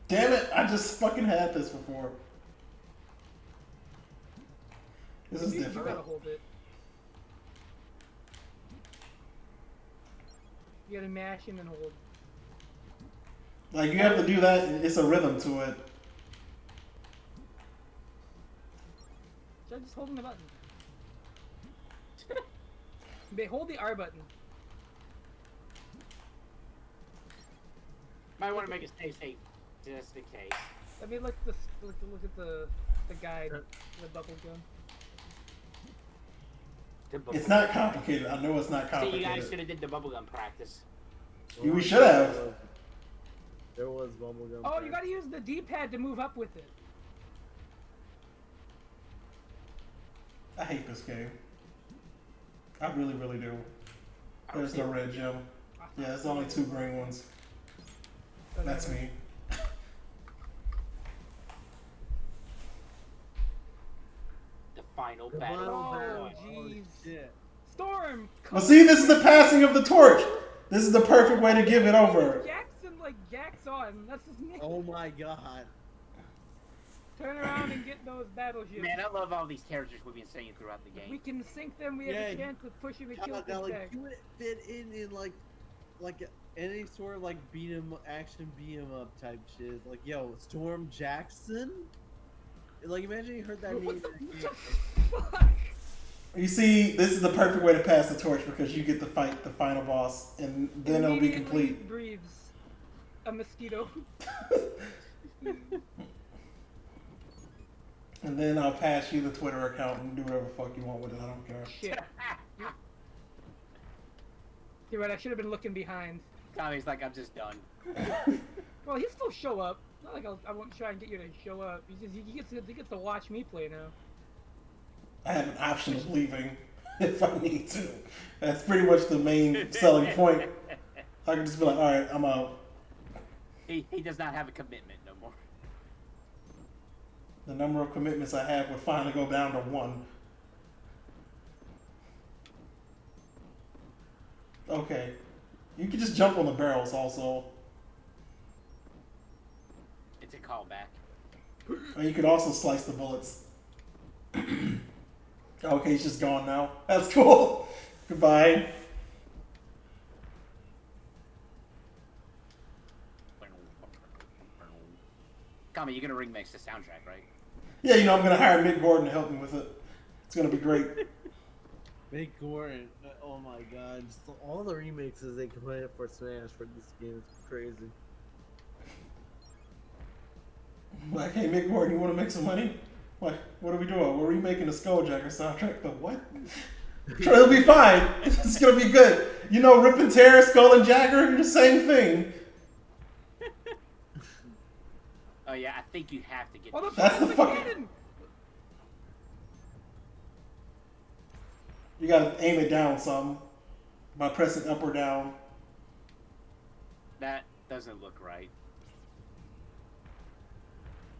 Damn it, I just fucking had this before. This is
You gotta
difficult.
hold it. You gotta mash and then hold.
Like you have to do that. It's a rhythm to it.
So I'm just holding the button. Hold the R button.
Might want to make it stay safe, just in case.
I mean, look at the guide, the bubble gun.
It's not complicated. I know it's not
See,
complicated.
you guys should have did the bubblegum practice.
We should have.
There was bubblegum.
Oh, you gotta use the D-pad to move up with it.
I hate this game. I really, really do. There's the red gem. Yeah, there's only 2 green ones. That's me.
The final
The
battle.
final battle.
Oh, jeez.
Shit.
Storm!
Well, see, this is the passing of the torch. This is the perfect way to give it over.
Jackson, like, jacks on. That's his name.
Oh my god.
Turn around and get those battleships.
Man, I love all these characters we've been seeing throughout the
We
game.
can sink them. We have
Yeah,
a chance of pushing the kill
God, now, like,
attack.
you wouldn't fit in like any sort of like action beat 'em up type shit. Like, yo, Storm Jackson. Like, imagine you heard that name.
What
in
the
a game.
fuck?
You see, this is the perfect way to pass the torch because you get to fight the final boss, and then it'll be
Immediately
complete.
breathes a mosquito.
And then I'll pass you the Twitter account and do whatever the fuck you want with it. I don't care.
Shit. You're right, I should have been looking behind.
Tommy's like, I'm just done.
Well, he'll still show up. Not like I won't try and get you to show up. He gets to watch me play now.
I have an option of leaving if I need to. That's pretty much the main selling point. I can just be like, alright, I'm out.
He does not have a commitment no more.
The number of commitments I have would finally go down to 1. Okay. You can just jump on the barrels also.
It's a callback.
Or you could also slice the bullets. Okay, he's just gone now. That's cool. Goodbye.
Tommy, you're gonna remix the soundtrack, right?
Yeah, you know, I'm going to hire Mick Gordon to help me with it. It's going to be great.
Big Gordon. Oh my god. Just all the remixes they committed for Smash for this game is crazy.
Like, hey, Mick Gordon, you want to make some money? What are we doing? We're remaking the SkulJagger soundtrack. The what? Sure, it'll be fine. It's going to be good. You know, Rip and Tear, Skull and Jagger, the same thing.
Oh yeah, I think you have to get.
Oh,
That's the fucking...
cannon!
You got to aim it down some by pressing up or down.
That doesn't look right.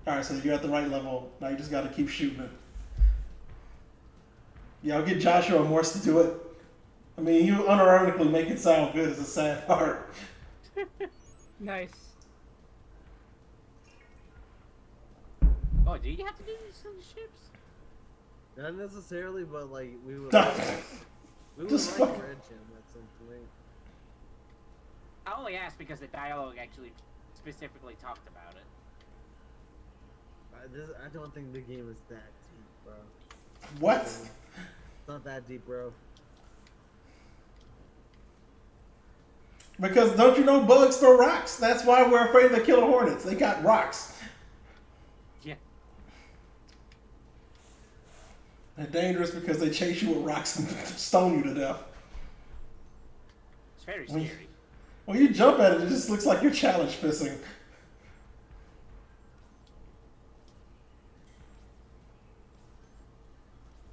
Alright, so you're at the right level. Now you just got to keep shooting it. Yeah, I'll get Joshua Morse to do it. I mean, you unironically make it sound good as a sad part.
Nice.
Oh, do you have to do these little ships?
Not necessarily, but like we would we would
Just
like
fuck-
Red Gem at some point.
I only asked because the dialogue actually specifically talked about it.
I don't think the game is that deep, bro.
What?
It's not that deep, bro.
Because don't you know bugs throw rocks? That's why we're afraid of the killer hornets. They got rocks.
Yeah.
They're dangerous because they chase you with rocks and stone you to death.
It's very
When-
scary.
When you jump at it, it just looks like you're challenge pissing.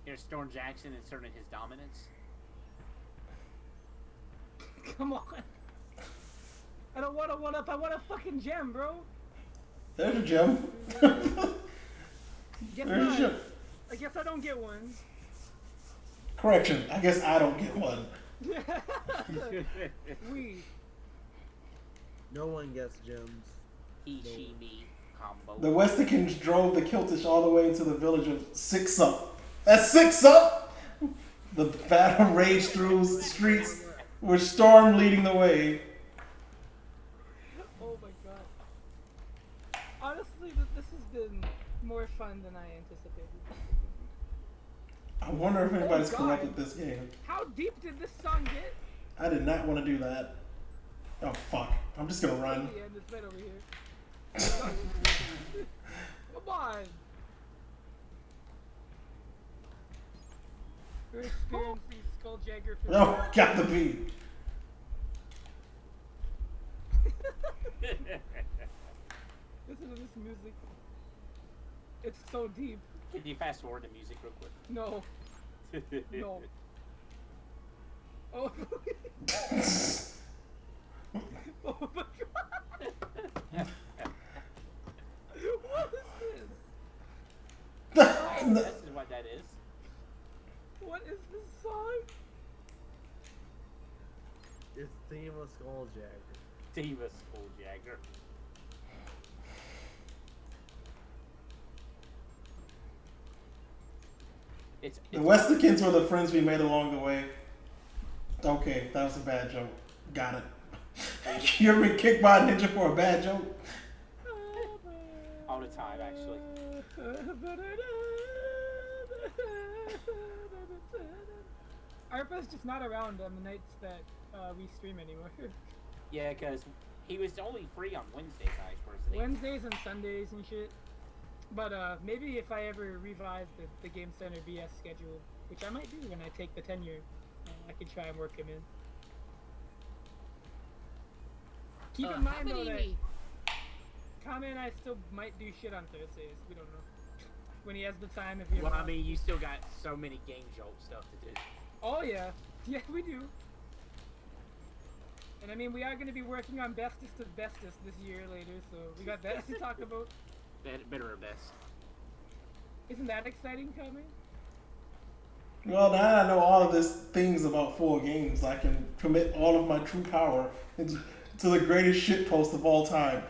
Here's Storm Jackson inserting his dominance.
Come on. I don't want a one up. I want a fucking gem, bro.
There's a gem.
Guess
There's a
not.
gem.
I guess I don't get one.
Correction. I guess I don't get one.
We.
No one gets gems.
He, she, me combo.
The Westikins drove the Kiltish all the way into the village of Six Up. That's Six Up! The battle raged through the streets with Storm leading the way.
Oh my god. been more fun than I anticipated.
I wonder if anybody's
God.
corrupted this game.
How deep did this song get?
I did not want to do that. Oh fuck! I'm just gonna run.
Yeah, it's right over here. Come on. We're experiencing SkulJagger for
Oh, got the beat.
Listen to this music. It's so deep.
Can you fast forward the music real quick?
No. No. Oh. Oh my god. What is this?
This is what that is.
What is this song?
It's theme of SkulJagger.
Diva SkulJagger.
The Westikins were the friends we made along the way. Okay, that was a bad joke. Got it. You ever been kicked by a ninja for a bad joke?
All the time, actually.
Arpa's just not around on the nights that we stream anymore.
Yeah, because he was only free on Wednesdays, I personally.
Wednesdays and Sundays and shit. But maybe if I ever revise the GameCenter BS schedule, which I might do when I take the tenure, I could try and work him in. Keep in mind though that Kame and I still might do shit on Thursdays. We don't know. When he has the time, if you
Well, I mean, you still got so many Game Jolt stuff to do.
Oh yeah. Yeah, we do. And I mean, we are going to be working on Bestest of Bestest this year later, so we got that to talk about.
Better or best.
Isn't that exciting, Kame?
Well, now that I know all of these things about 4 games, I can commit all of my true power into the greatest shitpost of all time.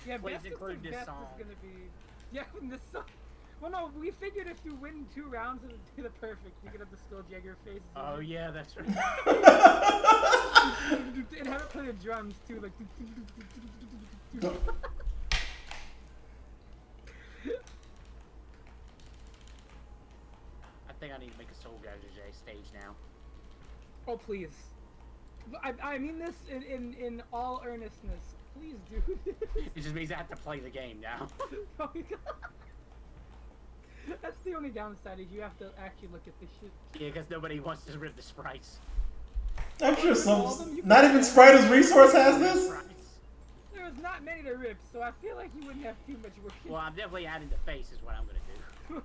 Yeah,
Please
Bestest
include
of
this
Best
song.
is going to be... Yeah, this song... Well, no, we figured if you win 2 rounds, it would be the perfect. You could have the SkulJagger face.
Oh, yeah, that's right.
And have it play the drums, too, like...
I think I need to make a SkulJagger stage now.
Oh, please. I mean this in all earnestness. Please, dude.
It just means I have to play the game now.
Oh my god. That's the only downside is you have to actually look at this shit.
Yeah, because nobody wants to rip the sprites.
I'm sure some... Not even Spriter's Resource has this?
There's not many to rip, so I feel like you wouldn't have too much work.
Well, I'm definitely adding the face is what I'm going to do.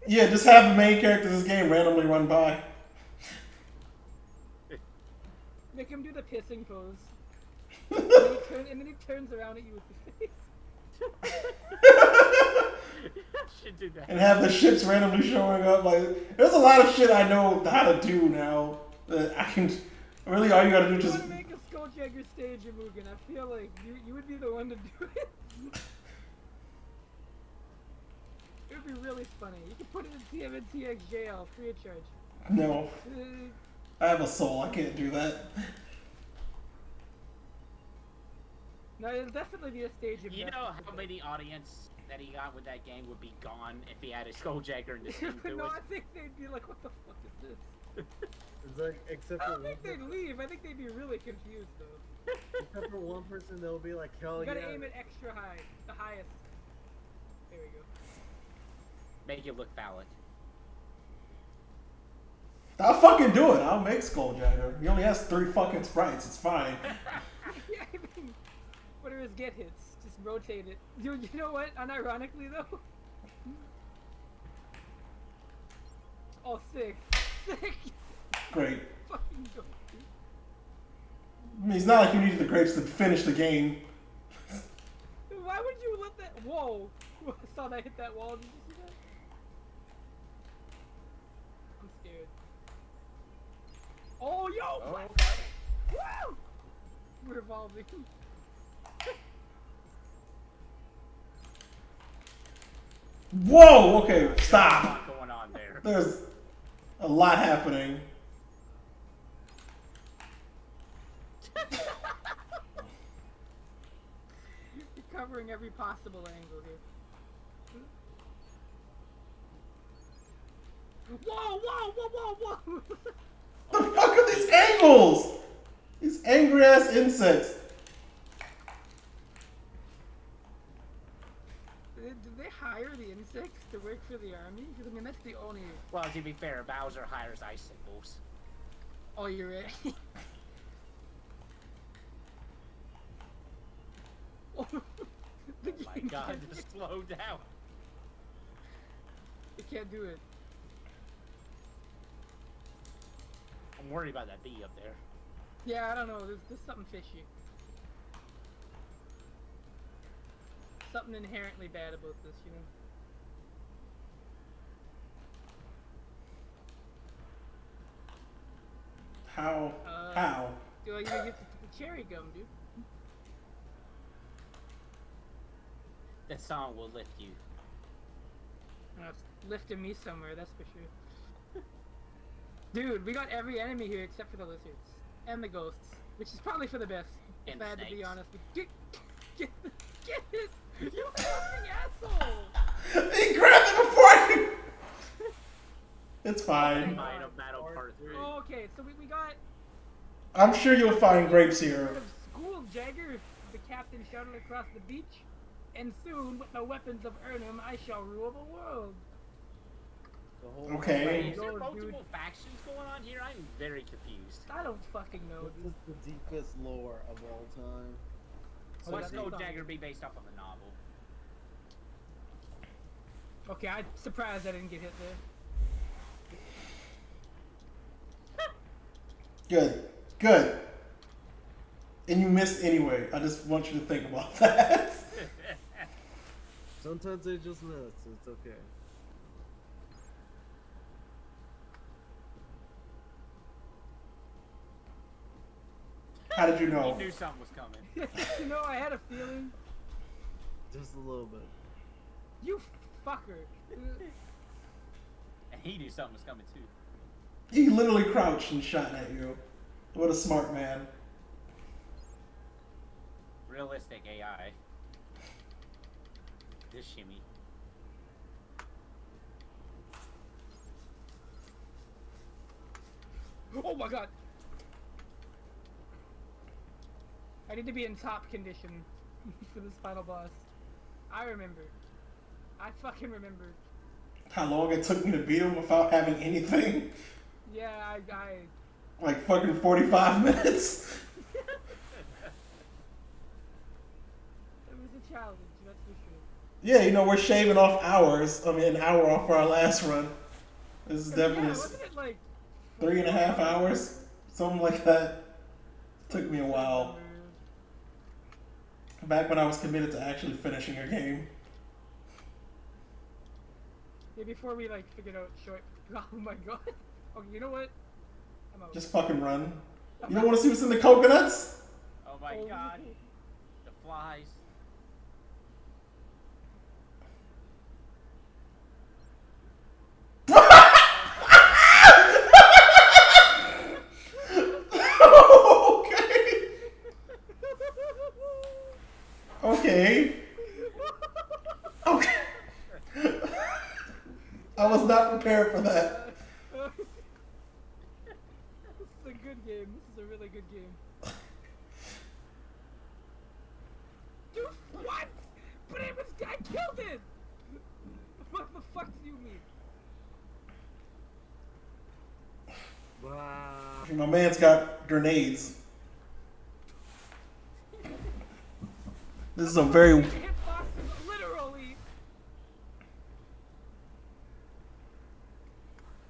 Yeah, just have the main character of this game randomly run by.
Make him do the pissing pose. And then he turns around at you with the face.
Should do that.
And have the ships randomly showing up. Like, there's a lot of shit I know how to do now. That I can... Really, all you gotta do is
You
just...
want to make a SkulJagger stage, Mugen. I feel like you would be the one to do it. It would be really funny. You could put it in TMNTX JL free of charge.
No. I have a soul. I can't do that.
No, it'll definitely be a stage of
You
death
know
with
how
it.
many audience that he got with that game would be gone if he had a SkulJagger in this game to
No,
it?
I think they'd be like, what the fuck is this?
It's like, except
I
for
don't
one
think they'd leave. I think they'd be really confused though.
except for one person, they'll be like, hell
You gotta
yeah.
aim it extra high. The highest. There we go.
Make it look phallic.
I'll fucking do it. I'll make SkulJagger. He only has 3 fucking sprites. It's fine.
Yeah, I mean, what are his get hits? Just rotate it. You know what? Unironically though. Oh, sick. Sick.
Great.
Fucking go.
I mean, it's not like you needed the grapes to finish the game.
Why would you let that? Whoa! I saw that hit that wall. Did you see that? I'm scared. Oh, yo!
Oh,
What?
okay.
Woo! We're evolving.
Whoa! Okay,
There's a
stop.
lot going on there.
There's a lot happening.
You're covering every possible angle here. Whoa, whoa, whoa, whoa, whoa!
The fuck are these angles? These angry ass insects.
Did they hire the insects to work for the army? Because I mean, that's the only.
Well, to be fair, Bowser hires icicles.
Oh, you're right. Oh
My God, just slow down.
You can't do it.
I'm worried about that bee up there.
Yeah, I don't know. There's something fishy. Something inherently bad about this, you know.
How? How?
Do I gotta get the cherry gum, dude?
That song will lift you.
It's lifting me somewhere, that's for sure. Dude, we got every enemy here except for the lizards and the ghosts, which is probably for the best.
And
if I had to be
snakes.
honest. Get it! You fucking asshole!
He grabbed it before you. It's fine.
Mind of Battle Part 3.
Oh, okay, so we got
I'm sure you'll find grapes here.
of SkulJagger, the captain shouted across the beach, and soon, with the weapons of Urnum, I shall rule the world.
Okay.
Wait, is there
Dude.
multiple factions going on here? I'm very confused.
I don't fucking know,
This
dude.
is the deepest lore of all time.
Oh,
What's
that's
SkulJagger be based off of a novel?
Okay, I'm surprised I didn't get hit there.
Good. Good. And you missed anyway. I just want you to think about that.
Sometimes they just miss. It's okay.
How did you
You
know?
knew something was coming.
You know, I had a feeling.
Just a little bit.
You fucker.
And he knew something was coming too.
He literally crouched and shot at you. What a smart man.
Realistic AI. This shimmy.
Oh my god. I need to be in top condition for this final boss. I remember. I fucking remember.
How long it took me to beat him without having anything?
Yeah, I
Like fucking 45 minutes?
it was a challenge, that's for sure.
Yeah, you know, we're shaving off hours. I mean, an hour off our last run. This is
Yeah,
definitely
wasn't it like
3.5 hours? Something like that. Took me a while. Back when I was committed to actually finishing a game.
Yeah, before we like figured out short. Oh my god. Okay, you know what? I'm out.
Just fucking run. You don't want to see what's in the coconuts?
Oh my God. The flies.
Okay. Okay. I was not prepared for that.
This is a good game. This is a really good game. Dude, what? But it was I killed it! What the fuck do you mean?
Wow.
My man's got grenades. This is a very...
Hitboxes, literally.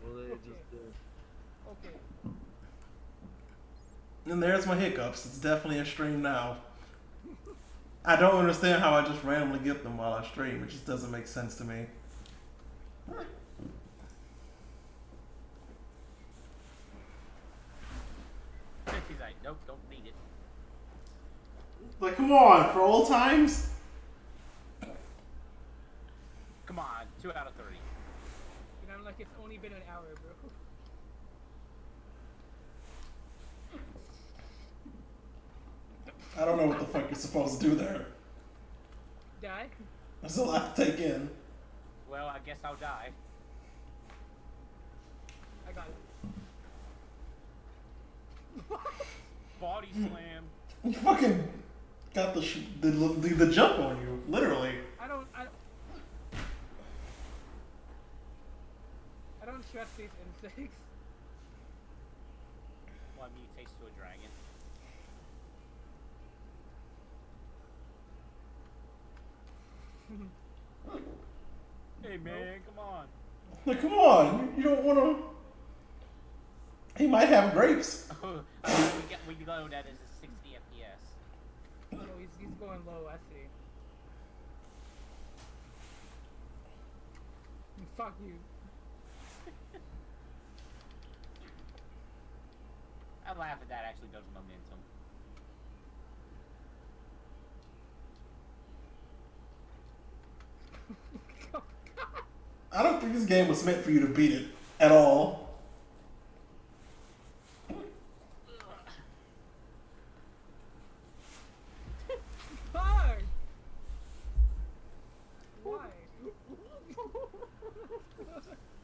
Well, they just did.
Okay.
And there's my hiccups. It's definitely a stream now. I don't understand how I just randomly get them while I stream. It just doesn't make sense to me.
He's like, nope, don't need it.
Like, come on, for old times?
Come on, 2 out of 3.
You know, like it's only been an hour, bro.
I don't know what the fuck you're supposed to do there.
Die?
That's a lot to take in.
Well, I guess I'll die.
I got it.
Body slam.
You fucking got the jump on you, literally.
I don't trust these insects.
One mutates to a dragon. Hey man, come on.
Like, come on, you don't want to. He might have grapes.
we load that as a 60 FPS.
Oh, he's going low. I see. Fuck you.
I laugh at that. Actually, builds momentum.
I don't think this game was meant for you to beat it at all.
Fuck! Why?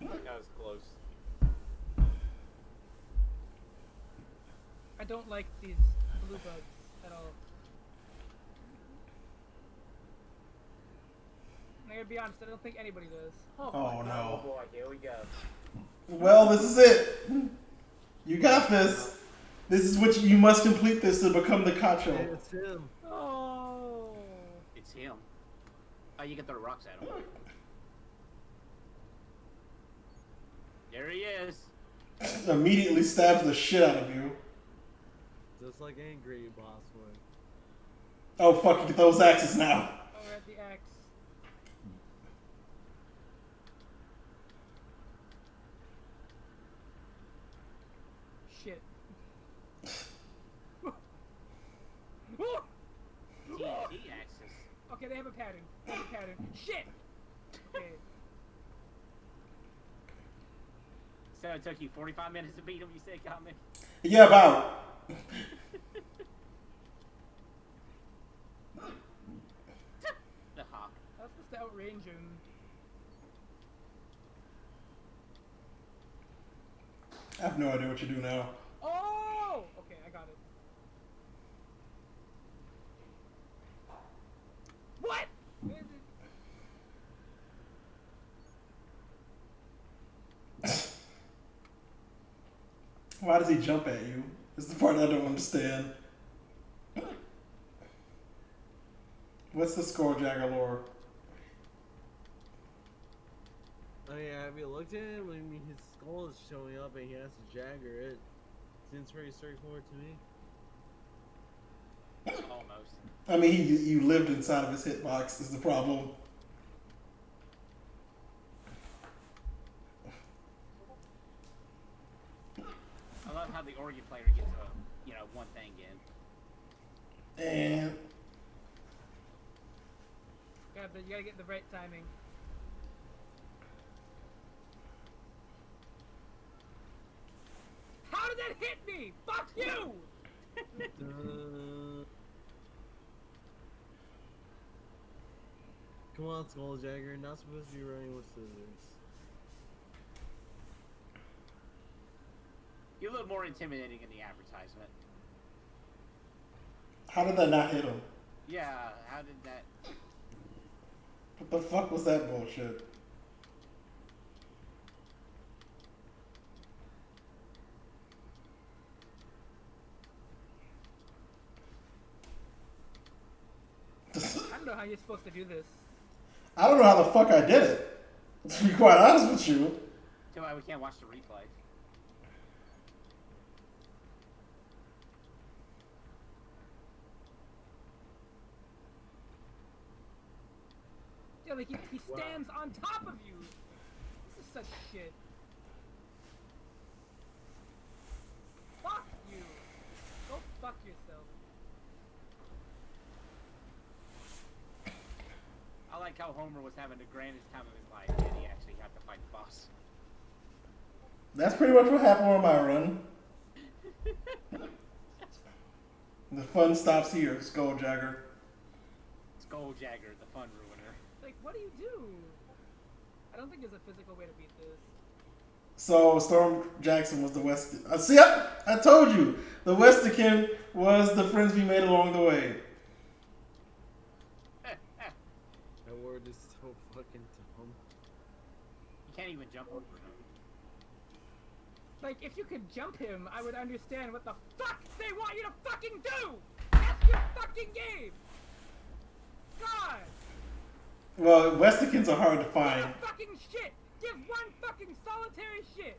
That was close.
I don't like these blue bugs at all. I'm gonna be honest, I don't think anybody does.
Oh
Oh
no.
boy, here we go.
Well, this is it. You got this. This is what you must complete this to become the Cacho.
Hey, it's him.
Oh.
It's him. Oh, you can throw rocks at him. There he is.
Immediately stabs the shit out of you.
Just like Angry Boss would.
Oh fuck, you get those axes now.
Oh, we're at the axe. Shit.
TNT axis.
Okay, they have a pattern. They have a pattern. Shit! Okay.
So it took you 45 minutes to beat him, you said, Kame?
Yeah, about.
The hawk.
I was supposed to outrange him.
I have no idea what you do now.
Oh! Okay, I got it. What?
Why does he jump at you? This is the part I don't understand. What's the SkulJagger lore?
Oh yeah, have you looked at him? I mean, his skull is showing up and he has to jagger it. Seems pretty straightforward to me.
Almost.
I mean, you lived inside of his hitbox is the problem.
I love how the organ player gets one thing in.
And
Yeah, but you gotta get the right timing. How did that hit me? Fuck you!
Come on, SkulJagger. Not supposed to be running with scissors.
You look more intimidating in the advertisement.
how did that not hit him?
Yeah, how did that...
What the fuck was that bullshit?
I don't know how you're supposed to do this.
I don't know how the fuck I did it. To be quite honest with you.
Too bad we can't watch the replay.
Yeah, like he stands on top of you. This is such shit. Fuck you. Go fuck yourself.
I like how Homer was having the grandest time of his life, and he actually had to fight the boss.
That's pretty much what happened on my run. The fun stops here, SkulJagger.
SkulJagger, the fun ruiner.
Like, what do you do? I don't think there's a physical way to beat this.
So Storm Jackson was the West. See, I told you the Westican was the friends we made along the way.
That word is so fucking dumb.
You can't even jump over him.
Like, if you could jump him, I would understand what the fuck they want you to fucking do! That's your fucking game! God!
Well, Westicans are hard to
Give
find.
a fucking shit! Give one fucking solitary shit!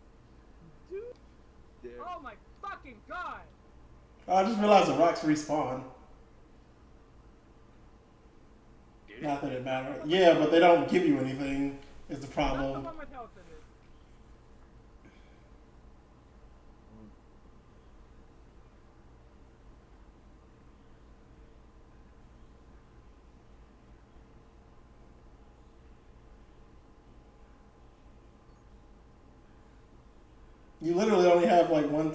Dude. There.
Oh my fucking god!
Oh, I just realized the rocks respawn.
Dude,
Not that it matters. Yeah, but they don't give you anything. Is the
Not the
problem.
one with health in it.
You literally only have like one.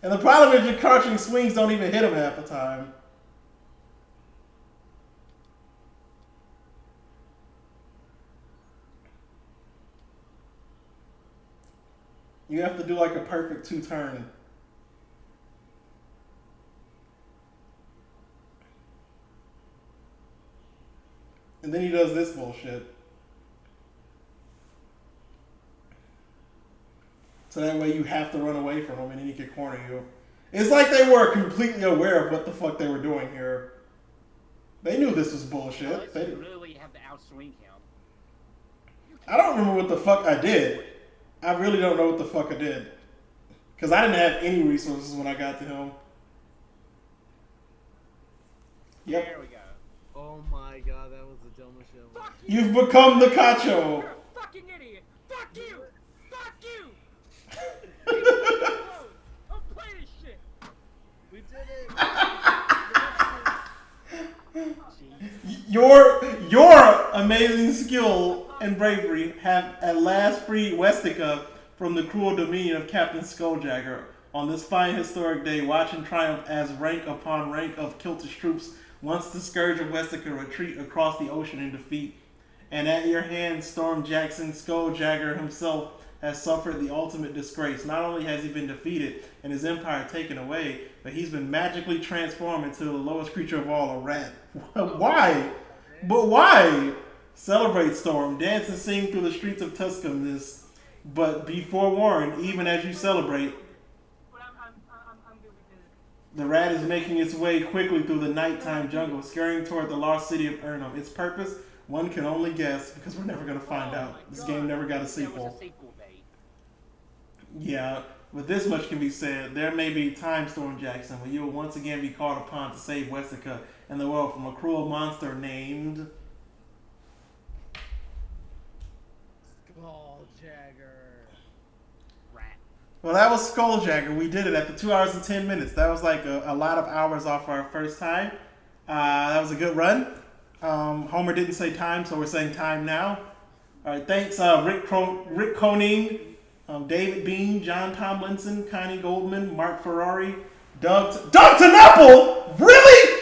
And the problem is your crouching swings don't even hit them half the time. You have to do like a perfect 2-turn. And then he does this bullshit. So that way you have to run away from him and then he can corner you. It's like they were completely aware of what the fuck they were doing here. They knew this was bullshit.
unless
They,
you really have to outswing him.
I don't remember what the fuck I did. I really don't know what the fuck I did. Because I didn't have any resources when I got to him. Yep.
There we go.
Oh my god, that was the dumbest shit.
Fuck you!
You've become the
You're
Cacho.
a fucking idiot! Fuck you! Fuck you! Don't play this shit!
We did it!
Your amazing skill and bravery have at last freed Westica from the cruel dominion of Captain SkulJagger. On this fine historic day, watch and triumph as rank upon rank of Kiltish troops once the scourge of Westica retreat across the ocean in defeat. And at your hands, Storm Jackson, SkulJagger himself has suffered the ultimate disgrace. Not only has he been defeated and his empire taken away, but he's been magically transformed into the lowest creature of all, a rat. Why? But why? Celebrate, Storm. Dance and sing through the streets of Tuscanness. But be forewarned, even as you celebrate,
But I'm good with this.
the rat is making its way quickly through the nighttime jungle, scurrying toward the lost city of Urnham. Its purpose, one can only guess, because we're never going to find out. This game never got a
That was
sequel.
a sequel bait.
Yeah, but this much can be said. There may be time, Storm Jackson, when you will once again be called upon to save Westica and the world from a cruel monster named...
SkulJagger.
Rat.
Well, that was SkulJagger. We did it at the 2 hours and 10 minutes. That was like a lot of hours off our first time. That was a good run. Homer didn't say time, so we're saying time now. All right, thanks Rick Koning, David Bean, John Tomlinson, Connie Goldman, Mark Ferrari, Doug Tenapple? Really?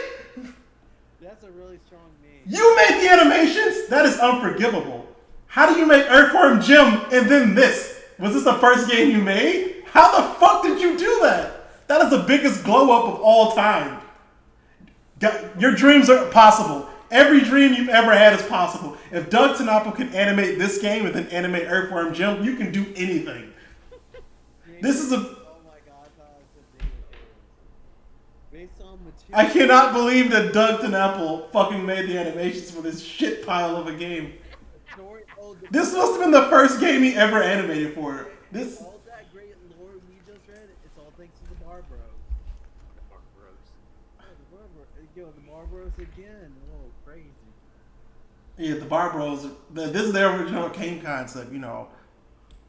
That's a really strong name.
You made the animations? That is unforgivable. How do you make Earthworm Jim and then this? Was this the first game you made? How the fuck did you do that? That is the biggest glow up of all time. Your dreams are possible. Every dream you've ever had is possible. If Doug Tenapple can animate this game and then animate Earthworm Jim, you can do anything. This is a...
Oh my god, I thought it was a David Ayers. Based on material.
I cannot believe that Doug Tenapple fucking made the animations for this shit pile of a game.
Story,
This must have been the first game he ever animated for. This...
all that great lore we just read, it's all thanks to the Bar Bros.
Mark Rose.
Oh, the Bar Bros. Yo, the Bar Bros again. Oh, crazy.
Yeah, the Bar Bros. This is their original game concept, you know.